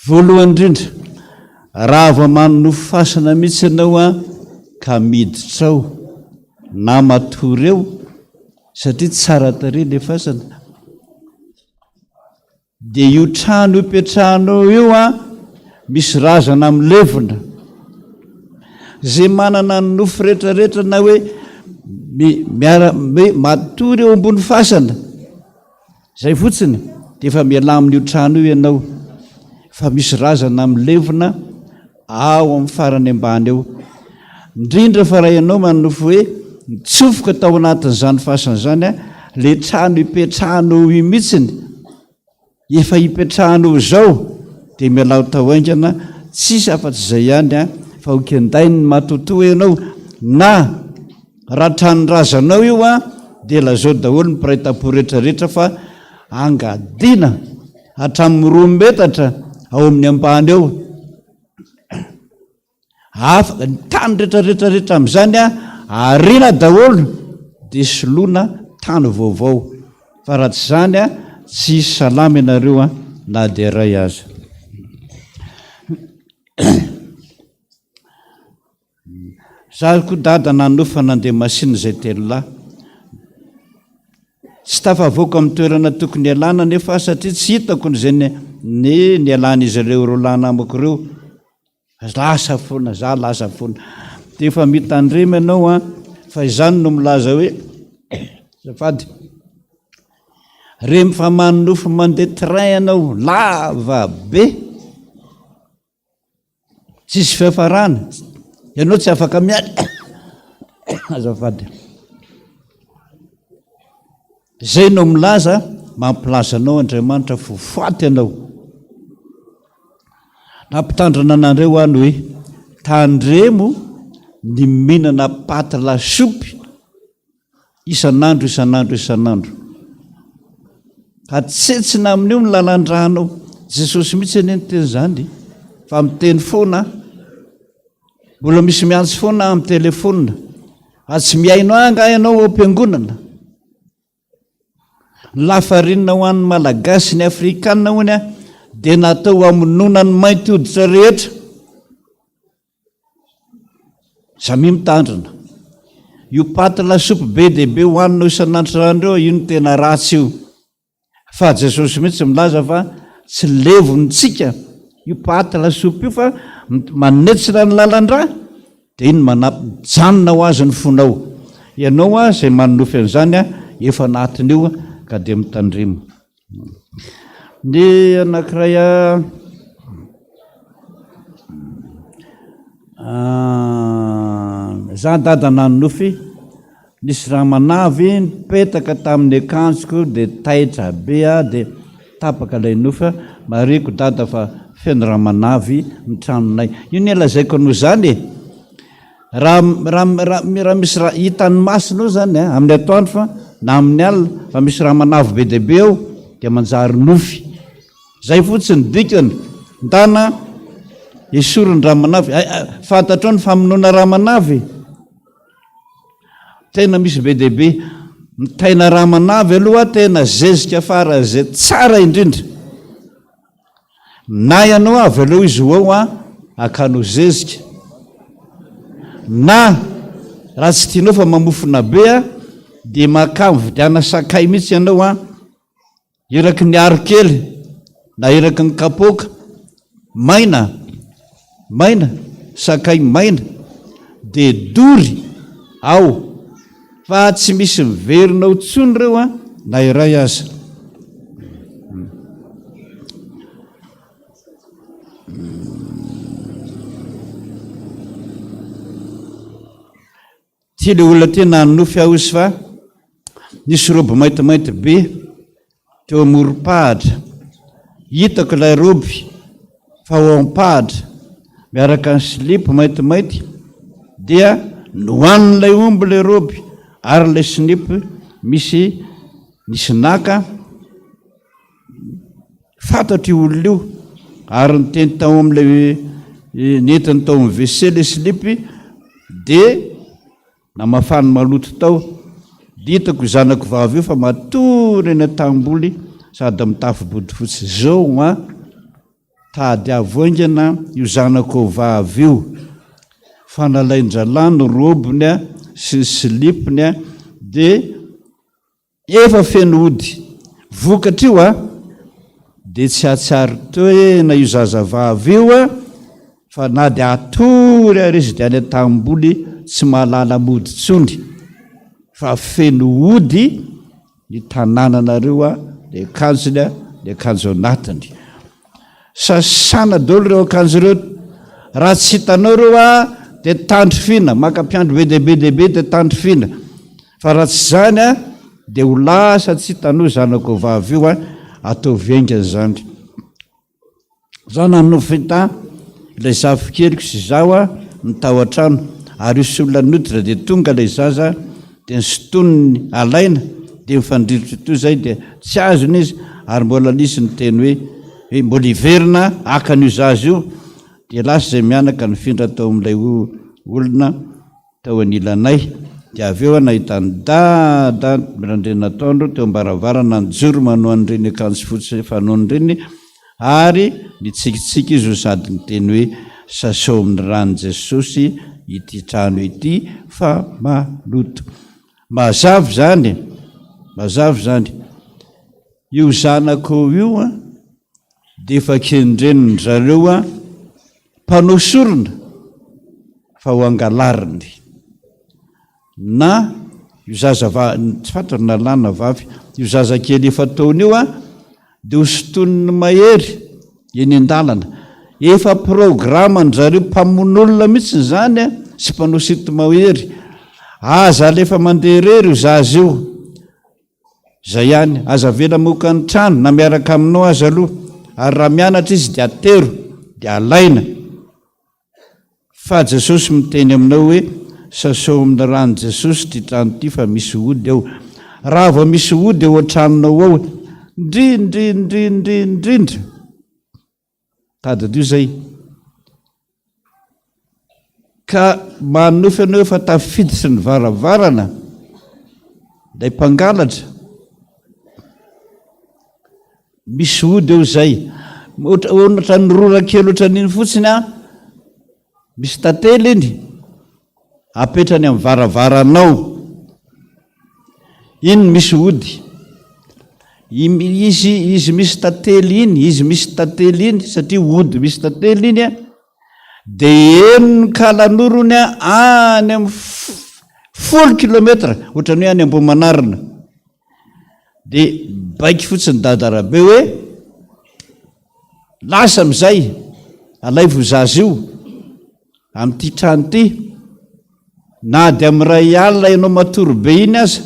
voalohany indrindra raha vao manonofo fasana mihitsy ianao a ka miditrao na matory eo satria tsara tarehy le fasana, dia io trano ipetrahanao io a misy razana amin'ny levona. Zay manana ny nofo rehetrarehetra na hoe matory eo ambony fasana, zay fotsiny dia efa miala amin'io trano io ianao, fa misy razana amin'ny levona ao amin'ny farany ambany eo. Indrindra fa raha ianao manofo hoe mitsofoka tao anatin'izany fasana zany a, le trano ipetrahanao io mihitsiny efa ipetrahanao zao dia mialao tao haingana, tsisy afa-tsy izay ihany a, fa hokenday ny matotoa ianao. Na raha tranondrazanao io a dia lazao daholo ny mpiray-tampo rehetrarehetra fa angadiana hatramin'ny 2 metatra ao amin'ny ambany eo. Afaka ny tany rehetrarehetrarehetra amin'izany a arina daholo dia soloina tany vaovao, fa raha tsy izany a tsy hisy salama ianareo a na dia ray aza. Zaho koa dada nanofo fa nandeha masina izay 3 lahy, tsy tafavoaka amin'ny toerana tokony ialana nefa satria tsy hitako n'izay nialan'izy ireo lahy namako ireo, lasa foana dia efa mitandrema ianao a, fa izany no milaza hoe zafady rehefa manofo mandeha train ianao lava be tsisy fiafarana ianao tsy afaka miady azafady. Zay no milaza mampilaza anao Andriamanitra fofoaty ianao. Nampitandrana anareo any hoe tandremo ny mihinana paty lasopy isan'andro, ka tsetsina amin'io ny lalan-drahanao. Jesosy mihitsy eny ny teny zany, fa miteny foana, mbola misy miantso foana amin'ny telefona, a tsy miainao anga ianao ao am-piangonana. Lafarinina ho an'ny malagasy ny afrikanina hoany a dia natao hamonona ny mainty hoditra rehetra. Samy mitandrina io paty lasopy be dia be hoaninao isan'andro io ny tena ratsy io, fa Jesosy mihitsy milaza fa tsy levontsika io paty lasopy io fa manetsina ny lalan-drà, dia iny manampy-janona ho azy ny fonao. Ianao a zay manonofy an'izany a efa anatiny io ka dia mitandremo. Ny anankiray za dada nanonofy, nisy raha manavy nipetaka tamin'ny akanjoko dia taitra be a dia tapaka ilay nofy. Mariko dada fa feno raha manavy ny tranonay. Io ny lazaiko anao zany raha misy raha hitan'ny masonao zany amin'ny atoandro fa na amin'ny alina fa misy raha manavy be dia be ao dia manjary nofy. Zay fotsiny dikany ndana esorony raha manavy, fantatrao ny famonoana raha manavy, tena misy be dia be mitaina raha manavy aloha, tena zezika fara zay tsara indrindra. Na ianao avy aleo izy ho ao akanao zezika, na raha tsy tianao fa mamofona be dia maka mividiana sakay mihitsy ianao a, eraky ny arokely na eraky ny kapoka maina sakay maina dia dory ao, fa tsy misy miverinao tsony reo a na iray aza. Ty le olona tena nofy aho izy fa nisy roby maintimainty be teo amorom-pahatra, hitako ilay roby fa ho am-pahatra miaraka ny silipo maintimainty, dia nohan'ilay omby ilay roby ary ilay silipo misy naka. Fantatro io olona io ary niteny tao amin'ilay nentiny tao amin'ny WC ilay silipy, dia namafany maloto tao. Ditako zanako vavy io fa matory eny an-tamboly sady mitafy bodofotsy zao a tady avoingana io zanako vavy io, fa nalain-dralano robiny a sy ny silipiny a, dia efa feno ody vokatra io a, dia tsy atsiary toe na io zazavavy io a, fa na dia atory ary izy dia any an-tamboly tsy mahalala mody tsony, fa feno ody ny tanànanareo a, le akanjony a, le akanjo anatiny. Sasana dolo reo akanjo reo, raha tsy hitanao reo a dia tandrifina, maka mpiandro be dehibe dia tandrifina, fa raha tsy zany a dia ho lasa tsy hitanao zanako vavy io a, atao venga zany. Zaho nanao fita ilay zafikelyko sy zaho a mitao an-trano, ary isy olona noditra dia tonga ilay zaza dia ny sotoniny alaina dia mifandrilitra toy zay, dia tsy azony izy ary mbola nisy ny teny hoe mbola iverina akan'io zaza io, dia lasa izay mianaka nifindra tao amin'ilay olona tao anilanay. Dia avy eo nahitany dada mirandreny nataondro teo ambaravarana nijoro manao an'ireny akanjo fotsy fanaon'ireny, ary nitsikitsiky izy sady niteny hoe sasao amin'ny rano Jesosy ity trano ity fa maloto. Mazava zany io zanako io a dia efa kendreniny zareo a mpanao sorona fa ho angalariny, na io zaza tsy fantatra nalàna vavy, io zaza kely efa taona io a dia ho sotoniny mahery eny an-dalana. Efa programany zareo mpamon'olona mihitsy zany a sy mpanao sito mahery, aza alefa mandeha rery io zaza io, zay ihany. Aza vela moka ny trano na miaraka aminao aza aloha, ary raha mianatra izy dia atero dia alaina. Fa Jesosy miteny aminao hoe sasao amin'ny rano Jesosy ty trano ty fa misy ody ao. Raha vao misy ody eo an-tranonao ao, indrindra tadadio zay, ka manofy anao efa tafiditry ny varavarana lay mpangalatra, misy ody eo zay, ohatra ny rora kely ohatra n'iny fotsiny a, misy tantely iny apetrany amin'ny varavaranao, iny misy ody, izy misy tantely iny, satria ody misy tantely iny a, dia eno ny kalanorony a any amin'ny 10 kilometra, ohatrany hoe any Ambohimanarina. Dia baiky fotsiny dadarabe hoe lasa am'izay alaivo zaza io amin'ity trano ity, na dia amin'ray alina ianao matory be iny aza,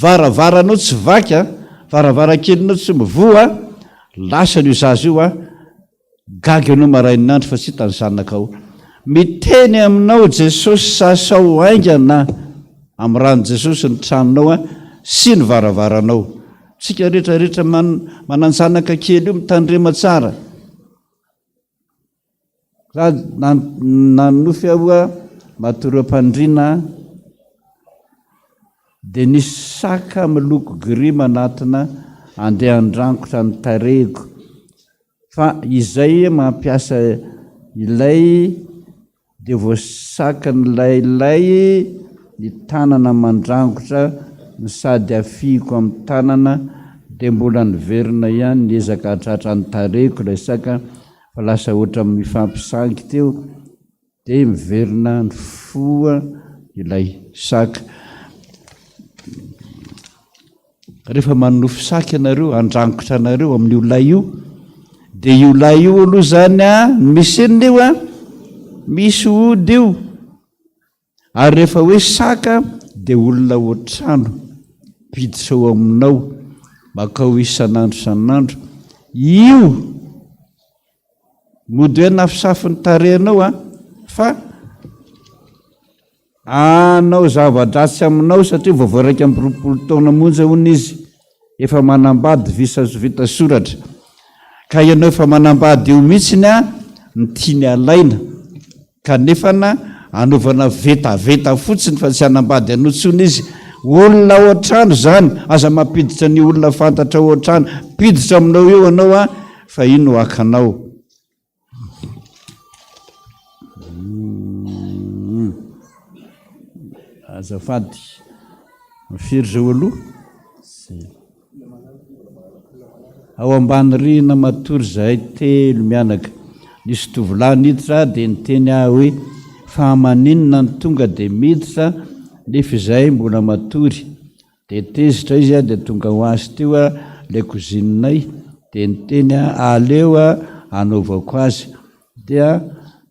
varavaranao tsy vaky a, varavaran-kelinao tsy mivoa, lasa n'io zaza io a gaga ianao marain'andro fa tsy hitany zanakao. Miteny aminao Jesosy sasao aingana amin'ny rano Jesosy ny tranonao a sy ny varavaranao. Tsika rehetrarehetra mananjanaka kely io mitandrema tsara. Za nanofy aho a matory am-pandriana, dia nisy saka miloko gris manatina andeha andrangotra ny tarehiko, fa izay mampiasa ilay dia voasaka ny lailay ny tanana mandrangotra ny sady afiko amin'ny tanana dia mbola niverina ihany niezaka hatratra ny tareko ilay saka fa lasa ohatra mifampisangy teo dia miverina ny foa ilay saka. Rehefa manofy saka ianareo andrangotra anareo amin'io lay io dia io lay io aloha zany misy enina io misy ody io ary rehefa hoe saka dia olona ohatrano piditra ao aminao makao isan'andro san'andro io mody hoe nafisafiny tarehinao fa anao zava-dratsy aminao satria voavoaraika amin'ny roapolo taona monja hono izy efa manambady vita soratra ka ianao efa manambady io mihitsiny ny tiany alaina kanefa anaovana vetaveta fotsiny fa tsy hanambady anotsony izy. Olona ohatrano zany aza mampiditra ny olona fantatra ohatrano piditra aminao eo anao fa ino akanao. Azafady mifiry zao aloha ao ambany rihana matory zahay telo mianaka nisy tovolahy niditra dia niteny hoe fa maninona ny tonga dia miditra nefa izahay mbola matory dia tezitra izy dia tonga ho azy teo ilay kozininay dia niteny aleo anaovako azy dia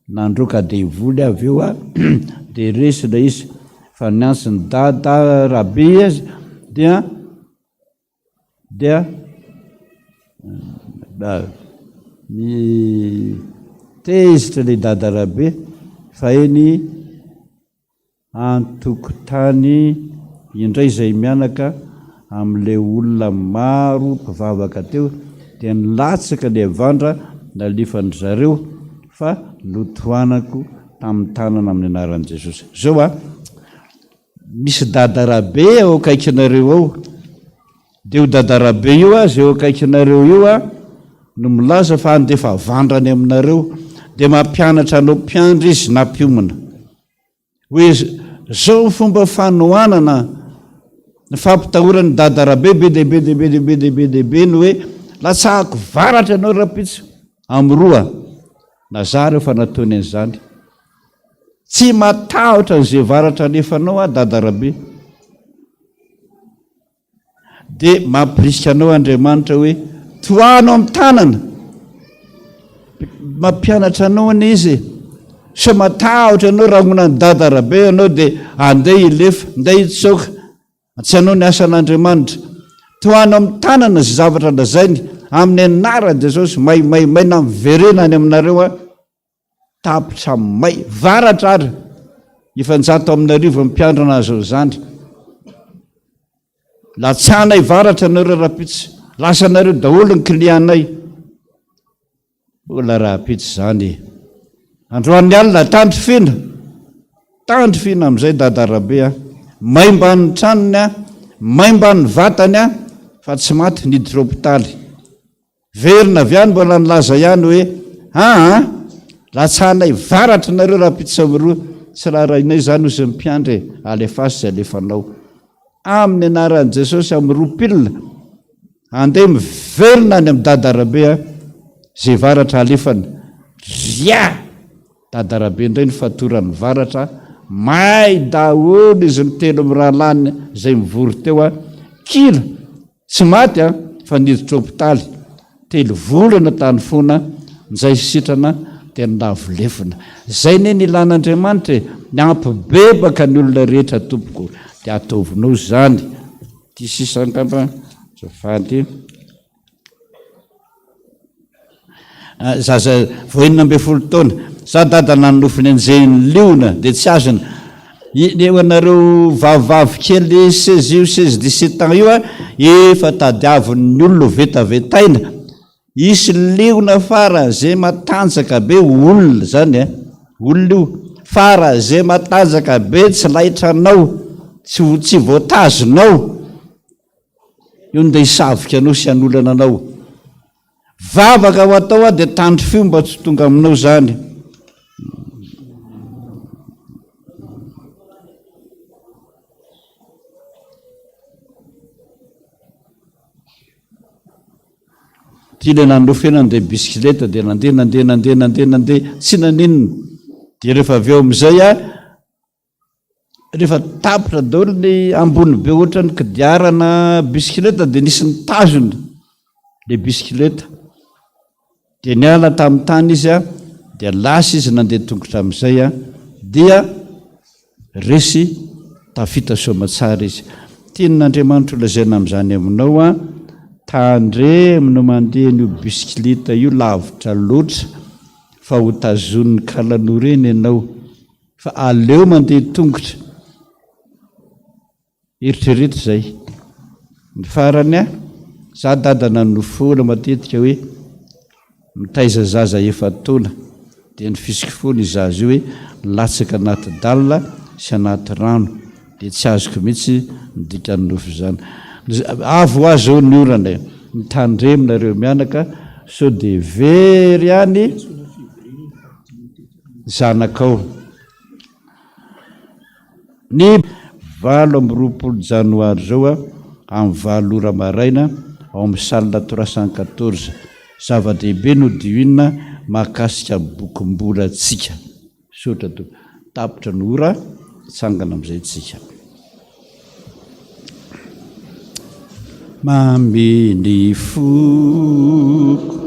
nandroka dia ivoly avy eo dia resina izy fa niantsy ny dada rabe azy dia ny tezitra ilay dada rabe fa eny antokotany indray izay mianaka amin'ilay olona maro mpivavaka teo dia nilatsaka ilay avandra nalifany zareo fa lotoanako tamin'ny tanana amin'ny anaran'i Jesosy. Zao misy dadarabe ao akaikinareo ao dia io dadarabe io zay ao akaikinareo io no milaza fa andefa vandrany aminareo dia mampianatra anao mpiandry izy na mpiomana hoe zao fomba fanohanana ny fampitahorany dadarabe be dehibe ny hoe latsahako varatra ianao rapitso amroa nazareo fa nataony an'izany tsy matahotra n'izay varatra nefanao dadarabe dia mampirisika anao Andriamanitra hoe toano amin'ny tanana mampianatra anao ane izy so matahotra anao raha honany dadarabe anao dia andeha ilefa ndeha hitsoka tsy anao ny asan'Andriamanitra toano amin'ny tanana zay zavatra lazainy amin'ny anaran'i Jesosy may na miverenany aminareo tapitra may varatra ary ifanjato aminarivo mpiandrana azao zany latsanay varatra anareo rapitsy lasa anareo daholo ny klianay ola rapitsy zany androan'ny alina tandro fina amin'izay dadarabe may mbany tranony may mbany vatany fa tsy maty niditra hôpitaly verina avy any mbola nilaza ihany hoe latsanay varatra nareo rapitsy amroa tsy raharainay zany ozy mpiandry alefasy zay alefanao amin'ny anaran'i Jesosy amin'ny roapilina andeha miverina any amin'ny dadarabe zay varatra alefany ria dadarabe indray ny fatorany varatra may daholo izy mitelo amin'ny rahalany zay mivory teo kila tsy maty fa niditra hôpitaly 3 volana tany fona nizay sitrana dia navolefina zay ne nilan'Andriamanitra ny ampibebaka ny olona rehetra tompoko dia ataovinao zany ty sisangamba zafady zaza vao 12 taona za dada nanofiny an'izay liona dia tsy azony eo anareo vavavavy kely 16 ans io efa tadiavin'ny olona vetavetaina isy liona fara zay matanjaka be olona zany olona io fara zay matanjaka be tsy laitranao tsy voatazonao io nda hisavika anao sy anolana anao vavaka ho atao dia tandro fio mba tsy tonga aminao zany tia le nanofena andeha bisikileta dia nandeha tsy naninona dia rehefa avy eo amin'izay a rehefa tapitra daholo ny ambony be ohatra ny kidiarana bisikileta dia nisy ny tazony le bisikileta dia niala tamin'ny tany izy a dia lasa izy nandeha tongotra amin'izay a dia resy tafita soamatsara izy tian'Andriamanitra olazaina amin'izany aminao a tandremino mandeha n'io bisikileta io lavitra loatra fa ho tazon'ny kalano reny ianao fa aleo mandeha tongotra eritreretra zay ny farany a za dadana nofola matetika hoe mitaiza zaza efa taona dia ny fisika foana izazy io hoe latsaka anaty dalina sy anaty rano dia tsy azoko mihitsy midika ny nofo zany avo azy ao ny orana mitandreminareo mianaka so dia very any zanakao ny 20 janoary zao a amin'ny 7 ora maraina ao amin'ny salina 314 zava-dehibe no dioina mahakasika bokim-bolantsika sotra to tapitra ny ora tsangana amin'izay tsika mameny foko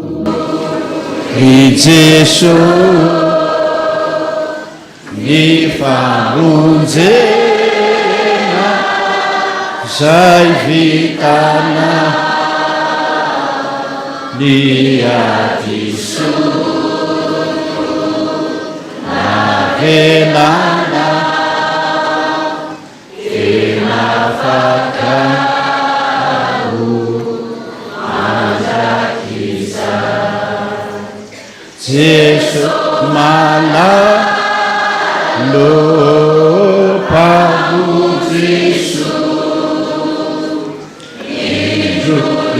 i Jesosy ny famonjena zay vitana ny adiso navelana tena fakao andrakisa Jesu mala lo pavudzisu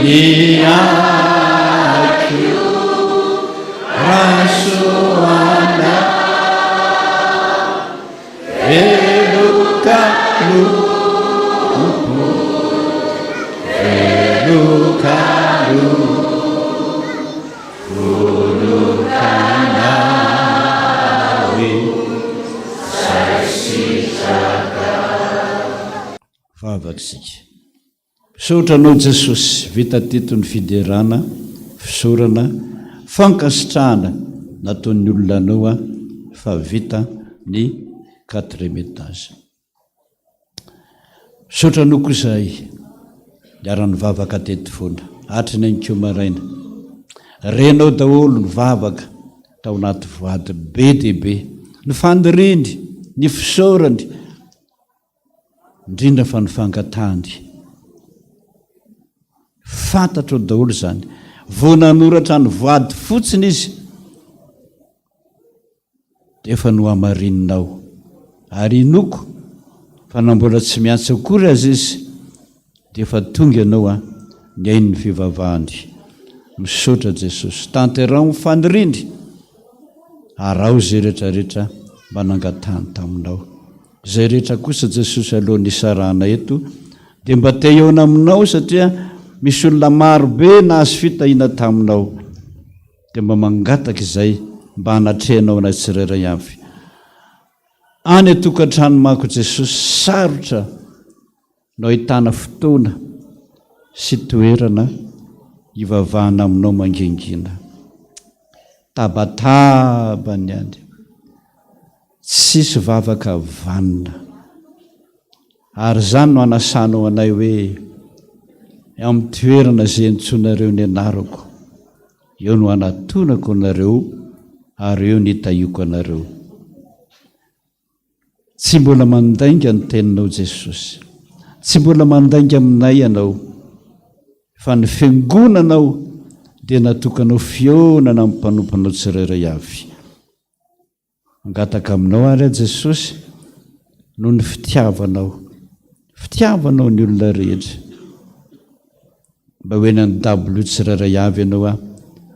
liakiu rasuana edukalu vavaksika fisaotranao Jesosy vita teto ny fiderana fisaorana fankasitrahana nataon'ny olona anao a fa vita ny 4e étage fisaotranao kosa iara-ny vavaka teto foana hatriny ankeo maraina renao daholo ny vavaka tao anaty voady be dehibe ny fandiriny ny fisaorany indrindra fa ny fangatahany fantatro daholo zany vao nanoratra ny voady fotsiny izy dia efa no amarininao ary inoko fa na mbola tsy miantsa akory azy izy dia efa tonga ianao a ny ain'ny fivavahany misaotra Jesosy tanterao ny faniriny arao zay rehetrarehetra mba nangatahany taminao zay rehetra kosa Jesosy alohan'ny isarahana eto dia mba te eona aminao satria misy olona marobe nahazo fitahina taminao dia mba mangataka izay mba hanatrehanao anazy tsirairay avy any atokantrano manko Jesosy sarotra no ahitana fotoana sy toerana hivavahana aminao mangengina tabataba ny any tsisy vavaka vanina ary zany no anasanao anay hoe amin'ny toerana zay nitsonareo ny anarako eo no anatonako anareo ary eo nitahiako anareo tsy mbola mandainga ny teninao Jesosy tsy mbola mandainga aminay ianao fa ny fiangonanao dia natokanao fionana amin'ny mpanompanao tsirairay avy angataka aminao ary a Jesosy no ny fitiavanao ny olona rehetra mba hoeny ny dablo tsirairay avy ianao a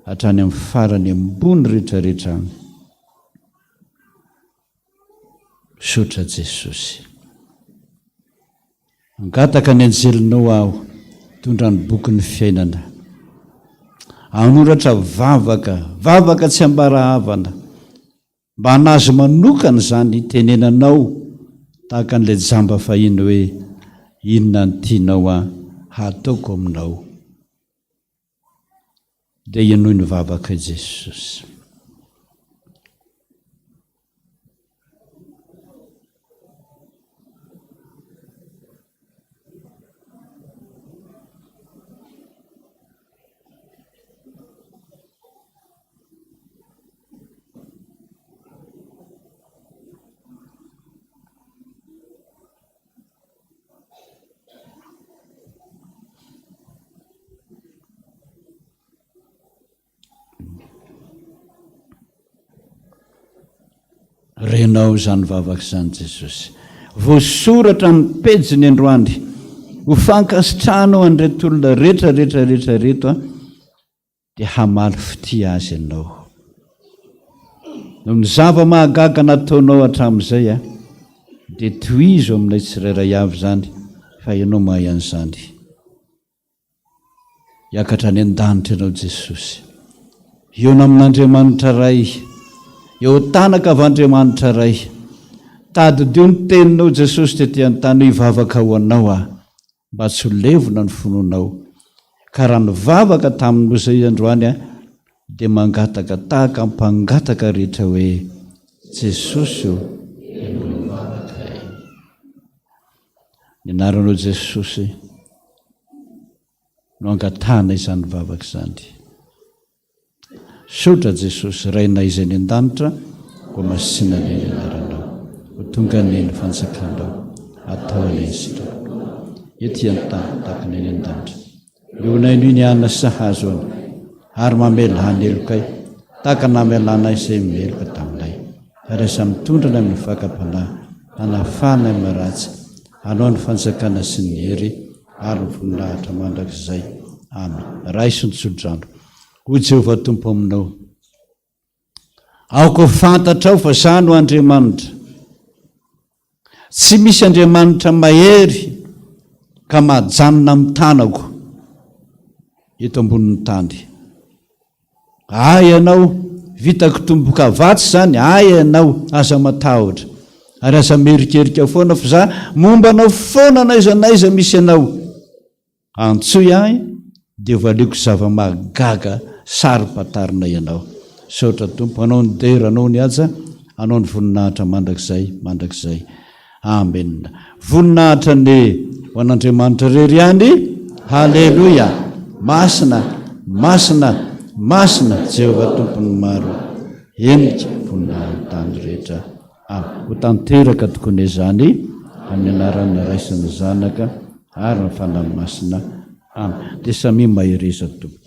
hatrany amin'ny farany ambony rehetrarehetra any misaotra Jesosy angataka ny anjelinao aho tondra ny boky ny fiainana anoratra vavaka tsy ambarahavana mba hanazy manokana zany tenenanao tahaka an'ilay jamba fahiny hoe inona ny tianao hataoko aminao dia ianoy ny vavaka i Jesosy. Renao zany vavaka zany Jesosy. Voasoratra ny pejiny androany ho fankasitrahanao an'ireto olona rehetra reto dia hamaly fitia azy ianao. Noho ny zava-mahagaga nataonao hatramin'izay dia tohizo amin'ilay tsirairay avy zany fa ianao mahay an'izany. Hiakatra any an-danitra ianao Jesosy. Eo amin'Andriamanitra ray, eo tanaka avy Andriamanitra ray, tadidio ny teninao Jesosy tetỳ an-tany hivavaka ho anao mba tsy ho levona ny fononao. Ka raha nivavaka taminao zay androany dia mangataka tahaka mpangataka rehetra hoe Jesosy o ny anaranao Jesosy no angatana izany vavaka izany. Sotra Jesosy rainay izay ny an-danitra ho masina ny anaranao, ho tonga ny fansakanao atao any sitrako ety an-tany tahaka ny an-danitra. Leonay noy ny ana sahazo any ary mamela hanelokay tahaka namelana izay meloka taminay. Arasa mitondrana amin'ny fakapanahy hanafana amin'ny ratsy hanao ny fansakana sy ny hery ary ny voninahitra mandrakizay. Amen. Raiso ny tsodrano ho Jehovah tompo aminao. Aoko fantatra ao fa zany ho Andriamanitra. Tsy misy Andriamanitra mahery ka mahajanona amin'ny tanako eto ambonin'ny tany. Ay ianao vitako tomboka vatsy zany, ay ianao aza matahotra ary aza merikerika foana fa za mombanao foana naiza misy ianao. Antsoy ahy dia valiako zava-mahagaga sary-patarina ianao. Saotra tompo, anao ny dera, anao ny aja, anao ny voninahitra mandrakizay. Amen. Voninahitra ny ho an'Andriamanitra rery ihany. Halleluja. Masina Jehovah tompony maro enika voninahitra tany rehetra. Ho tanteraka tokony izany amin'ny anaran'ny Ray sy ny Zanaka ary ny Fanahy Masina. Amen. Dia samy mahireza tompo.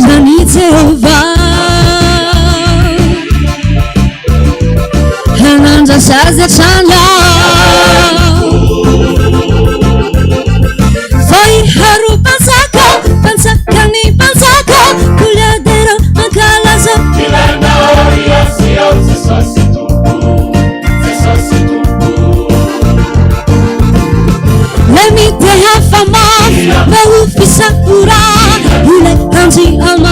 Tani Jehovah Hananja saze chanya Vai haru pansaka ni pansaka Kulyadero ankalaza Ilana oriasi au zesositu Let me te hafa maf Behu fisakura Ule kanji alma